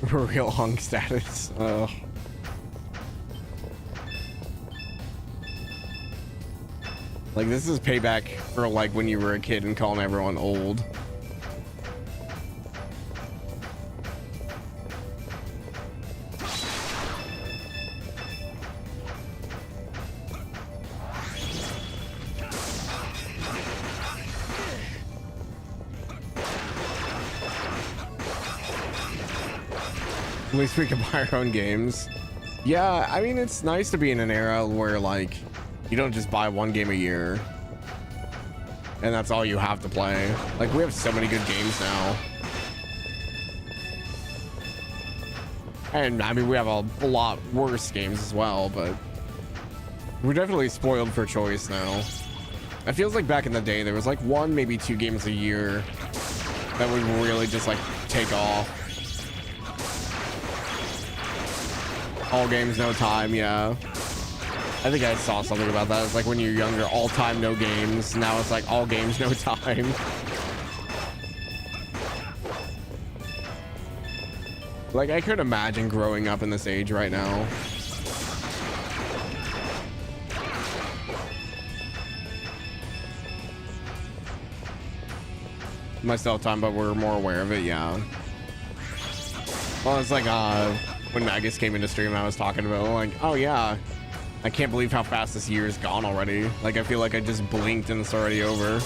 Real hunk status. Like, this is payback for like when you were a kid and calling everyone old. At least we can buy our own games. Yeah, I mean, it's nice to be in an era where like you don't just buy one game a year and that's all you have to play. Like, we have so many good games now, and I mean, we have a lot worse games as well, but we're definitely spoiled for choice now. It feels like back in the day there was like one, maybe 2 games a year that would really just like take off. All games, no time, yeah. I think I saw something about that. It's like when you're younger, all time, no games. Now it's like all games, no time. Like, I could imagine growing up in this age right now. Might still have time, but we're more aware of it. Yeah. Well, it's like when Magus came into stream, I was talking about like, oh yeah, I can't believe how fast this year is gone already. Like I feel like I just blinked and it's already over.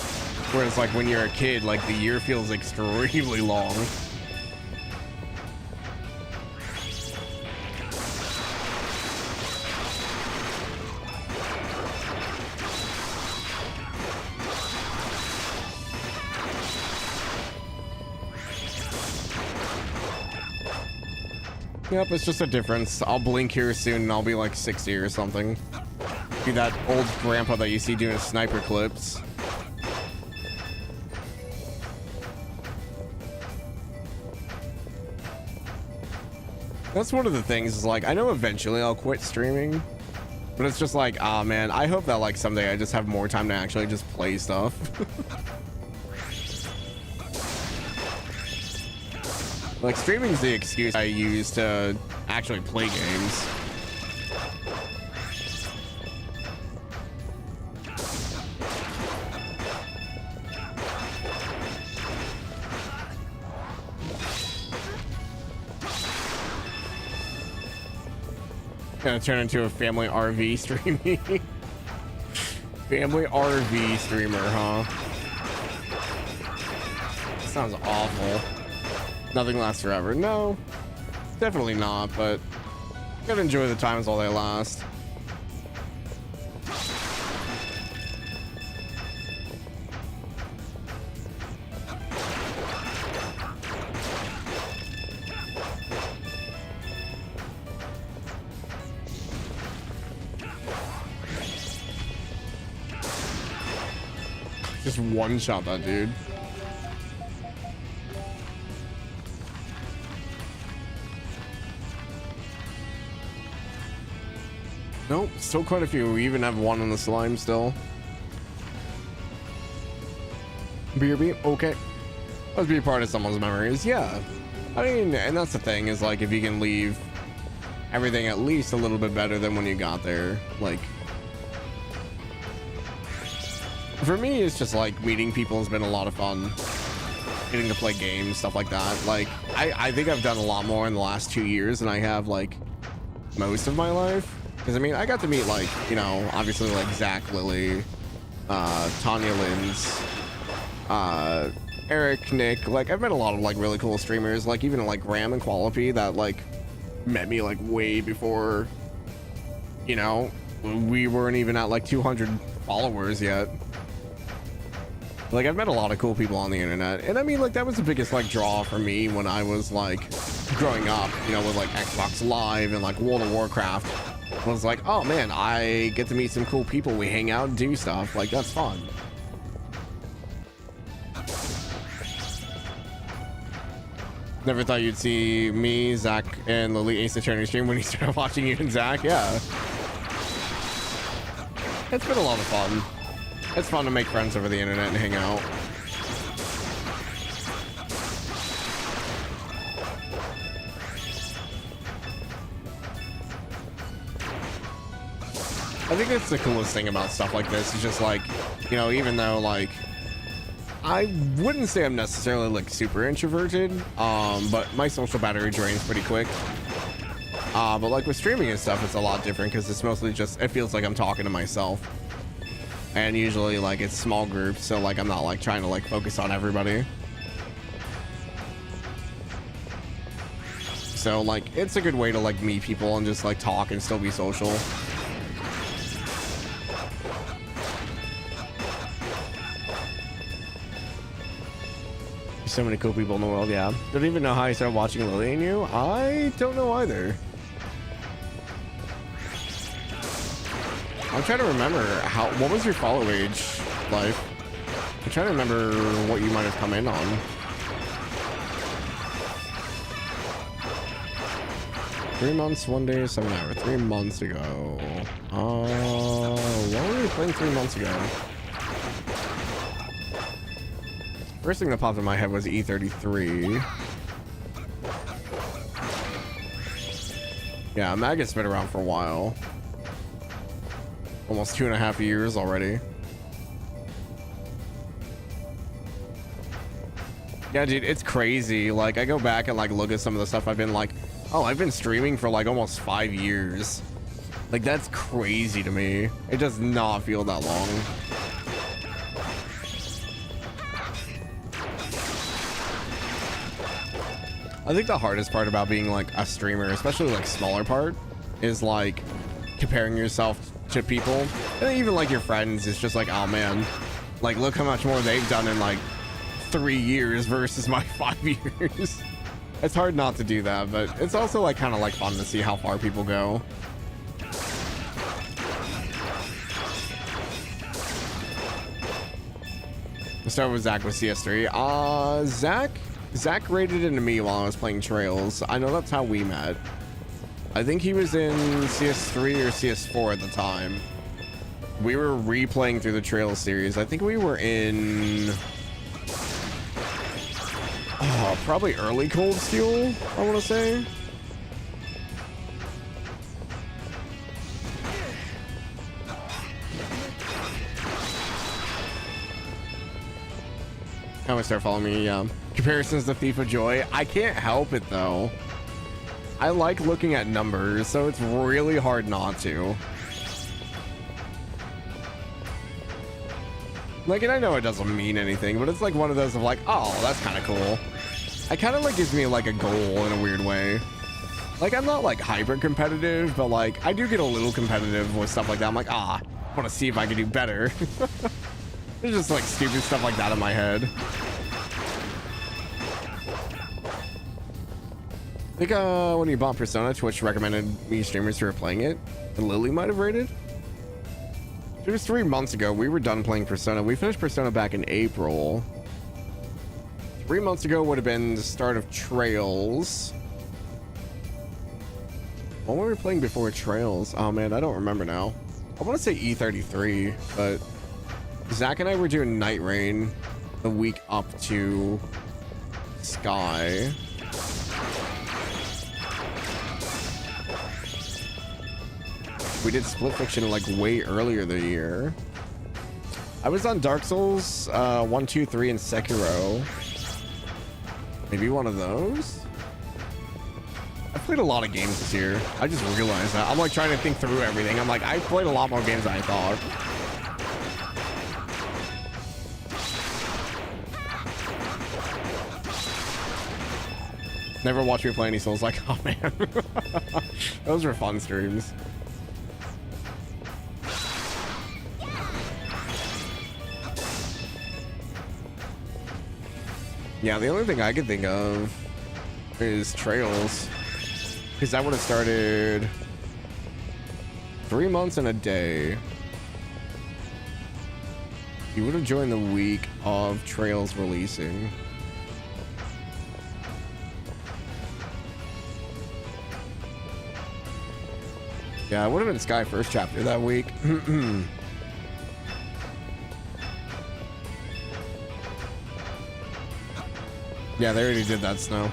Whereas like when you're a kid, like the year feels extremely long. Yep, it's just a difference. I'll blink here soon and I'll be like 60 or something. Be that old grandpa that you see doing sniper clips. That's one of the things is like, I know eventually I'll quit streaming, but it's just like, ah man, I hope that like someday I just have more time to actually just play stuff. Like streaming's the excuse I use to actually play games. Gonna turn into a family RV streaming. Family RV streamer, huh? Sounds awful. Nothing lasts forever. No, definitely not, but gotta enjoy the times while they last. Just one shot that dude. Nope, still quite a few. We even have one on the slime still. BRB, okay. Let's be a part of someone's memories. Yeah. I mean, and that's the thing is like if you can leave everything at least a little bit better than when you got there. Like, for me, it's just like meeting people has been a lot of fun. Getting to play games, stuff like that. Like, I think I've done a lot more in the last 2 years than I have like most of my life. Because I mean, I got to meet like, you know, obviously like Zach, Lily, Tanya Lins, Eric, Nick. Like I've met a lot of like really cool streamers, like even like Graham and Quality that like met me like way before, you know, we weren't even at like 200 followers yet. Like I've met a lot of cool people on the internet, and I mean like that was the biggest like draw for me when I was like growing up, you know, with like Xbox Live and like World of Warcraft. Was like, oh man, I get to meet some cool people. We hang out and do stuff. Like that's fun. Never thought you'd see me, Zach, and Lily Ace Attorney stream when you started watching you and Zach. Yeah, it's been a lot of fun. It's fun to make friends over the internet and hang out. I think that's the coolest thing about stuff like this. It's just like, you know, even though like I wouldn't say I'm necessarily like super introverted, but my social battery drains pretty quick. But like with streaming and stuff, it's a lot different because it's mostly just, it feels like I'm talking to myself. And usually like it's small groups, so like I'm not like trying to like focus on everybody. So like it's a good way to like meet people and just like talk and still be social. So many cool people in the world. Yeah, don't even know how I started watching Lily and you. I don't know either. I'm trying to remember what was your follow age life? I'm trying to remember what you might have come in on. 3 months, 1 day, 7 hours. 3 months ago. What were we playing 3 months ago? First thing that popped in my head was E33. Yeah, Maggot's been around for a while. Almost 2.5 years already. Yeah, dude, it's crazy. Like, I go back and like look at some of the stuff I've been like, oh, I've been streaming for like almost 5 years. Like, that's crazy to me. It does not feel that long. I think the hardest part about being like a streamer, especially like smaller part, is like comparing yourself to people, and even like your friends. It's just like, oh man, like look how much more they've done in like 3 years versus my 5 years. It's hard not to do that, but it's also like kind of like fun to see how far people go. Let's start with Zach with CS3. Zach raided into me while I was playing Trails. I know that's how we met. I think he was in CS3 or CS4 at the time. We were replaying through the Trails series. I think we were in probably early Cold Steel, I want to say. How much start following me? Comparisons to Thief of Joy. I can't help it though. I like looking at numbers, so it's really hard not to. Like, and I know it doesn't mean anything, but it's like one of those of like, oh, that's kind of cool. It kind of like gives me like a goal in a weird way. Like, I'm not like hyper competitive, but like I do get a little competitive with stuff like that. I'm like, I want to see if I can do better. There's just like stupid stuff like that in my head. I think when you bought Persona, Twitch recommended me streamers who were playing it, and Lily might have rated. It was 3 months ago. We were done playing Persona. We finished Persona back in April. 3 months ago would have been the start of Trails. What were we playing before Trails? Oh man, I don't remember now. I want to say E33, but Zach and I were doing Night Rain the week up to Sky. We did Split Fiction like way earlier the year. I was on Dark Souls 1, 2, 3, and Sekiro. Maybe one of those? I played a lot of games this year. I just realized that. I'm like trying to think through everything. I'm like, I played a lot more games than I thought. Never watched me play any Souls. Like, oh man. Those were fun streams. Yeah, the only thing I could think of is Trails, because that would have started 3 months and a day. You would have joined the week of Trails releasing. Yeah, it would have been Sky first chapter that week. Yeah, they already did that, Snow.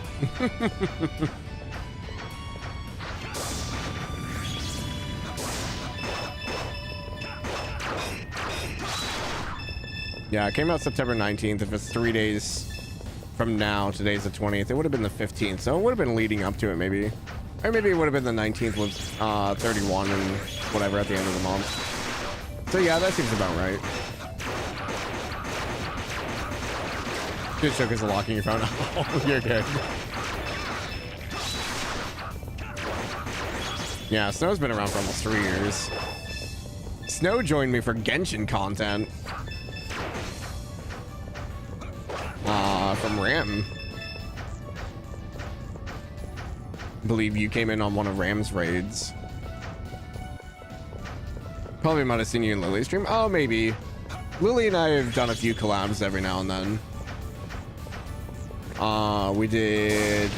Yeah, it came out September 19th. If it's 3 days from now, today's the 20th, it would have been the 15th. So it would have been leading up to it, maybe. Or maybe it would have been the 19th with 31 and whatever at the end of the month. So yeah, that seems about right. Good show because of locking your phone. Oh, you're good. Yeah, Snow's been around for almost 3 years. Snow joined me for Genshin content. From Ram. I believe you came in on one of Ram's raids. Probably might have seen you in Lily's stream. Oh, maybe. Lily and I have done a few collabs every now and then. We did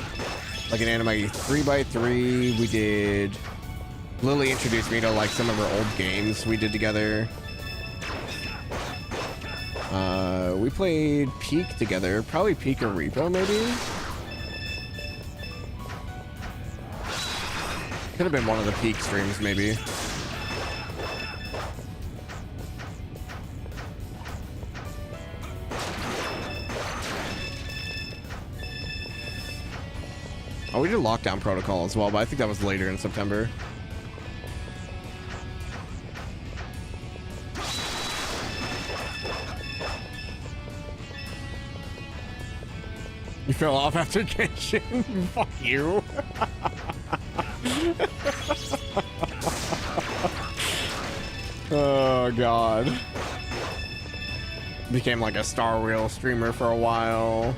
like an anime 3x3. We did. Lily introduced me to like some of her old games we did together. We played Peak together. Probably Peak or Repo, maybe. Could have been one of the Peak streams, maybe. Oh, we did Lockdown Protocol as well, but I think that was later in September. You fell off after Genshin? Fuck you. Oh, God. Became like a Star Rail streamer for a while.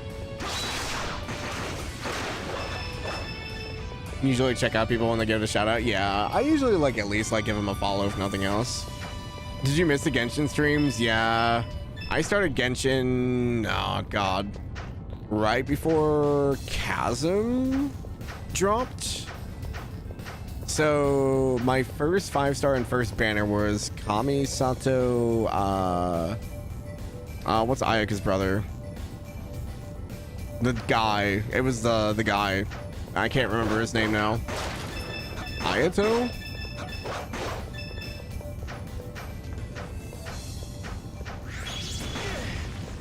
Usually check out people when they give a shout out. Yeah, I usually like at least like give them a follow if nothing else. Did you miss the Genshin streams? Yeah, I started Genshin, oh God, right before Chasm dropped. So my first 5-star and first banner was Kami Sato, what's Ayaka's brother? The guy, it was the guy. I can't remember his name now. Ayato?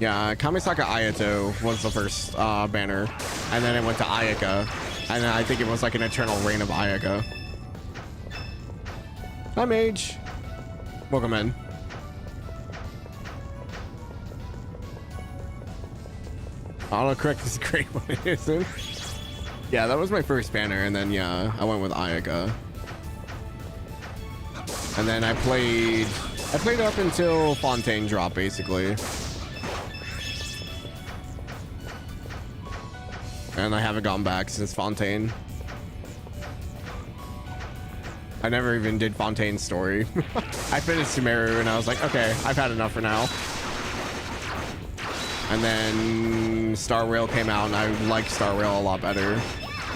Yeah, Kamisaka Ayato was the first banner. And then it went to Ayaka. And then I think it was like an eternal reign of Ayaka. Hi, Mage. Welcome in. Autocorrect is great when it isn't. Yeah, that was my first banner, and then yeah, I went with Ayaka. And then I played up until Fontaine dropped, basically. And I haven't gone back since Fontaine. I never even did Fontaine's story. I finished Sumeru and I was like, okay, I've had enough for now. And then Star Rail came out, and I liked Star Rail a lot better.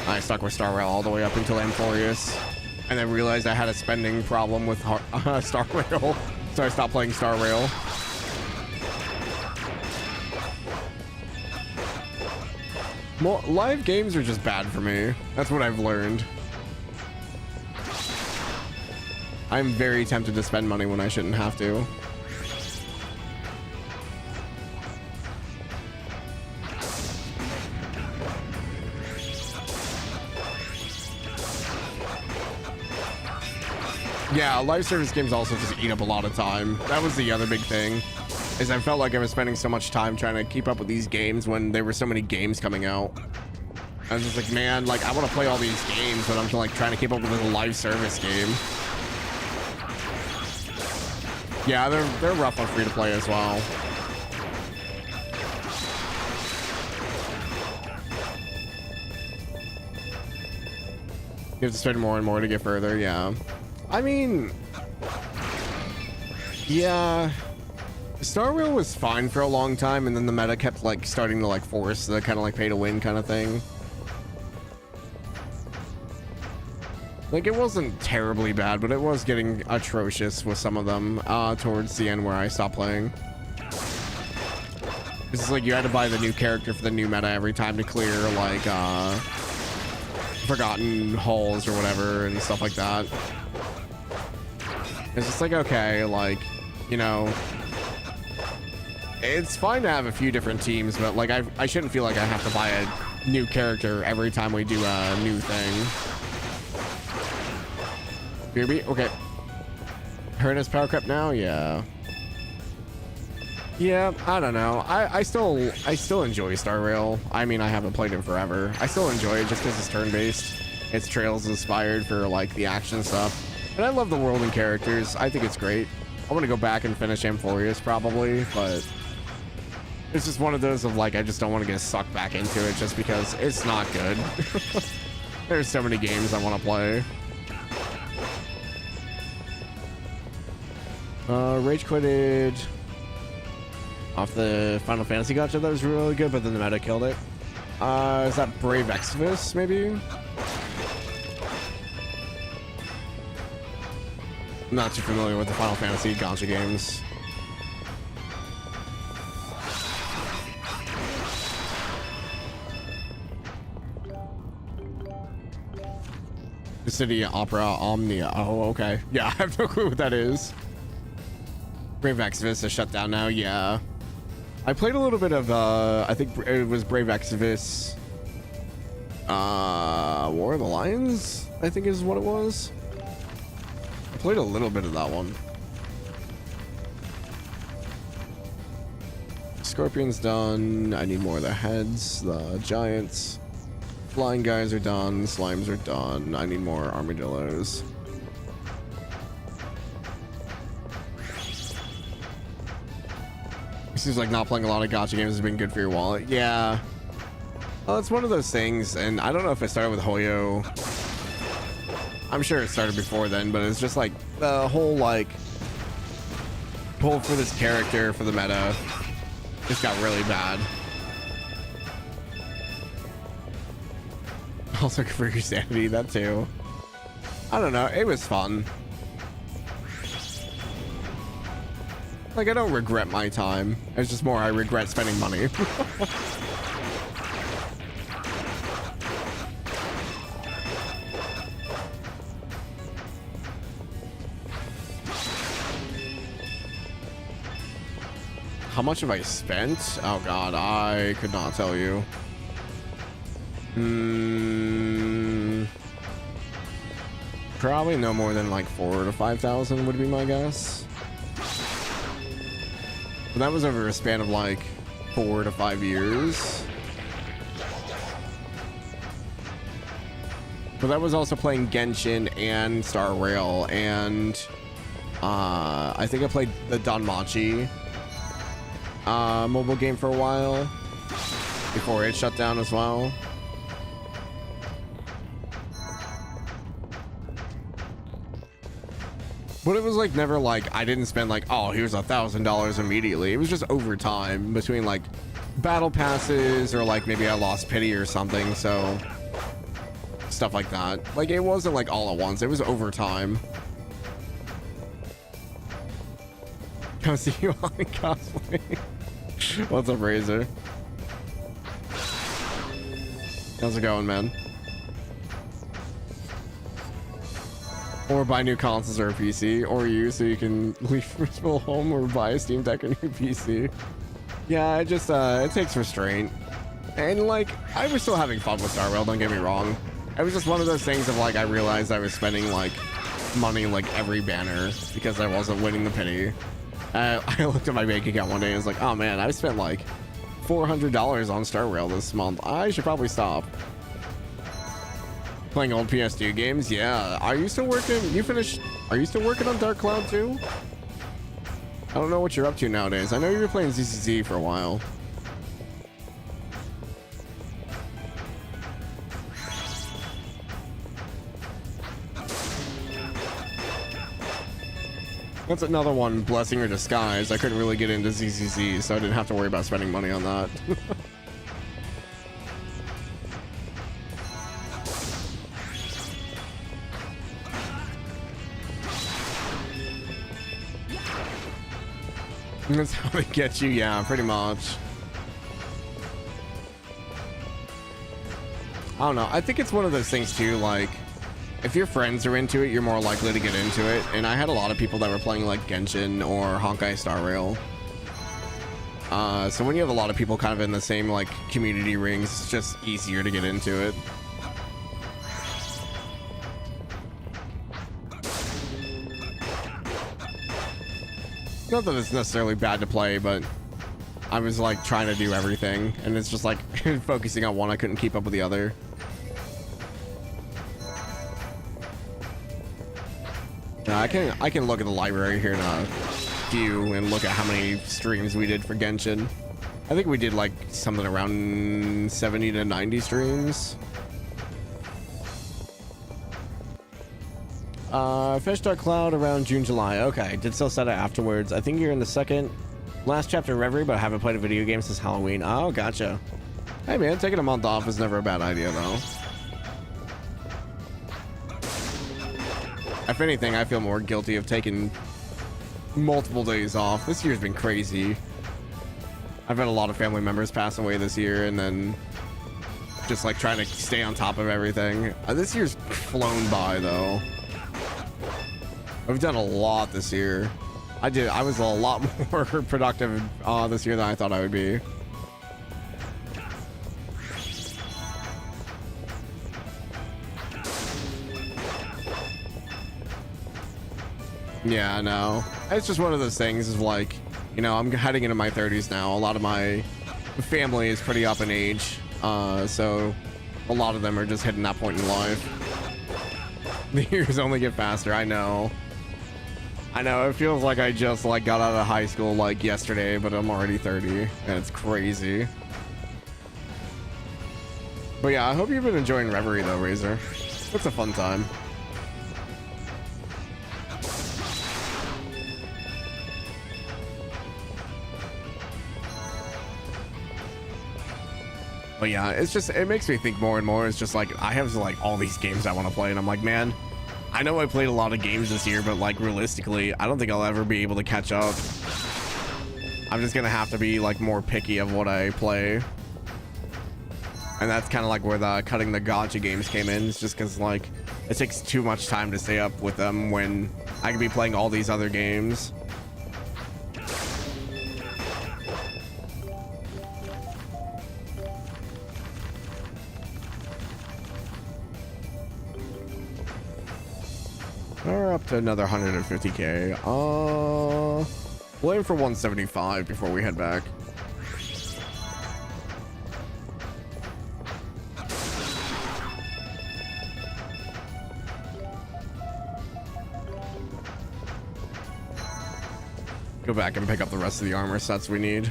I stuck with Star Rail all the way up until Amphorius, and then realized I had a spending problem with Star Rail, so I stopped playing Star Rail. Well, live games are just bad for me. That's what I've learned. I'm very tempted to spend money when I shouldn't have to. Yeah, live service games also just eat up a lot of time. That was the other big thing, is I felt like I was spending so much time trying to keep up with these games when there were so many games coming out. I was just like, man, like I want to play all these games, but I'm like trying to keep up with a live service game. Yeah, they're rough on free to play as well. You have to spend more and more to get further, yeah. I mean, yeah, Star Rail was fine for a long time, and then the meta kept like starting to like force the kind of like pay to win kind of thing. Like it wasn't terribly bad, but it was getting atrocious with some of them towards the end where I stopped playing. It's like you had to buy the new character for the new meta every time to clear like forgotten halls or whatever and stuff like that. It's just like, okay, like, you know, it's fine to have a few different teams, but like I shouldn't feel like I have to buy a new character every time we do a new thing. BRB? Okay. Heard his power creep now? Yeah. Yeah, I don't know. I still enjoy Star Rail. I mean, I haven't played it forever. I still enjoy it just because it's turn-based. It's Trails inspired for like the action stuff. And I love the world and characters. I think it's great. I want to go back and finish Amphorius probably, but it's just one of those of like, I just don't want to get sucked back into it just because it's not good. There's so many games I want to play. Rage quitted off the Final Fantasy gacha. That was really good, but then the meta killed it. Is that Brave Exvius, maybe? I'm not too familiar with the Final Fantasy gacha games. The City Opera Omnia. Oh, okay. Yeah, I have no clue what that is. Brave Exvius is shut down now. Yeah. I played a little bit of, I think it was Brave Exvius War of the Lions, I think is what it was. I played a little bit of that one. Scorpion's done. I need more of the heads. The giants. Flying guys are done. Slimes are done. I need more armadillos. It seems like not playing a lot of gacha games has been good for your wallet. Yeah. Well, it's one of those things, and I don't know if it started with Hoyo. I'm sure it started before then, but it's just like the whole like pull for this character for the meta just got really bad. Also for your sanity, that too. I don't know, it was fun. Like, I don't regret my time. It's just more I regret spending money. How much have I spent? Oh god, I could not tell you. Probably no more than like 4,000 to 5,000 would be my guess. But that was over a span of like 4 to 5 years. But that was also playing Genshin and Star Rail, and I think I played the Danmachi mobile game for a while before it shut down as well. But it was like never like I didn't spend like, oh, here's $1,000 immediately. It was just over time between like battle passes or like maybe I lost pity or something, so stuff like that. Like it wasn't like all at once, it was over time. Come see you on cosplay. What's up, Razor? How's it going, man? Or buy new consoles or a PC, or you, so you can leave first home or buy a Steam Deck or new PC. Yeah, it just it takes restraint. And like I was still having fun with Star Rail, don't get me wrong. It was just one of those things of like I realized I was spending like money like every banner because I wasn't winning the pity. I looked at my bank account one day and was like, oh man, I spent like $400 on Star Rail this month. I should probably stop. Playing old PS2 games, yeah. Are you still working? You finished? Are you still working on Dark Cloud 2? I don't know what you're up to nowadays. I know you were playing ZCZ for a while. That's another one, blessing or disguise. I couldn't really get into ZCZ, so I didn't have to worry about spending money on that. That's how they get you, yeah, pretty much. I don't know. I think it's one of those things too, like, if your friends are into it, you're more likely to get into it. And I had a lot of people that were playing like Genshin or Honkai Star Rail. So when you have a lot of people kind of in the same like community rings, it's just easier to get into it. Not that it's necessarily bad to play, but I was like trying to do everything, and it's just like focusing on one, I couldn't keep up with the other. I can look at the library here in a few and look at how many streams we did for Genshin. I think we did like something around 70 to 90 streams. Finished Dark Cloud around June, July. Okay, did still set it afterwards. I think you're in the second last chapter of Reverie, but I haven't played a video game since Halloween. Oh, gotcha. Hey man, taking a month off is never a bad idea though. If anything, I feel more guilty of taking multiple days off. This year's been crazy. I've had a lot of family members pass away this year, and then just like trying to stay on top of everything. This year's flown by though. I've done a lot this year. I was a lot more productive this year than I thought I would be. Yeah, I know. It's just one of those things is like, you know, I'm heading into my 30s now. A lot of my family is pretty up in age. So a lot of them are just hitting that point in life. The years only get faster. I know. It feels like I just like got out of high school like yesterday, but I'm already 30 and it's crazy. But yeah, I hope you've been enjoying Reverie though, Razor. It's a fun time. But yeah, it's just, it makes me think more and more. It's just like, I have like all these games I want to play and I'm like, man, I know I played a lot of games this year, but like realistically, I don't think I'll ever be able to catch up. I'm just gonna have to be like more picky of what I play. And that's kind of like where the cutting the gacha games came in. It's just because like it takes too much time to stay up with them when I could be playing all these other games. We're up to another 150k. We'll aim for 175 before we head back. Go back and pick up the rest of the armor sets we need.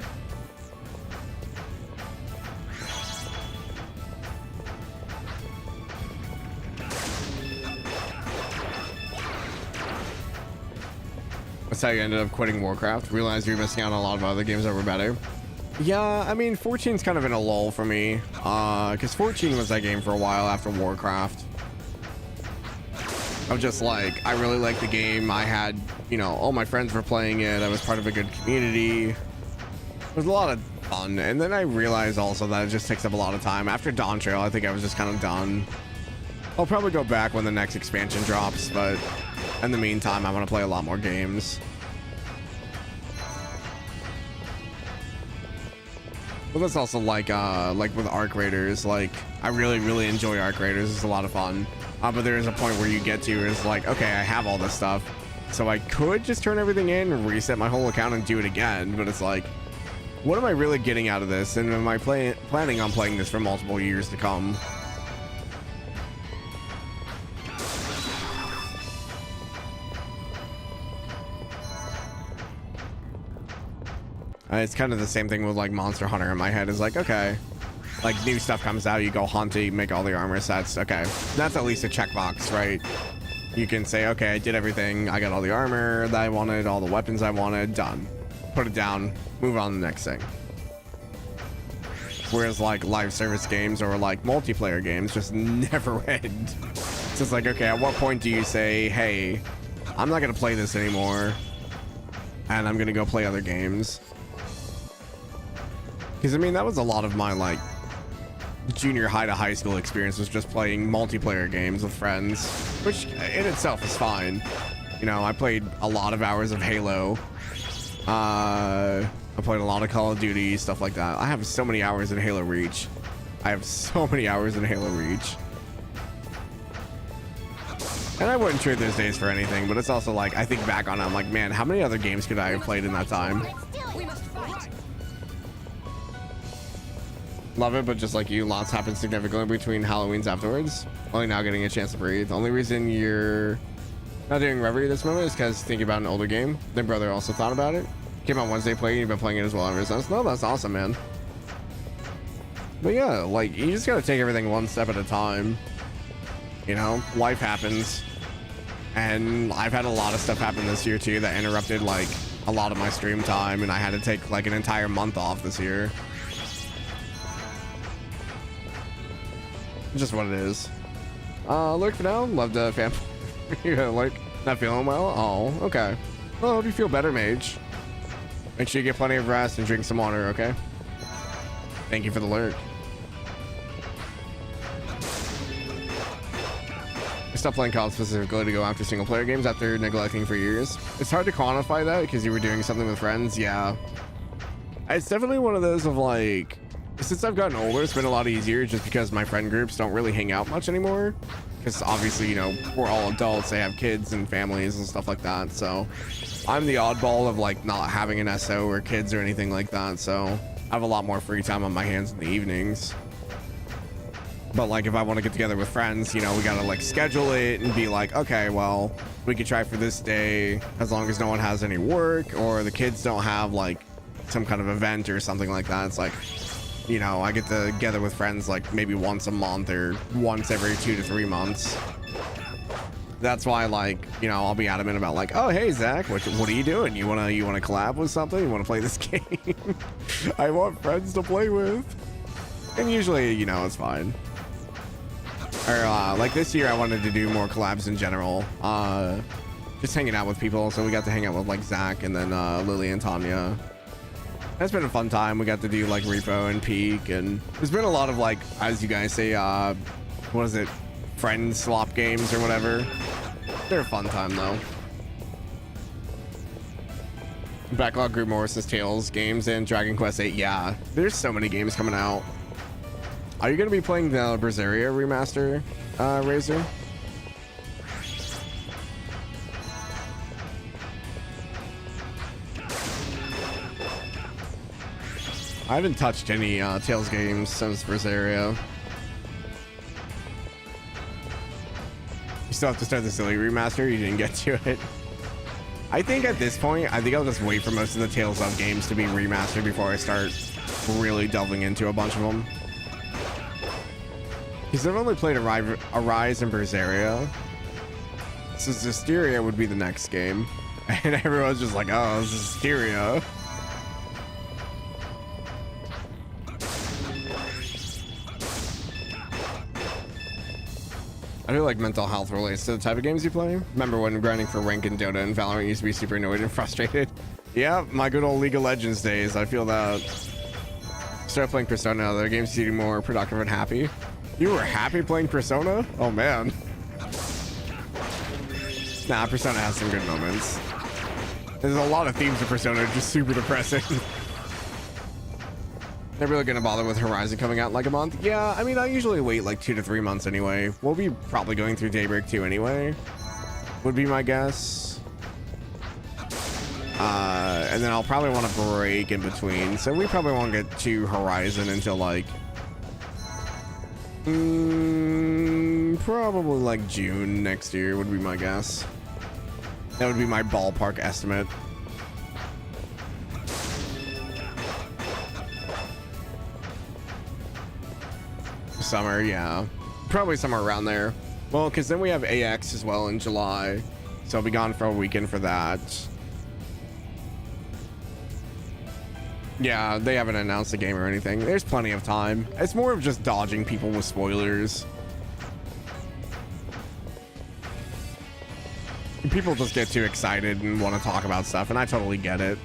That's how you ended up quitting Warcraft. Realized you're missing out on a lot of other games that were better. Yeah, I mean, 14's kind of in a lull for me. Because 14 was that game for a while after Warcraft. I'm just like, I really liked the game. I had, you know, all my friends were playing it. I was part of a good community. It was a lot of fun. And then I realized also that it just takes up a lot of time. After Dawn Trail, I think I was just kind of done. I'll probably go back when the next expansion drops, but in the meantime, I'm going to play a lot more games. Well, that's also like with Arc Raiders. Like, I really enjoy Arc Raiders. It's a lot of fun. But there is a point where you get to where it's like, okay, I have all this stuff, so I could just turn everything in, reset my whole account, and do it again. But it's like, what am I really getting out of this? And am I planning on playing this for multiple years to come? It's kind of the same thing with like Monster Hunter in my head. Is like, okay, like new stuff comes out, you go hunt it, you make all the armor sets. Okay, that's at least a checkbox, right? You can say, okay, I did everything. I got all the armor that I wanted, all the weapons I wanted, done. Put it down, move on to the next thing. Whereas like live service games or like multiplayer games just never end. It's just like, okay, at what point do you say, hey, I'm not gonna play this anymore and I'm gonna go play other games? Because I mean, that was a lot of my like junior high to high school experience, was just playing multiplayer games with friends, which in itself is fine. You know, I played a lot of hours of Halo. I played a lot of Call of Duty, stuff like that. I have so many hours in Halo Reach. And I wouldn't trade those days for anything, but it's also like, I think back on it, I'm like, man, how many other games could I have played in that time? Love it, but just like you, lots happen significantly between Halloweens afterwards. Only now getting a chance to breathe. The only reason you're not doing Reverie this moment is because thinking about an older game. My brother also thought about it. Came out Wednesday playing, you've been playing it as well ever since. No, that's awesome, man. But yeah, like, you just gotta take everything one step at a time. You know, life happens. And I've had a lot of stuff happen this year too that interrupted like a lot of my stream time, and I had to take like an entire month off this year. Just what it is. Lurk for now. Love to fan. Yeah, like, not feeling well? Oh, okay. Well, I hope you feel better, Mage. Make sure you get plenty of rest and drink some water, okay? Thank you for the lurk. I stopped playing COD specifically to go after single player games after neglecting for years. It's hard to quantify that because you were doing something with friends. Yeah. It's definitely one of those of like, since I've gotten older, it's been a lot easier just because my friend groups don't really hang out much anymore. because obviously, you know, we're all adults, they have kids and families and stuff like that, so I'm the oddball of like not having an SO or kids or anything like that, so I have a lot more free time on my hands in the evenings. But like if I want to get together with friends, you know, we gotta like schedule it and be like, okay, well, we could try for this day as long as no one has any work or the kids don't have like some kind of event or something like that. It's like, you know, I get together with friends like maybe once a month or once every 2 to 3 months. That's why, like, you know, I'll be adamant about like, oh hey Zach, what are you doing? You wanna collab with something? You wanna play this game? I want friends to play with. And usually, you know, it's fine. Or like this year I wanted to do more collabs in general, just hanging out with people, so we got to hang out with like Zach and then Lily and Tanya. It's been a fun time. We got to do like Repo and Peak, and there's been a lot of like, as you guys say, what is it, friend swap games or whatever. They're a fun time though. Backlog grew more since Tales games and Dragon Quest 8. Yeah, there's so many games coming out. Are you going to be playing the Berseria remaster, Razor? I haven't touched any Tales games since Berseria. You still have to start the Silly remaster? You didn't get to it. I think at this point, I think I'll just wait for most of the Tales of games to be remastered before I start really delving into a bunch of them. Because I've only played Arise and Berseria. So Zestiria would be the next game. And everyone's just like, oh, Zestiria. I feel like mental health relates to the type of games you play. Remember when grinding for rank in Dota and Valorant used to be super annoyed and frustrated? Yeah, my good old League of Legends days. I feel that. Started playing Persona. Other games seem more productive and happy. You were happy playing Persona? Oh man. Nah, Persona has some good moments. There's a lot of themes of Persona just super depressing. They're really gonna bother with Horizon coming out in like a month? Yeah, I mean, I usually wait like 2 to 3 months anyway. We'll be probably going through Daybreak 2 anyway, would be my guess. And then I'll probably want to break in between. So we probably won't get to Horizon until like probably like June next year would be my guess. That would be my ballpark estimate. Summer, yeah, probably somewhere around there. Well, because then we have AX as well in July, so I'll be gone for a weekend for that. Yeah, they haven't announced the game or anything. There's plenty of time. It's more of just dodging people with spoilers. People just get too excited and want to talk about stuff, and I totally get it.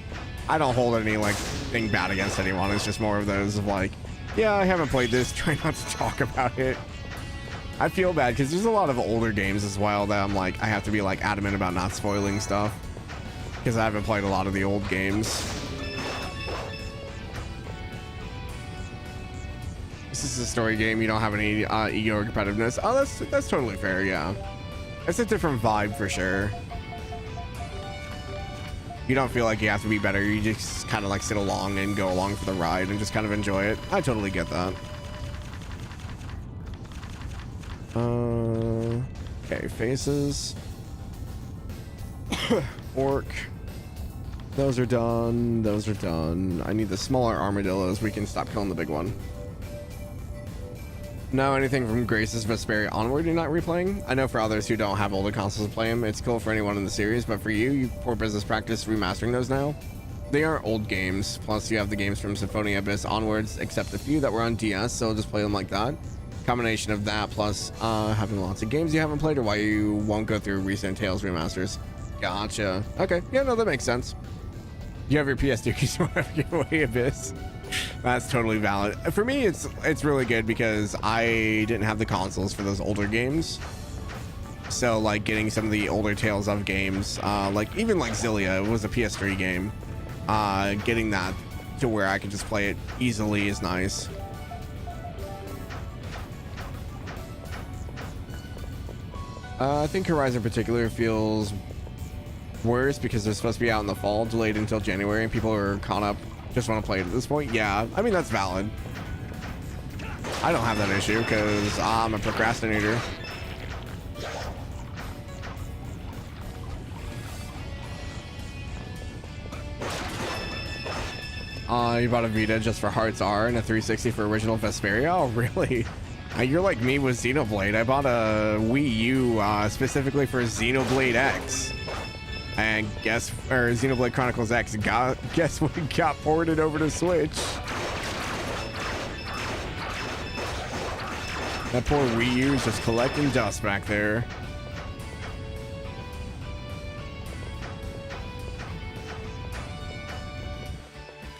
I don't hold any like thing bad against anyone. It's just more of those of like, yeah, I haven't played this, try not to talk about it. I feel bad because there's a lot of older games as well that I'm like, I have to be like adamant about not spoiling stuff because I haven't played a lot of the old games. This is a story game. You don't have any ego or competitiveness. Oh, that's totally fair. Yeah, it's a different vibe for sure. You don't feel like you have to be better. You just kind of like sit along and go along for the ride and just kind of enjoy it. I totally get that. Okay, faces. Orc. Those are done. Those are done. I need the smaller armadillos. We can stop killing the big one. No, anything from Grace's Vesperia onward you're not replaying? I know for others who don't have older consoles to play them, it's cool for anyone in the series, but for you poor business practice remastering those now. They aren't old games, plus you have the games from Symphonia Abyss onwards, except a few that were on DS, so just play them like that. Combination of that plus having lots of games you haven't played or why you won't go through recent Tales remasters. Gotcha. Okay, yeah, no, that makes sense. You have your PS2 keys whenever you give away Abyss. That's totally valid. For me, it's really good because I didn't have the consoles for those older games. So like getting some of the older Tales of games, like even like Xillia, it was a PS3 game. Getting that to where I can just play it easily is nice. I think Horizon in particular feels worse because they're supposed to be out in the fall, delayed until January, and people are caught up, just want to play it at this point. Yeah, I mean, that's valid. I don't have that issue because I'm a procrastinator. You bought a Vita just for Hearts R and a 360 for original Vesperia? Oh, really? You're like me with Xenoblade. I bought a Wii U specifically for Xenoblade X. And Xenoblade Chronicles X guess what got ported over to Switch? That poor Wii U is just collecting dust back there.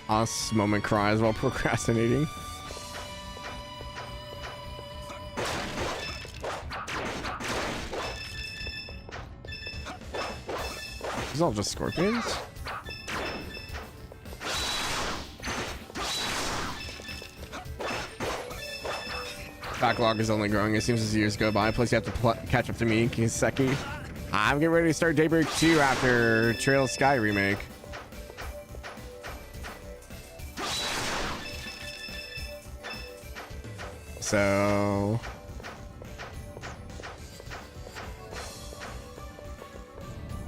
Us moment cries while procrastinating. These all just scorpions? Backlog is only growing, it seems, as years go by. Plus you have to catch up to me, Kiseki. I'm getting ready to start Daybreak 2 after Trail of Sky remake. So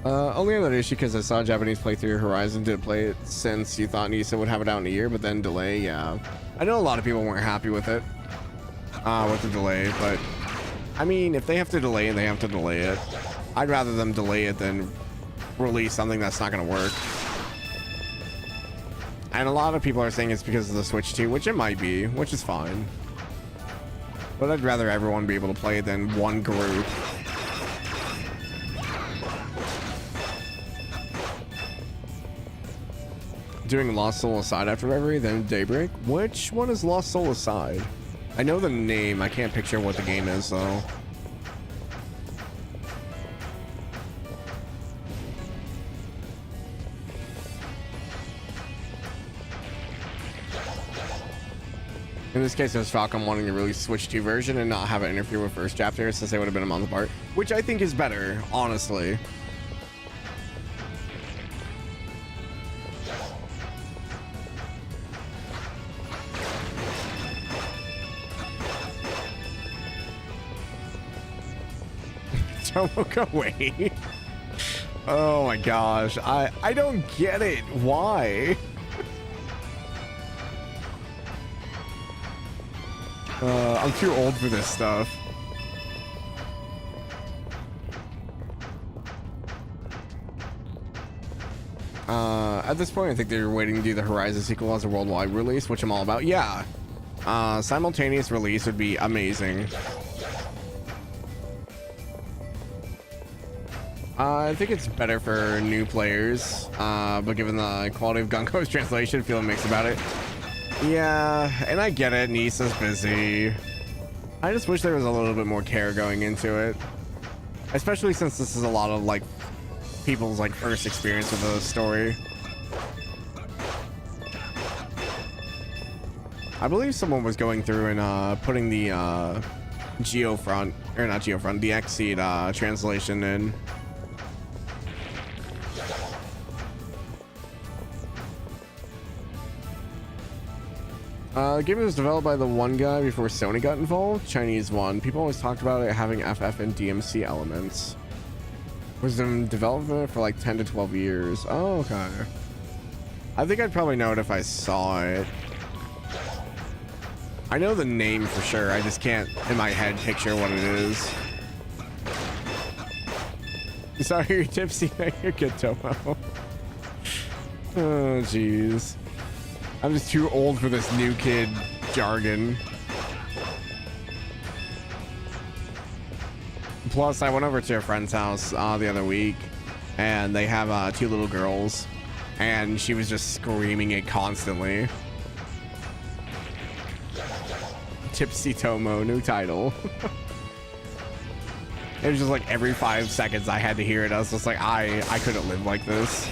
only other issue because I saw a Japanese playthrough Horizon, didn't play it since you thought Nisa would have it out in a year, but then delay. Yeah, I know a lot of people weren't happy with it, with the delay, but I mean, if they have to delay it, they have to delay it. I'd rather them delay it than release something that's not going to work. And a lot of people are saying it's because of the Switch 2, which it might be, which is fine. But I'd rather everyone be able to play it than one group. Doing Lost Soul Aside after Reverie, then Daybreak. Which one is Lost Soul Aside? I know the name. I can't picture what the game is, though. In this case, it was Falcom wanting to release Switch 2 version and not have it interfere with first chapter, since they would have been a month apart, which I think is better, honestly. Don't go away. Oh my gosh, I don't get it. Why? I'm too old for this stuff. At this point, I think they're waiting to do the Horizon sequel as a worldwide release, which I'm all about. Yeah. Simultaneous release would be amazing. I think it's better for new players, but given the quality of Gunko's translation, feeling mixed about it. Yeah, and I get it, Nisa's busy. I just wish there was a little bit more care going into it. Especially since this is a lot of, like, people's, like, first experience with the story. I believe someone was going through and putting the Geofront, or not Geofront, the Xseed translation in. The game was developed by the one guy before Sony got involved, Chinese one. People always talked about it having FF and DMC elements. Was in development for like 10 to 12 years. Oh, okay. I think I'd probably know it if I saw it. I know the name for sure. I just can't, in my head, picture what it is. Sorry, you're tipsy. You're good, Tomo. Oh, jeez. I'm just too old for this new kid jargon. Plus, I went over to a friend's house the other week, and they have 2 little girls, and she was just screaming it constantly. Tipsy Tomo, new title. It was just like every 5 seconds I had to hear it. I was just like, I couldn't live like this.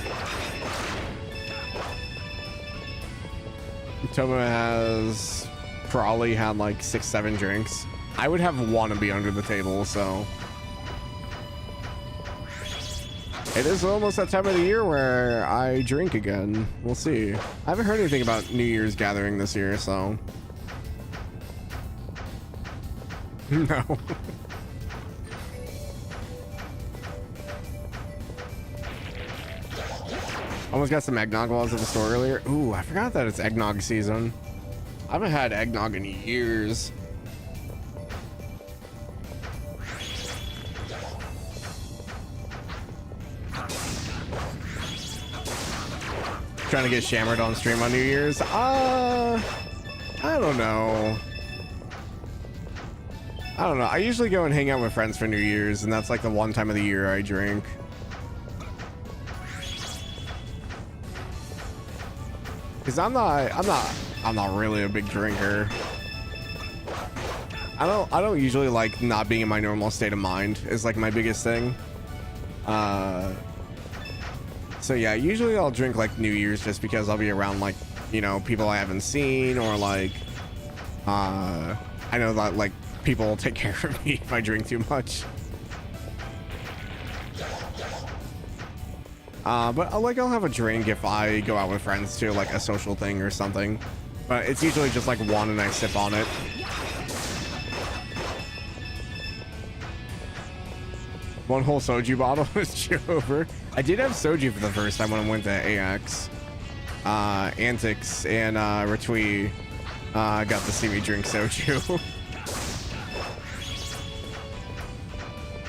Tomo has probably had like 6-7 drinks. I would have one and be under the table, so It is almost that time of the year where I drink again. We'll see. I haven't heard anything about New Year's gathering this year, so. No. Almost got some eggnog while I was at the store earlier. Ooh, I forgot that it's eggnog season. I haven't had eggnog in years. Trying to get shammered on stream on New Year's? I don't know. I usually go and hang out with friends for New Year's, and that's like the one time of the year I drink. Because I'm not really a big drinker. I don't usually like not being in my normal state of mind is like my biggest thing. So yeah, usually I'll drink like New Year's just because I'll be around like, you know, people I haven't seen, or like I know that like people will take care of me if I drink too much. But like I'll have a drink if I go out with friends to like a social thing or something. But it's usually just like one and I sip on it. One whole soju bottle is over. I did have soju for the first time when I went to AX. Antics and Retweet got to see me drink soju.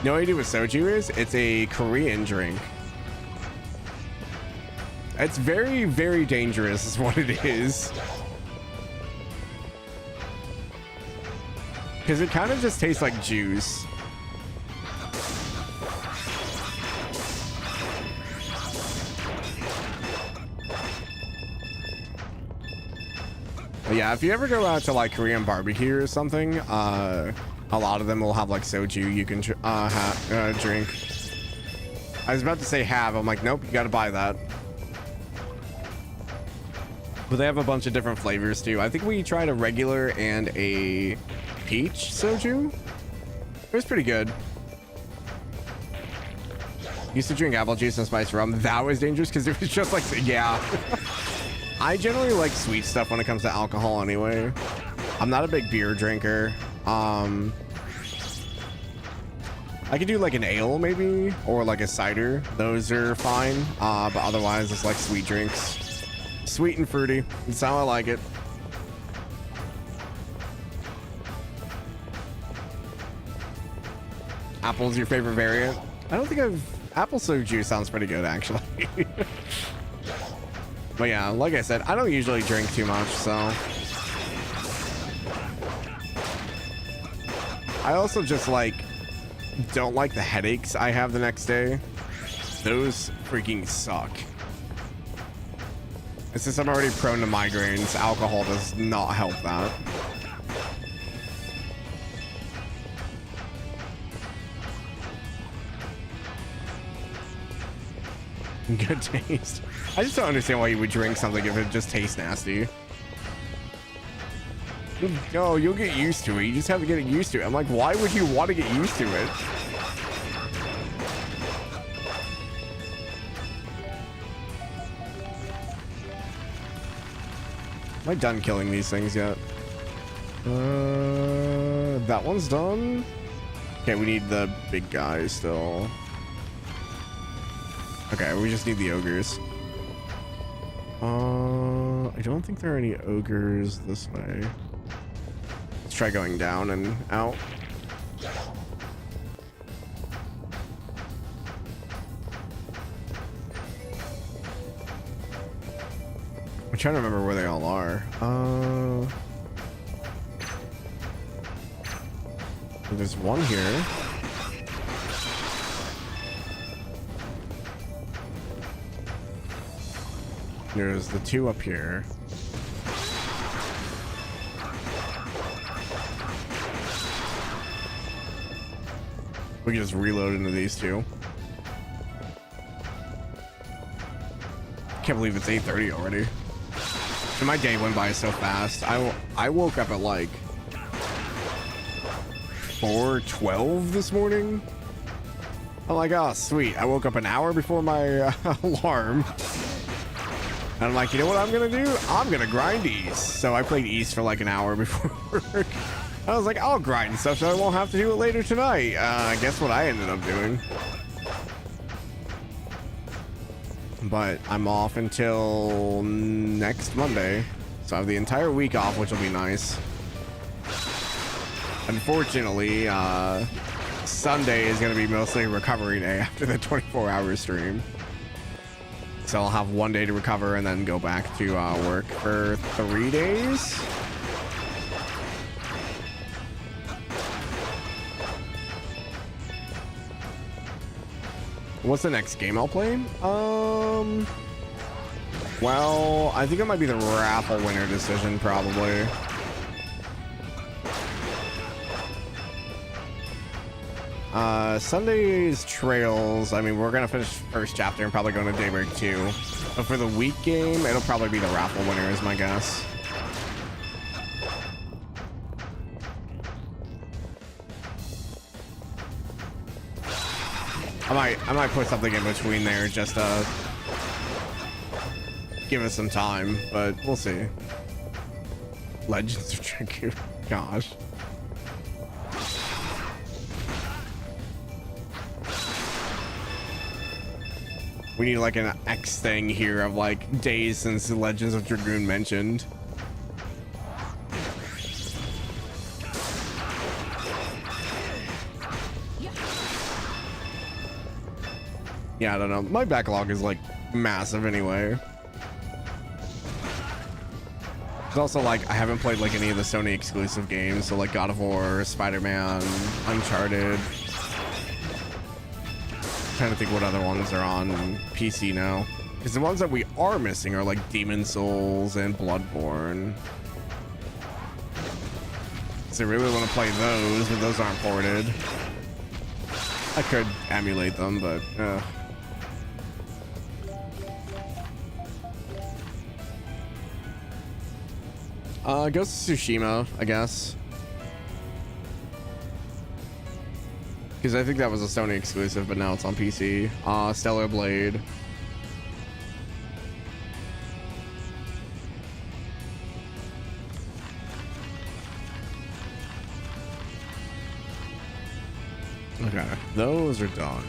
No idea what soju is? It's a Korean drink. It's very, very dangerous is what it is. Because it kind of just tastes like juice. But yeah, if you ever go out to like Korean barbecue or something, a lot of them will have like soju you can drink. I was about to say have. I'm like, nope, you got to buy that. But they have a bunch of different flavors too. I think we tried a regular and a peach soju. It was pretty good. Used to drink apple juice and spiced rum. That was dangerous because it was just like, yeah. I generally like sweet stuff when it comes to alcohol anyway. I'm not a big beer drinker. I could do like an ale maybe, or like a cider. Those are fine. But otherwise it's like sweet drinks. Sweet and fruity. That's how I like it. Apple's your favorite variant? I don't think apple soju sounds pretty good actually. But yeah, like I said, I don't usually drink too much, so. I also just like don't like the headaches I have the next day. Those freaking suck. And since I'm already prone to migraines, alcohol does not help that. Good taste. I just don't understand why you would drink something if it just tastes nasty. No, you'll get used to it. You just have to get used to it. I'm like, why would you want to get used to it? Am I done killing these things yet? That one's done. Okay, we need the big guy still. Okay, we just need the ogres. I don't think there are any ogres this way. Let's try going down and out. I'm trying to remember where they all are. There's one here. There's the two up here. We can just reload into these two. Can't believe it's 8:30 already. And my day went by so fast. I woke up at like 4:12 this morning. I'm like, oh, sweet. I woke up an hour before my alarm. And I'm like, you know what I'm going to do? I'm going to grind East. So I played East for like an hour before work. I was like, I'll grind stuff so I won't have to do it later tonight. Guess what I ended up doing? But I'm off until next Monday. So I have the entire week off, which will be nice. Unfortunately, Sunday is going to be mostly a recovery day after the 24-hour stream. So I'll have one day to recover and then go back to work for 3 days. What's the next game I'll play? Well, I think it might be the raffle winner decision, probably. Sunday's Trails, I mean, we're gonna finish first chapter and probably go into Daybreak 2. But for the week game, it'll probably be the raffle winner is my guess. I might put something in between there just to give us some time, but we'll see. Legends of Tricky, gosh. We need like an X thing here of like days since the Legends of Dragoon mentioned. Yeah, I don't know. My backlog is like massive anyway. It's also like I haven't played like any of the Sony exclusive games, so like God of War, Spider-Man, Uncharted. Trying to think what other ones are on PC now, because the ones that we are missing are like Demon Souls and Bloodborne. So I really want to play those, but those aren't ported. I could emulate them, but Ghost of Tsushima, I guess. Because I think that was a Sony exclusive, but now it's on PC. Stellar Blade. Okay, those are done.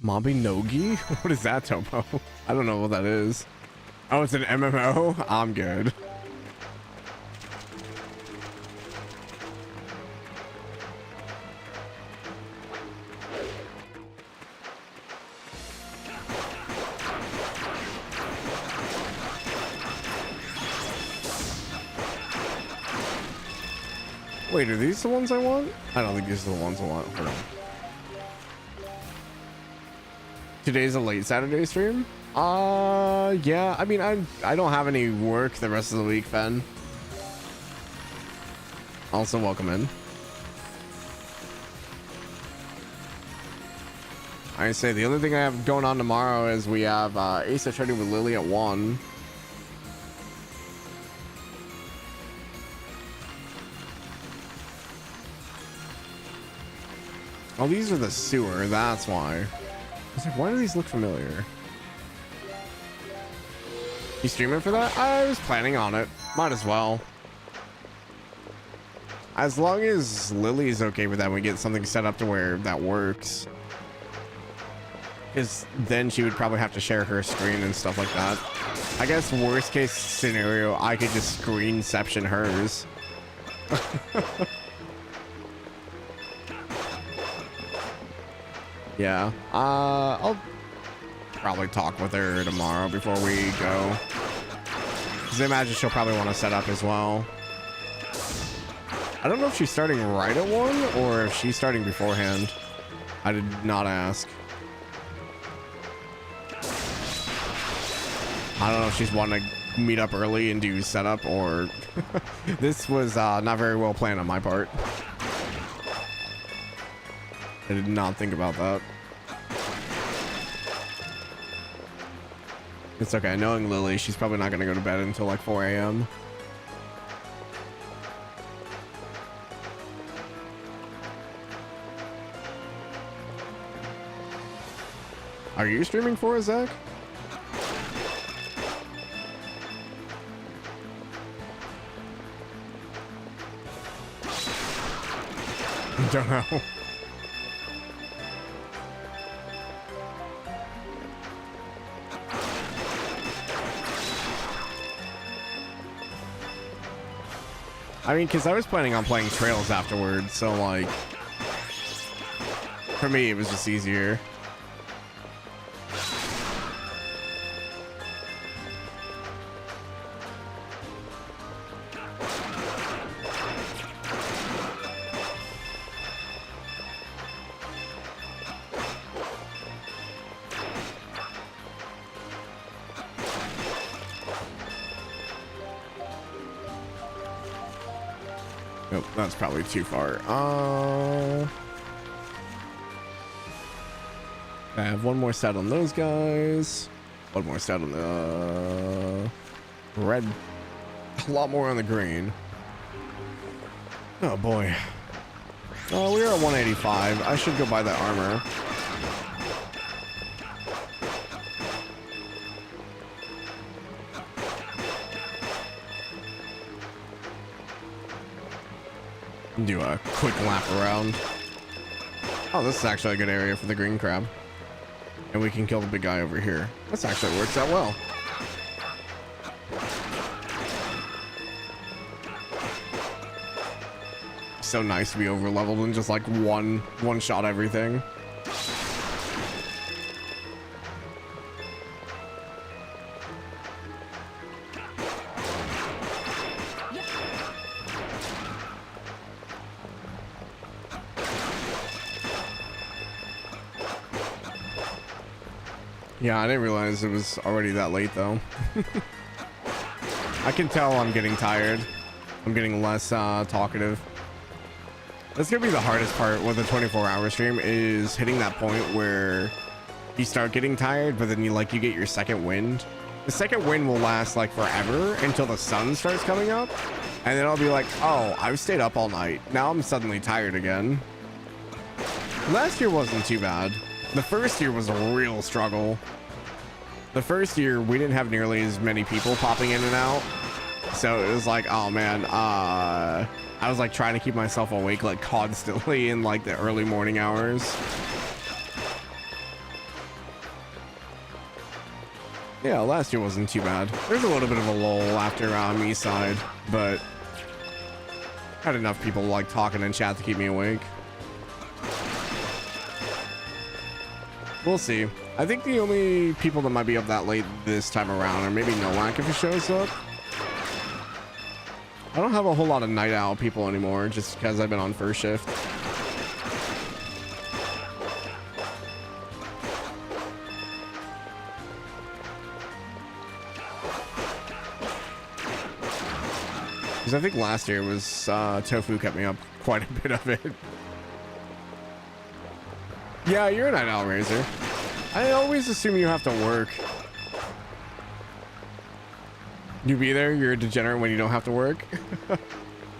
Mabinogi? What is that, Topo? I don't know what that is. Oh, it's an MMO? I'm good. Wait, are these the ones I want? I don't think these are the ones I want. Hold on. Today's a late Saturday stream? Yeah, I mean, I don't have any work the rest of the week, Ben. Also, welcome in. I say the only thing I have going on tomorrow is we have Ace of trading with Lily at 1. Oh, these are the sewer, that's why. I was like, why do these look familiar? You streaming for that? I was planning on it. Might as well. As long as Lily's okay with that, we get something set up to where that works. Because then she would probably have to share her screen and stuff like that. I guess worst case scenario, I could just screenception hers. Yeah, I'll probably talk with her tomorrow before we go, because I imagine she'll probably want to set up as well. I don't know if she's starting right at 1 or if she's starting beforehand. I did not ask. I don't know if she's wanting to meet up early and do setup, or this was not very well planned on my part. I did not think about that. It's okay. Knowing Lily, she's probably not going to go to bed until like 4 a.m. Are you streaming for it, Zach? Don't know. I mean, because I was planning on playing Trails afterwards, so like, for me, it was just easier. Nope, that's probably too far. I have one more stat on those guys. One more stat on the red. A lot more on the green. Oh boy. Oh, we are at 185. I should go buy that armor. Do a quick lap around. Oh, this is actually a good area for the green crab. And we can kill the big guy over here. This actually works out well. So nice to be over leveled and just like one shot everything. Yeah, I didn't realize it was already that late though. I can tell I'm getting tired. I'm getting less talkative. That's gonna be the hardest part with a 24-hour stream, is hitting that point where you start getting tired, but then you get your second wind. The second wind will last like forever until the sun starts coming up, and then I'll be like, oh, I've stayed up all night. Now I'm suddenly tired again. Last year wasn't too bad. The first year was a real struggle. The first year we didn't have nearly as many people popping in and out, so it was like, oh man, I was like trying to keep myself awake like constantly in like the early morning hours. Yeah, last year wasn't too bad. There's a little bit of a lull after me side, but had enough people like talking in chat to keep me awake. We'll see. I think the only people that might be up that late this time around are maybe Nowak if he shows up. I don't have a whole lot of night owl people anymore just because I've been on first shift. Because I think last year was Tofu kept me up quite a bit of it. Yeah, you're a night owl, Razor. I always assume you have to work. You be there? You're a degenerate when you don't have to work?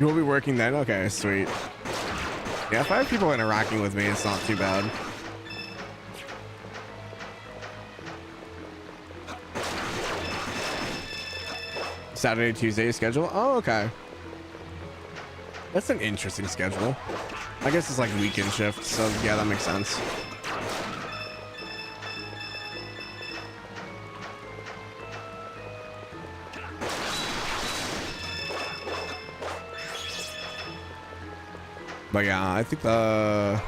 You will be working then? Okay, sweet. Yeah, if I have people interacting with me, it's not too bad. Saturday, Tuesday schedule? Oh, okay. That's an interesting schedule. I guess it's like weekend shift, so yeah, that makes sense. But yeah, I think the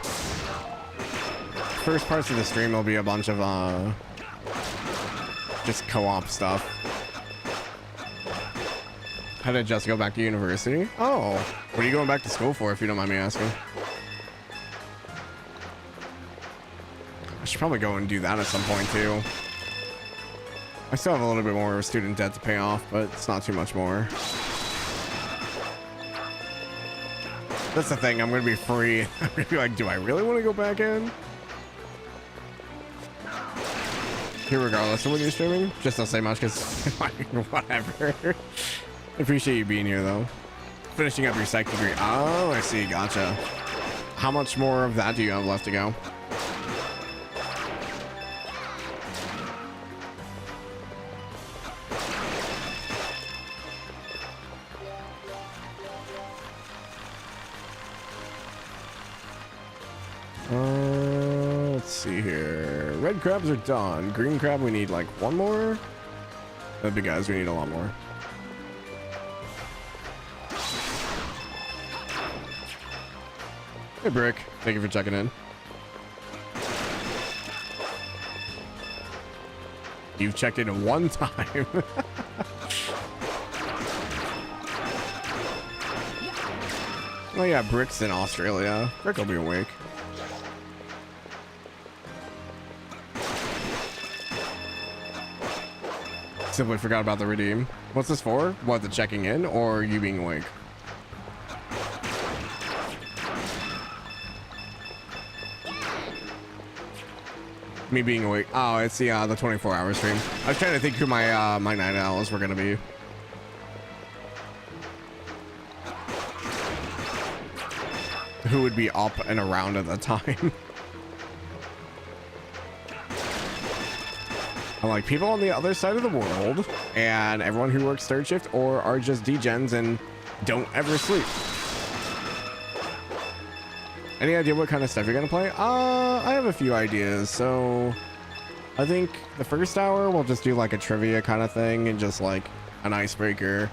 first parts of the stream will be a bunch of just co-op stuff. How did Jessica go back to university? Oh, what are you going back to school for, if you don't mind me asking? I should probably go and do that at some point too. I still have a little bit more student debt to pay off, but it's not too much more. That's the thing, I'm gonna be free. I'm gonna be like, do I really want to go back in? regardless of when you're streaming. Just don't say much because whatever. Appreciate you being here though. Finishing up your psych degree. Oh, I see. Gotcha. How much more of that do you have left to go? Let's see here. Red crabs are done. Green crab, we need like one more. The big guys, we need a lot more. Hey, Brick. Thank you for checking in. You've checked in one time. Oh yeah, Brick's in Australia. Brick will be awake. Simply forgot about the redeem. What's this for? What, the checking in or you being awake? Me being awake. Oh, it's the 24-hour stream. I was trying to think who my my night owls were gonna be. Who would be up and around at the time. I'm like, people on the other side of the world and everyone who works third shift or are just degens and don't ever sleep. Any idea what kind of stuff you're gonna play? I have a few ideas. So I think the first hour we'll just do like a trivia kind of thing and just like an icebreaker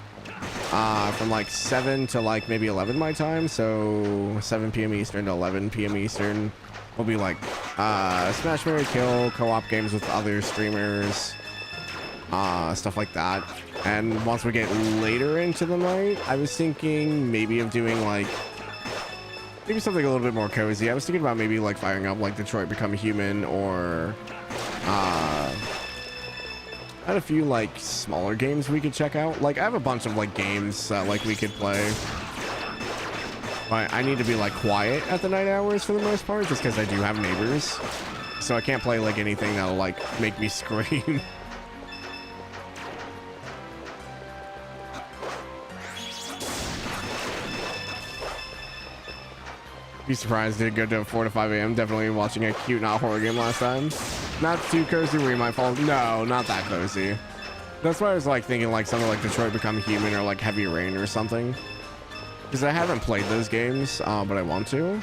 from like 7 to like maybe 11 my time. So 7 p.m. Eastern to 11 p.m. Eastern will be like Smash, Marry, Kill, co-op games with other streamers, stuff like that. And once we get later into the night, I was thinking maybe of doing like maybe something a little bit more cozy. I was thinking about maybe like firing up like Detroit Become Human, or I had a few like smaller games we could check out. Like I have a bunch of like games like we could play. But I need to be like quiet at the night hours for the most part, just because I do have neighbors. So I can't play like anything that'll like make me scream. Be surprised it go to 4 to 5 a.m. Definitely watching a cute, not horror game last time. Not too cozy where you might fall. No, not that cozy. That's why I was like thinking like something like Detroit Become Human or like Heavy Rain or something. Because I haven't played those games, but I want to.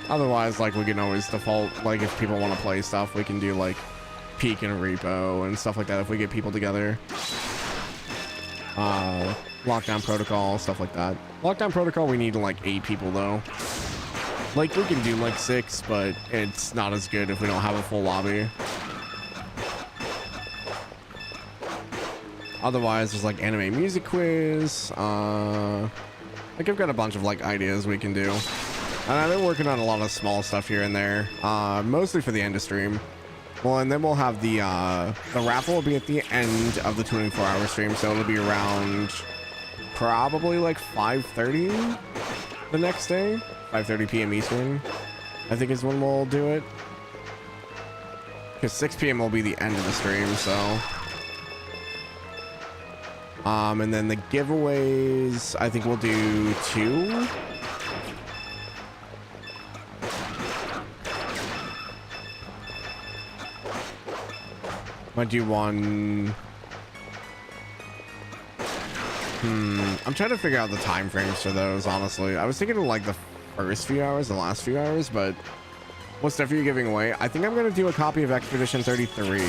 Otherwise, like, we can always default, like, if people want to play stuff, we can do, like, Peak and Repo and stuff like that if we get people together. Lockdown Protocol, stuff like that. Lockdown Protocol, we need, like, 8 people, though. Like, we can do, like, 6, but it's not as good if we don't have a full lobby. Otherwise, there's, like, anime music quiz. Like, I've got a bunch of, like, ideas we can do. And I've been working on a lot of small stuff here and there, mostly for the end of stream. Well, and then we'll have the raffle will be at the end of the 24-hour stream, so it'll be around probably like 5:30 the next day, 5:30 p.m. Eastern, I think is when we'll do it. Because 6 p.m. will be the end of the stream, so. And then the giveaways, I think we'll do 2. Might do 1. I'm trying to figure out the time frames for those, honestly. I was thinking of like the first few hours, the last few hours, but what stuff are you giving away? I think I'm going to do a copy of Expedition 33.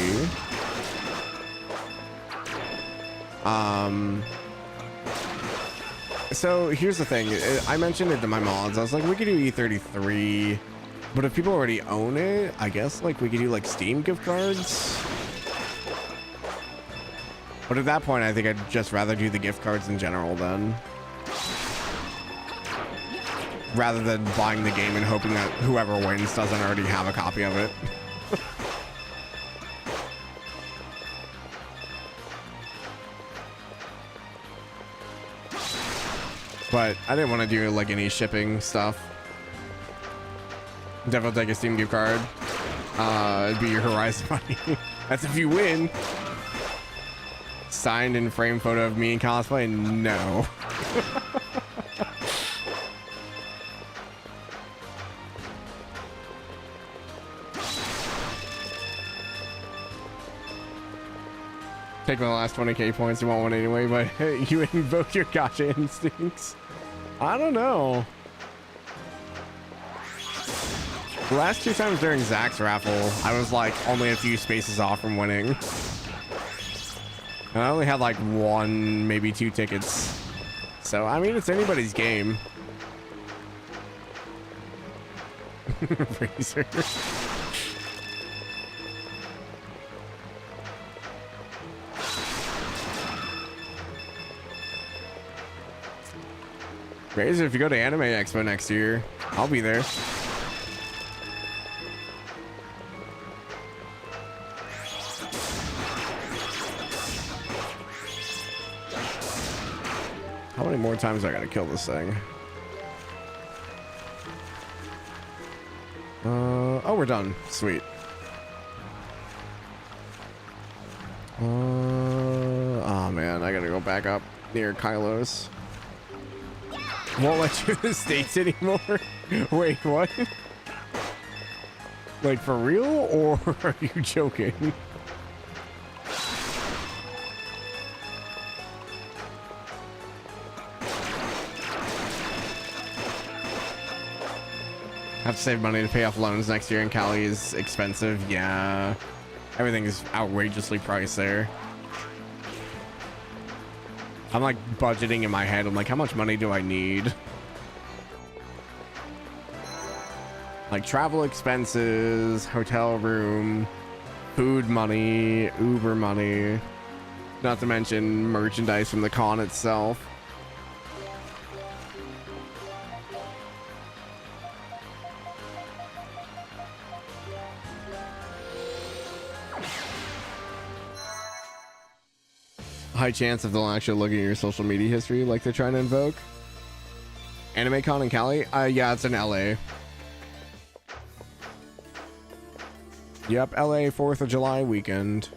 So here's the thing. I mentioned it to my mods. I was like, we could do E33, but if people already own it, I guess like we could do like Steam gift cards. But at that point, I think I'd just rather do the gift cards in general then. Rather than buying the game and hoping that whoever wins doesn't already have a copy of it. but I didn't want to do like any shipping stuff. Definitely take a Steam gift card. It'd be your Horizon money. That's if you win. Signed and framed photo of me in cosplay? No. Take my last 20k points. You want one anyway, but hey, you invoke your gotcha instincts. I don't know. The last 2 times during Zach's raffle, I was like only a few spaces off from winning. And I only had like 1, maybe 2 tickets. So, I mean, it's anybody's game. Razor. Razor, if you go to Anime Expo next year, I'll be there. How many more times I gotta kill this thing? Oh, we're done. Sweet. Oh man, I gotta go back up near Kylos. Won't let you in the States anymore? Wait, what? Like, for real? Or are you joking? Have to save money to pay off loans next year, and Cali is expensive. Yeah, everything is outrageously priced there. I'm like budgeting in my head. I'm like, how much money do I need? Like travel expenses, hotel room, food money, Uber money, not to mention merchandise from the con itself. High chance if they'll actually look at your social media history like they're trying to invoke. Anime Con in Cali? Yeah, it's in LA. Yep, LA 4th of July weekend.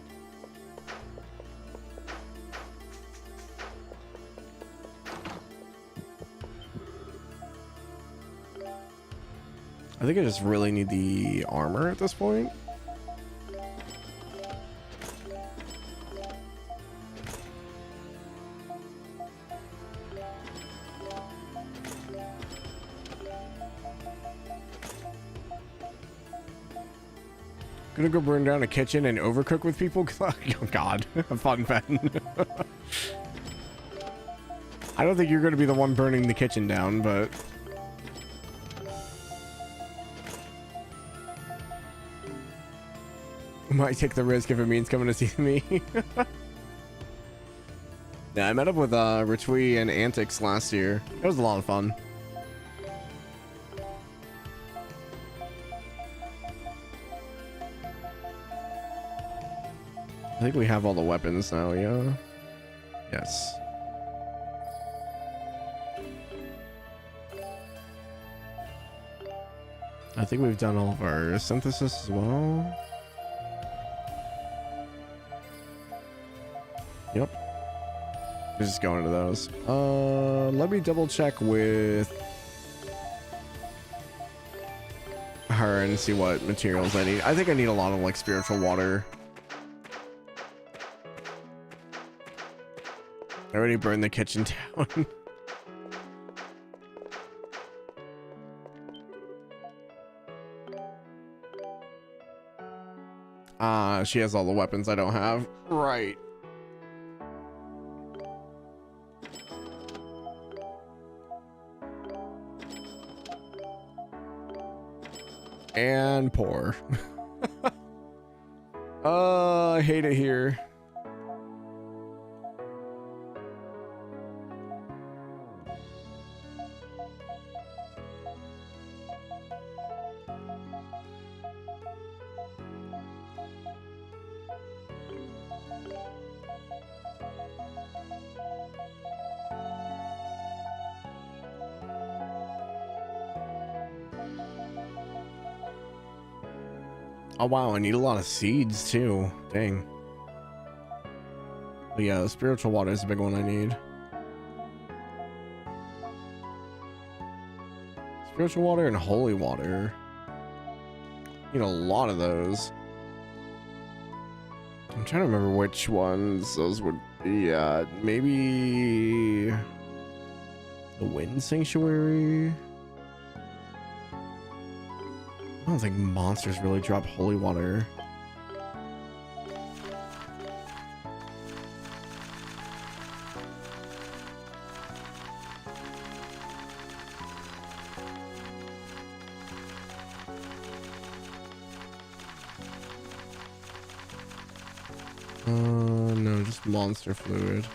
I think I just really need the armor at this point. Gonna go burn down a kitchen and overcook with people? Oh god, a fun pen. I don't think you're gonna be the one burning the kitchen down, but might take the risk if it means coming to see me. Yeah, I met up with Richui and Antics last year. It was a lot of fun. I think we have all the weapons now, yeah? Yes. I think we've done all of our synthesis as well. Yep. We're just going into those. Let me double check with her and see what materials I need. I think I need a lot of like spiritual water. I already burned the kitchen down. She has all the weapons I don't have. Right. And pour. I hate it here. Oh wow, I need a lot of seeds too. Dang. But yeah, the spiritual water is a big one I need. Spiritual water and holy water. Need a lot of those. I'm trying to remember which ones those would be at. Maybe the Wind Sanctuary. I don't think monsters really drop holy water. No, just monster fluid.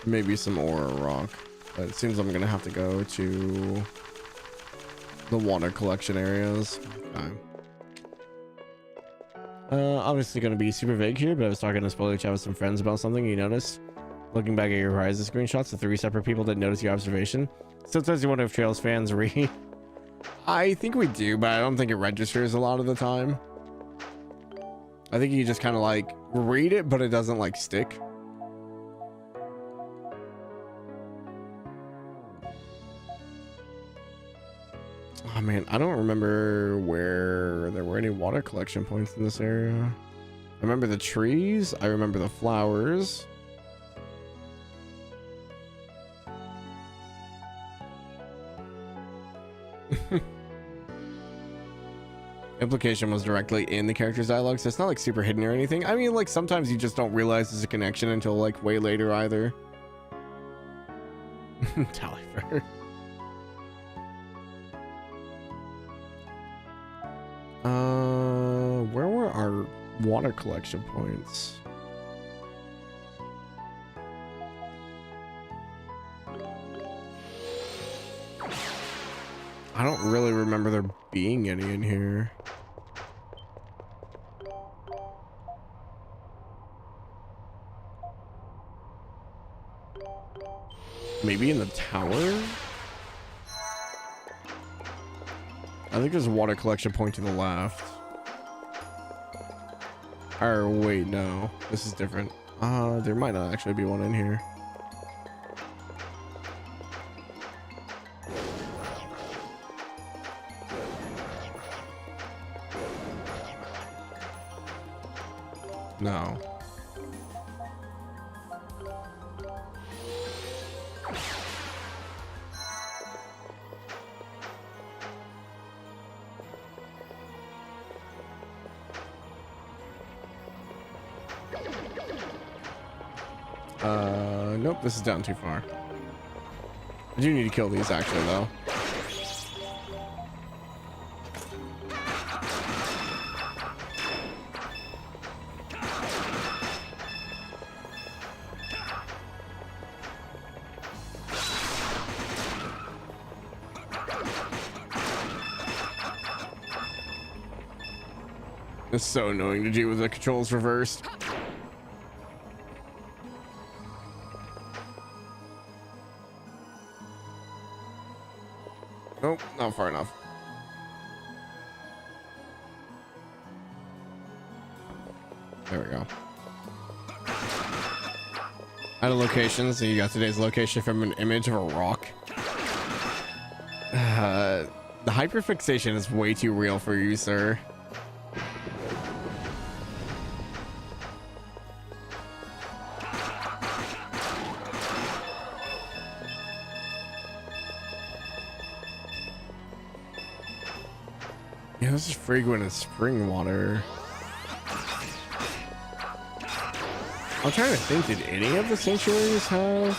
Maybe some ore or rock. But it seems I'm gonna have to go to the water collection areas. Okay. Obviously gonna be super vague here, but I was talking to spoiler chat with some friends about something you noticed. Looking back at your Horizon screenshots, the 3 separate people didn't notice your observation. Sometimes you wonder if Trails fans read. I think we do, but I don't think it registers a lot of the time. I think you just kind of like read it, but it doesn't like stick. Oh man, I don't remember where there were any water collection points in this area. I remember the trees. I remember the flowers. Implication was directly in the character's dialogue, so it's not like super hidden or anything. I mean, like sometimes you just don't realize there's a connection until like way later either. Talifer. Where were our water collection points? I don't really remember there being any in here. Maybe in the tower? I think there's a water collection point to the left. Or wait, no. This is different. There might not actually be one in here. No. Nope, this is down too far. I do need to kill these actually though. It's so annoying to do with the controls reversed. Nope, not far enough. There we go. Out of locations, so you got today's location from an image of a rock. The hyperfixation is way too real for you, sir. Yeah, this is fragrant as spring water. I'm trying to think, did any of the sanctuaries have?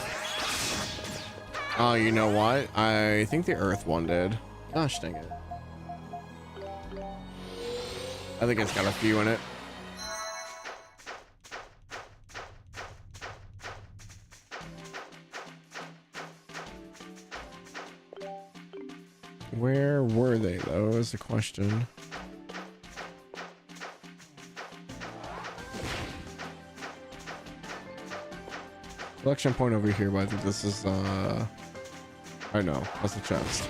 Oh, you know what? I think the Earth one did. Gosh dang it. I think it's got a few in it. Where were they though is the question. Collection point over here, but I think this is I know, that's the chest.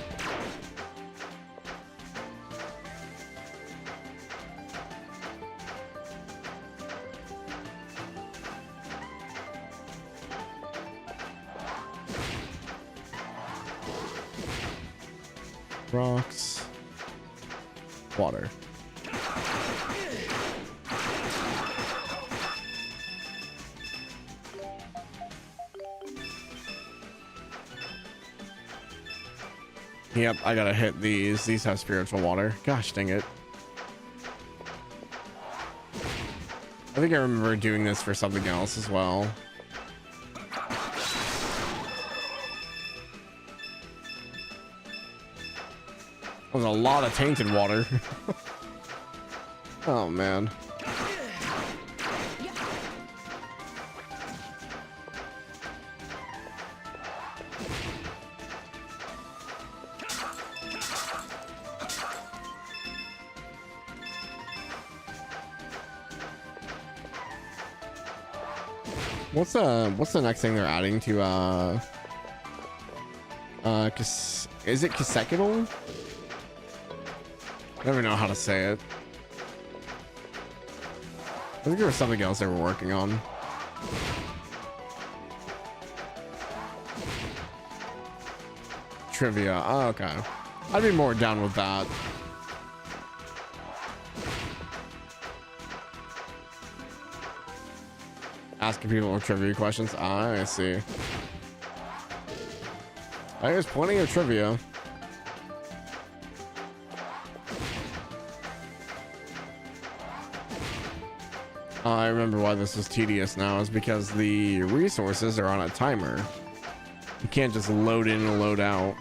Rocks. Water. Yep, I gotta hit these. These have spiritual water. Gosh dang it. I think I remember doing this for something else as well. There's a lot of tainted water. Oh man. What's the next thing they're adding to is it consecutive? I never know how to say it. I think there was something else they were working on. Trivia. Oh, okay. I'd be more down with that. Asking people trivia questions. Ah, I see. There's plenty of trivia. I remember why this was tedious now is because the resources are on a timer. You can't just load in and load out.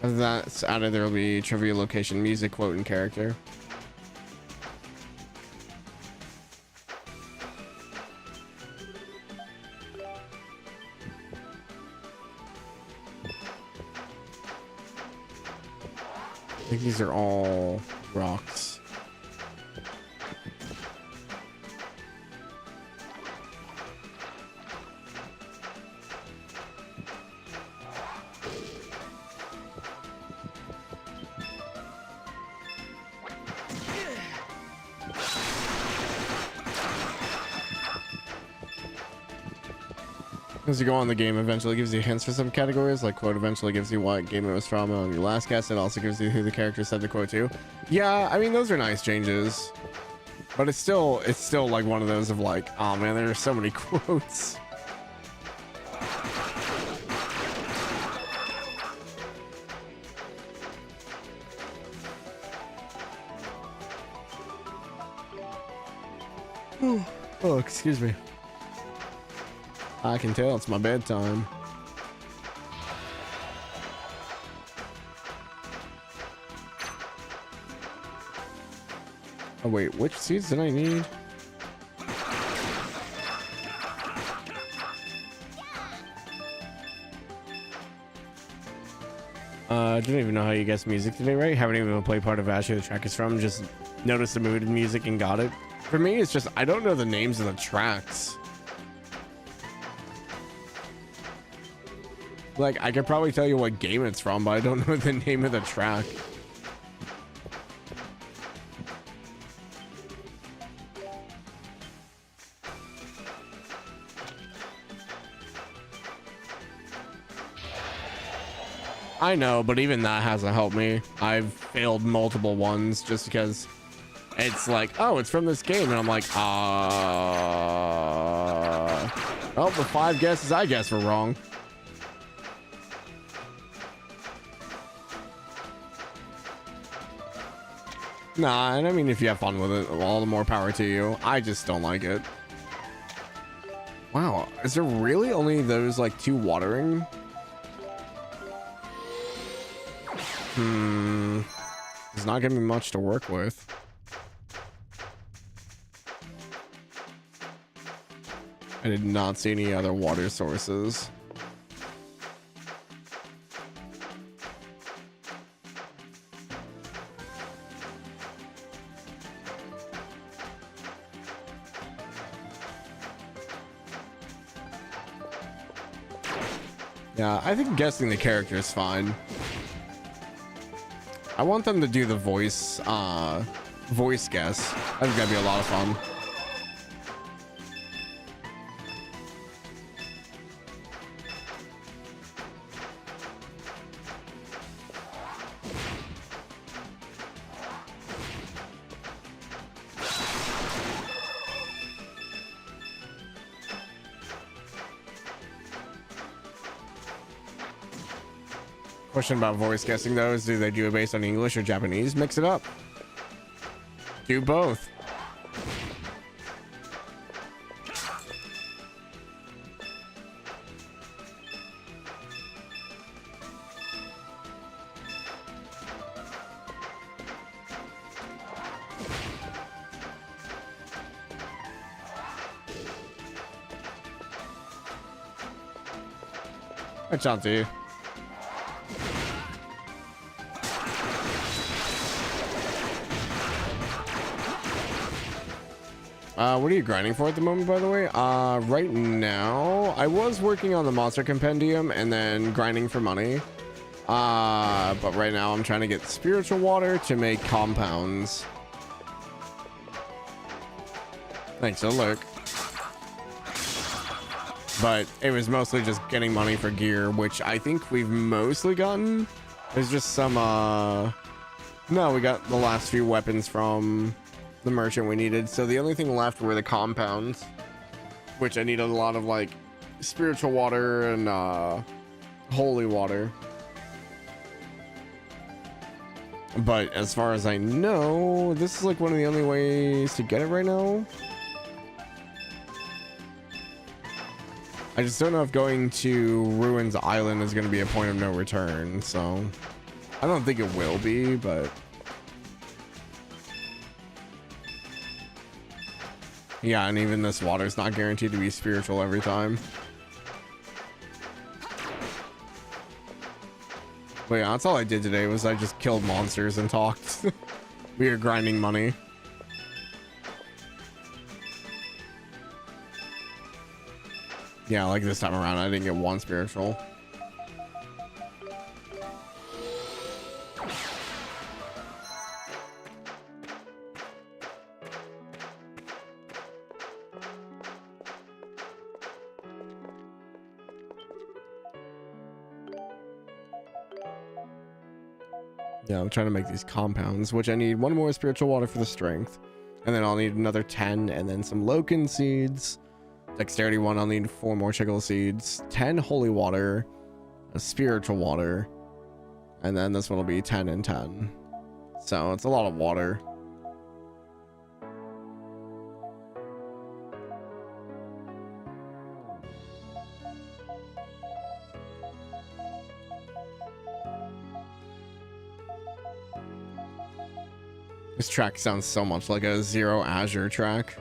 As that's added, there will be trivia, location, music, quote, and character. I think these are all rocks. As you go on, the game eventually gives you hints for some categories, like quote eventually gives you what game it was from on your last guess. It also gives you who the character said the quote to. Yeah, I mean, those are nice changes, but it's still like one of those of like, oh man, there are so many quotes. Oh, excuse me. I can tell it's my bedtime. Oh wait, which seeds did I need? I didn't even know how you guessed music today, right? Haven't even played part of Ashley the track is from, just noticed the mood of music and got it. For me, it's just I don't know the names of the tracks. Like, I could probably tell you what game it's from, but I don't know the name of the track. I know, but even that hasn't helped me. I've failed multiple ones just because it's like, oh, it's from this game. And I'm like, well, the 5 guesses I guess were wrong. Nah, and I mean, if you have fun with it, all the more power to you. I just don't like it. Wow, is there really only those like 2 watering? It's not giving me much to work with. I did not see any other water sources. Yeah, I think guessing the character is fine. I want them to do the voice guess. I think that'd be a lot of fun. Question about voice guessing though is, do they do it based on English or Japanese? Mix it up. Do both. Hi, Chauncey. What are you grinding for at the moment, by the way? Right now, I was working on the monster compendium and then grinding for money. But right now I'm trying to get spiritual water to make compounds. Thanks, so look. But it was mostly just getting money for gear, which I think we've mostly gotten. There's just some, no, we got the last few weapons from the merchant we needed. So the only thing left were the compounds, which I need a lot of, like, spiritual water and, holy water. But as far as I know, this is, like, one of the only ways to get it right now. I just don't know if going to Ruins Island is going to be a point of no return, so I don't think it will be, but yeah, and even this water is not guaranteed to be spiritual every time. But yeah, that's all I did today was I just killed monsters and talked. We were grinding money. Yeah, like this time around, I didn't get one spiritual. Yeah, I'm trying to make these compounds, which I need one more spiritual water for the strength. And then I'll need another 10 and then some Loken seeds. Dexterity 1, I'll need 4 more chickle seeds, 10 holy water, a spiritual water, and then this one will be 10 and 10. So it's a lot of water. This track sounds so much like a Zero Azure track.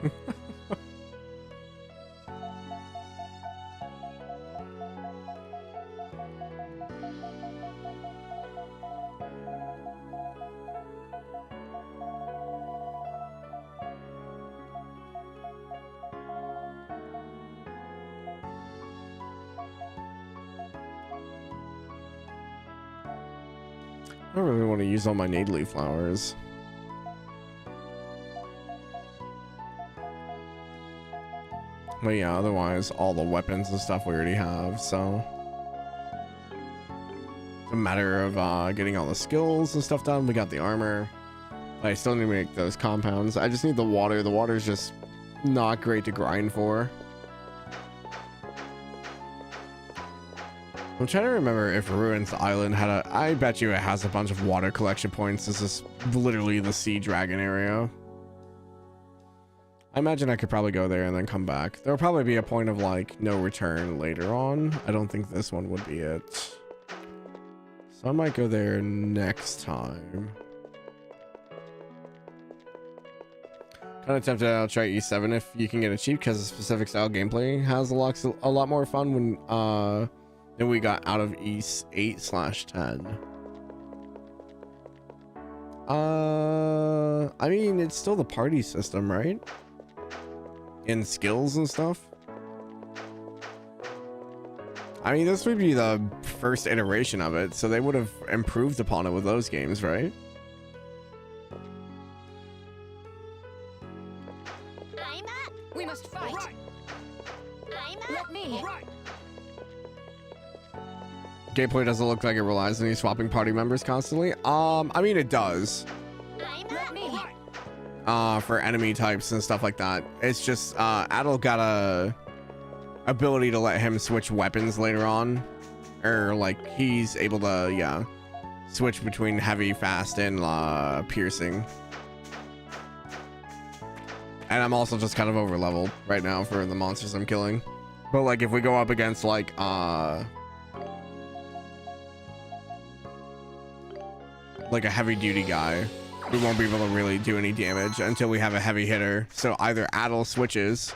I don't really want to use all my Nadely flowers. But yeah, otherwise all the weapons and stuff we already have, so it's a matter of getting all the skills and stuff done. We got the armor, but I still need to make those compounds. I just need the water. The water is just not great to grind for. I'm trying to remember if Ruins Island had a... I bet you it has a bunch of water collection points. This is literally the Sea Dragon area. I imagine I could probably go there and then come back. There'll probably be a point of, like, no return later on. I don't think this one would be it. So I might go there next time. Kind of tempted I'll try E7 if you can get it cheap, because the specific style gameplay has a lot more fun when than we got out of E8/10. I mean, it's still the party system, right? In skills and stuff. I mean, this would be the first iteration of it, so they would have improved upon it with those games, right? I'm up. We must fight. Right. I'm up. Let me. Right. Gameplay doesn't look like it relies on you swapping party members constantly. I mean, it does. Let me. For enemy types and stuff like that. It's just Adel got a ability to let him switch weapons later on, or like he's able to, yeah, switch between heavy, fast, and piercing. And I'm also just kind of over leveled right now for the monsters I'm killing. But like if we go up against like a heavy duty guy, we won't be able to really do any damage until we have a heavy hitter. So either Adel switches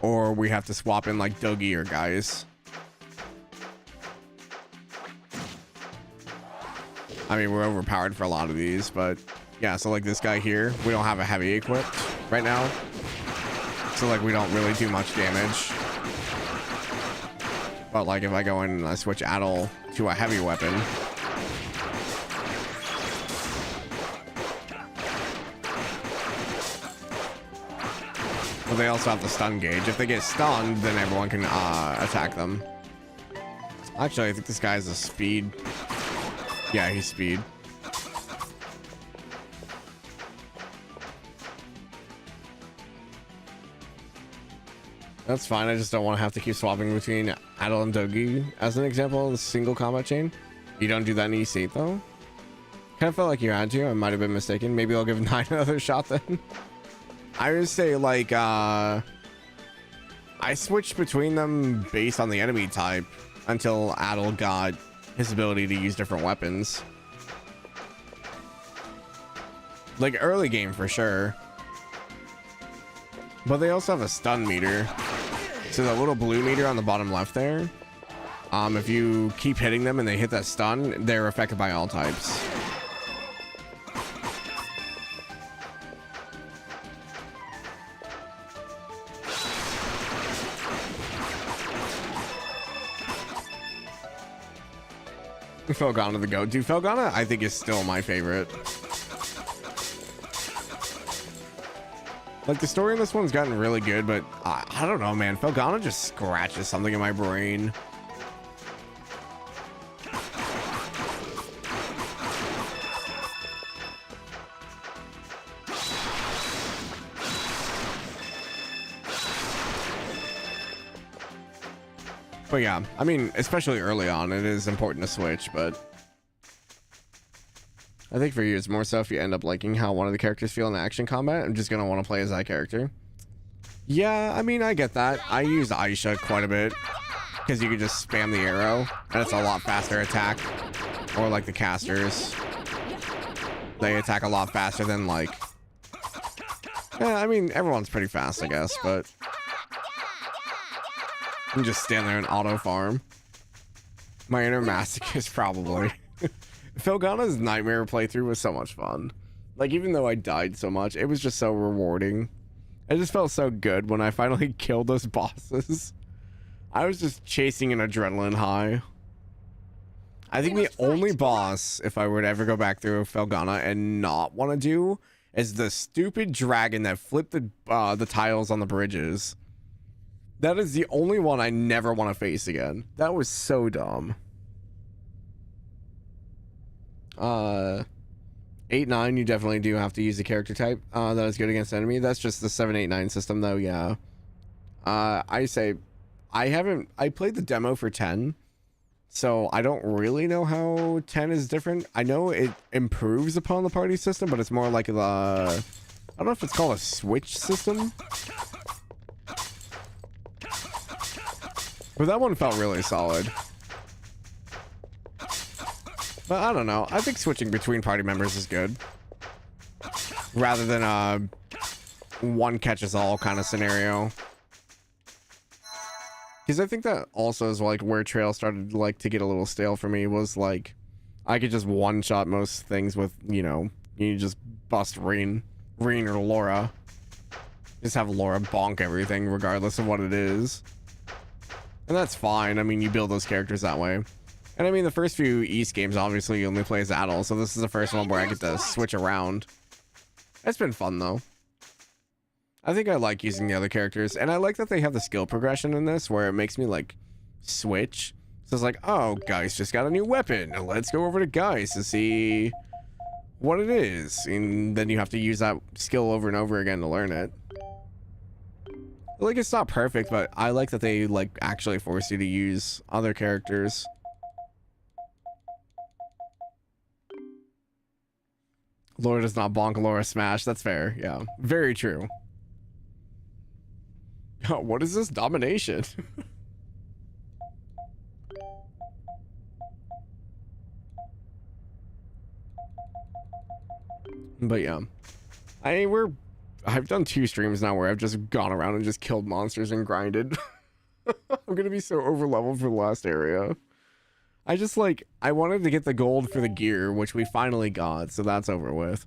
or we have to swap in like Dougie or guys. I mean, we're overpowered for a lot of these, but yeah, so like this guy here, we don't have a heavy equipped right now. So like we don't really do much damage. But like if I go in and I switch Adel to a heavy weapon, but they also have the stun gauge. If they get stunned, then everyone can attack them. Actually, I think this guy has a speed. Yeah, he's speed. That's fine. I just don't want to have to keep swapping between Adel and Dougie as an example of the single combat chain. You don't do that in E8 though. Kind of felt like you had to. I might have been mistaken. Maybe I'll give 9 another shot then. I would say like I switched between them based on the enemy type until Adel got his ability to use different weapons. Like early game for sure. But they also have a stun meter. So the little blue meter on the bottom left there, if you keep hitting them and they hit that stun, they're affected by all types. Felgana the GOAT. Dude, Felgana I think is still my favorite. Like the story in this one's gotten really good, but I don't know, man. Felgana just scratches something in my brain. But yeah, I mean, especially early on, it is important to switch, but I think for you, it's more so if you end up liking how one of the characters feel in action combat, I'm just going to want to play as that character. Yeah, I mean, I get that. I use Aisha quite a bit because you can just spam the arrow and it's a lot faster attack. Or like the casters. They attack a lot faster than like... Yeah, I mean, everyone's pretty fast, I guess, but... I'm just stand there and auto farm. My inner masochist probably. Felgana's nightmare playthrough was so much fun. Like, even though I died so much, it was just so rewarding. It just felt so good when I finally killed those bosses. I was just chasing an adrenaline high. I think the only boss, if I were to ever go back through Felgana and not want to do, is the stupid dragon that flipped the tiles on the bridges. That is the only one I never want to face again. That was so dumb. 8-9, you definitely do have to use the character type that is good against enemy. That's just the 7-8-9 system though, yeah. I say I played the demo for 10, so I don't really know how 10 is different. I know it improves upon the party system, but it's more like the I don't know if it's called a switch system. But that one felt really solid. But I don't know. I think switching between party members is good. Rather than a one catches all kind of scenario. Because I think that also is like where Trail started like to get a little stale for me, was like I could just one shot most things with, you know, you just bust Reen or Laura. Just have Laura bonk everything regardless of what it is. And that's fine. I mean, you build those characters that way. And I mean, the first few East games, obviously, you only play as Adel, so this is the first one where I get to switch around. It's been fun, though. I think I like using the other characters, and I like that they have the skill progression in this, where it makes me, like, switch. So it's like, oh, Geist just got a new weapon. Let's go over to Geist to see what it is. And then you have to use that skill over and over again to learn it. Like, it's not perfect, but I like that they, like, actually force you to use other characters. Laura does not bonk, Laura smash. That's fair. Yeah, very true. What is this? Domination. But yeah, I've done 2 streams now where I've just gone around and just killed monsters and grinded. I'm gonna be so over leveled for the last area. I wanted to get the gold for the gear, which we finally got, so that's over with.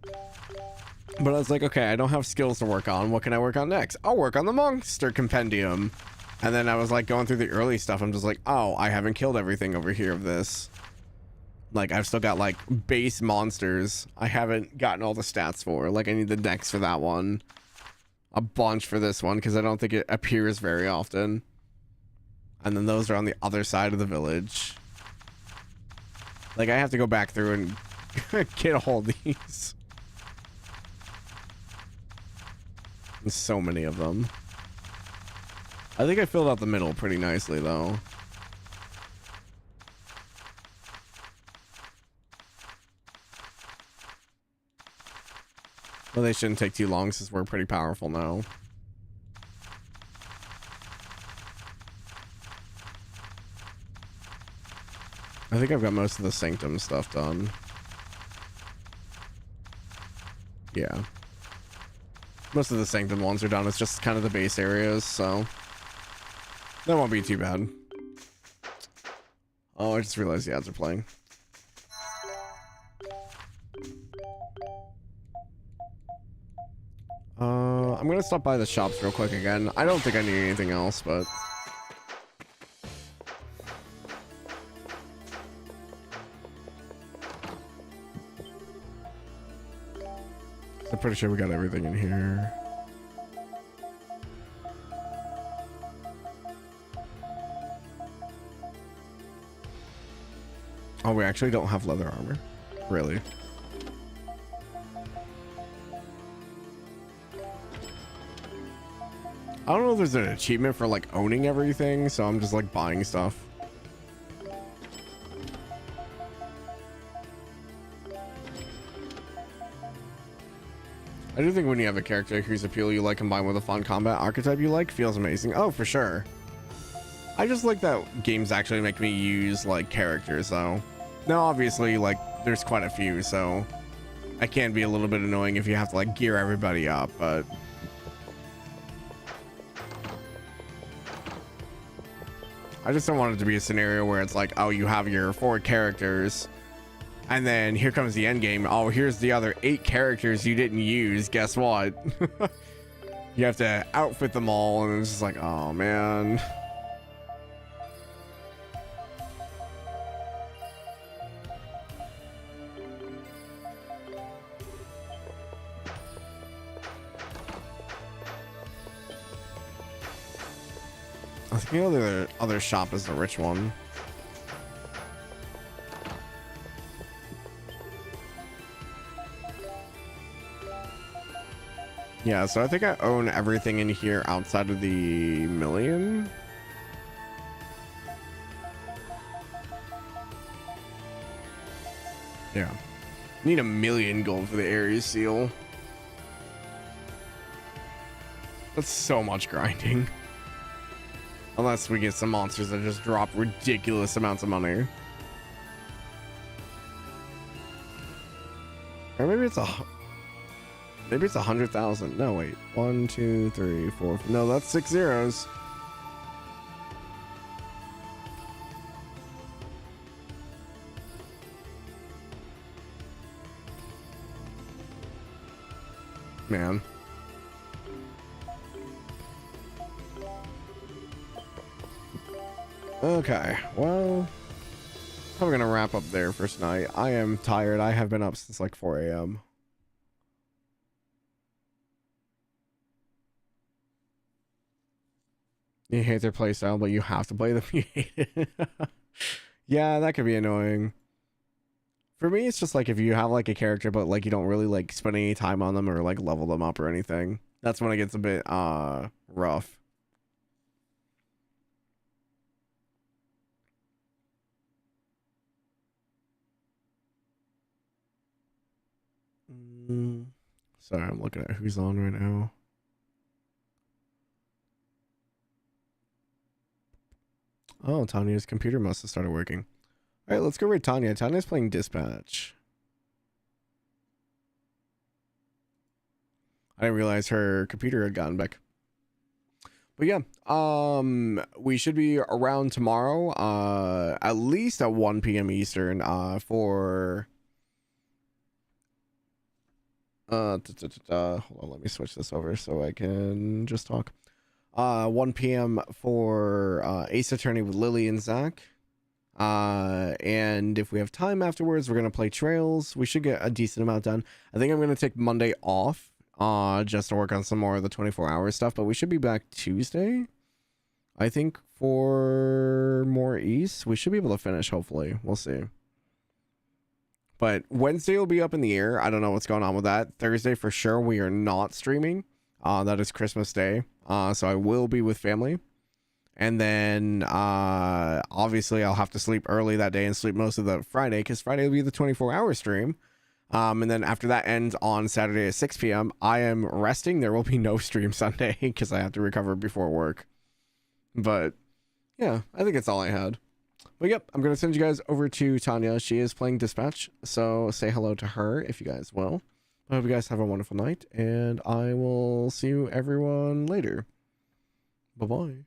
But I was like, okay, I don't have skills to work on. What can I work on next? I'll work on the monster compendium. And then I was like going through the early stuff. I'm just like, oh, I haven't killed everything over here of this. Like, I've still got like base monsters I haven't gotten all the stats for. Like, I need the dex for that one, a bunch for this one because I don't think it appears very often. And then those are on the other side of the village. Like, I have to go back through and get a hold of these. There's so many of them. I think I filled out the middle pretty nicely though. Well, they shouldn't take too long since we're pretty powerful now. I think I've got most of the Sanctum stuff done. Yeah. Most of the Sanctum ones are done. It's just kind of the base areas, so that won't be too bad. Oh, I just realized the ads are playing. I'm gonna stop by the shops real quick again. I don't think I need anything else, but I'm pretty sure we got everything in here. Oh, we actually don't have leather armor. Really? I don't know if there's an achievement for like owning everything, so I'm just like buying stuff. I do think when you have a character whose appeal you like combined with a fun combat archetype you like, feels amazing. Oh, for sure. I just like that games actually make me use like characters though. Now obviously like there's quite a few, so I can be a little bit annoying if you have to like gear everybody up, but I just don't want it to be a scenario where it's like, oh, you have your 4 characters and then here comes the end game. Oh, here's the other 8 characters you didn't use. Guess what? You have to outfit them all and it's just like, oh man. I think the other shop is the rich one. Yeah, so I think I own everything in here outside of the million. Yeah. Need 1,000,000 gold for the area seal. That's so much grinding. Unless we get some monsters that just drop ridiculous amounts of money. Or maybe it's 100,000. No, wait. 1, 2, 3, 4. No, that's 6 zeros. Man. Okay, well, I'm gonna wrap up there for tonight. I am tired. I have been up since like 4 a.m. You hate their playstyle, but you have to play them. You hate it. Yeah, that could be annoying. For me, it's just like if you have like a character, but like you don't really like spend any time on them or like level them up or anything. That's when it gets a bit rough. Sorry, I'm looking at who's on right now. Oh, Tanya's computer must have started working. All right, let's go with Tanya. Tanya's playing Dispatch. I didn't realize her computer had gotten back. But yeah, we should be around tomorrow, at least at 1 p.m. Eastern, for hold on, let me switch this over so I can just talk. 1 p.m. for Ace Attorney with Lily and Zach. And if we have time afterwards, we're gonna play Trails. We should get a decent amount done. I think I'm gonna take Monday off, just to work on some more of the 24-hour stuff, but we should be back Tuesday, I think, for more East. We should be able to finish, hopefully. We'll see. But Wednesday will be up in the air. I don't know what's going on with that. Thursday, for sure, we are not streaming. That is Christmas Day. So I will be with family. And then, obviously, I'll have to sleep early that day and sleep most of the Friday, because Friday will be the 24-hour stream. And then after that ends on Saturday at 6 p.m., I am resting. There will be no stream Sunday because I have to recover before work. But yeah, I think that's all I had. But yep, I'm going to send you guys over to Tanya. She is playing Dispatch, so say hello to her if you guys will. I hope you guys have a wonderful night, and I will see you everyone later. Bye-bye.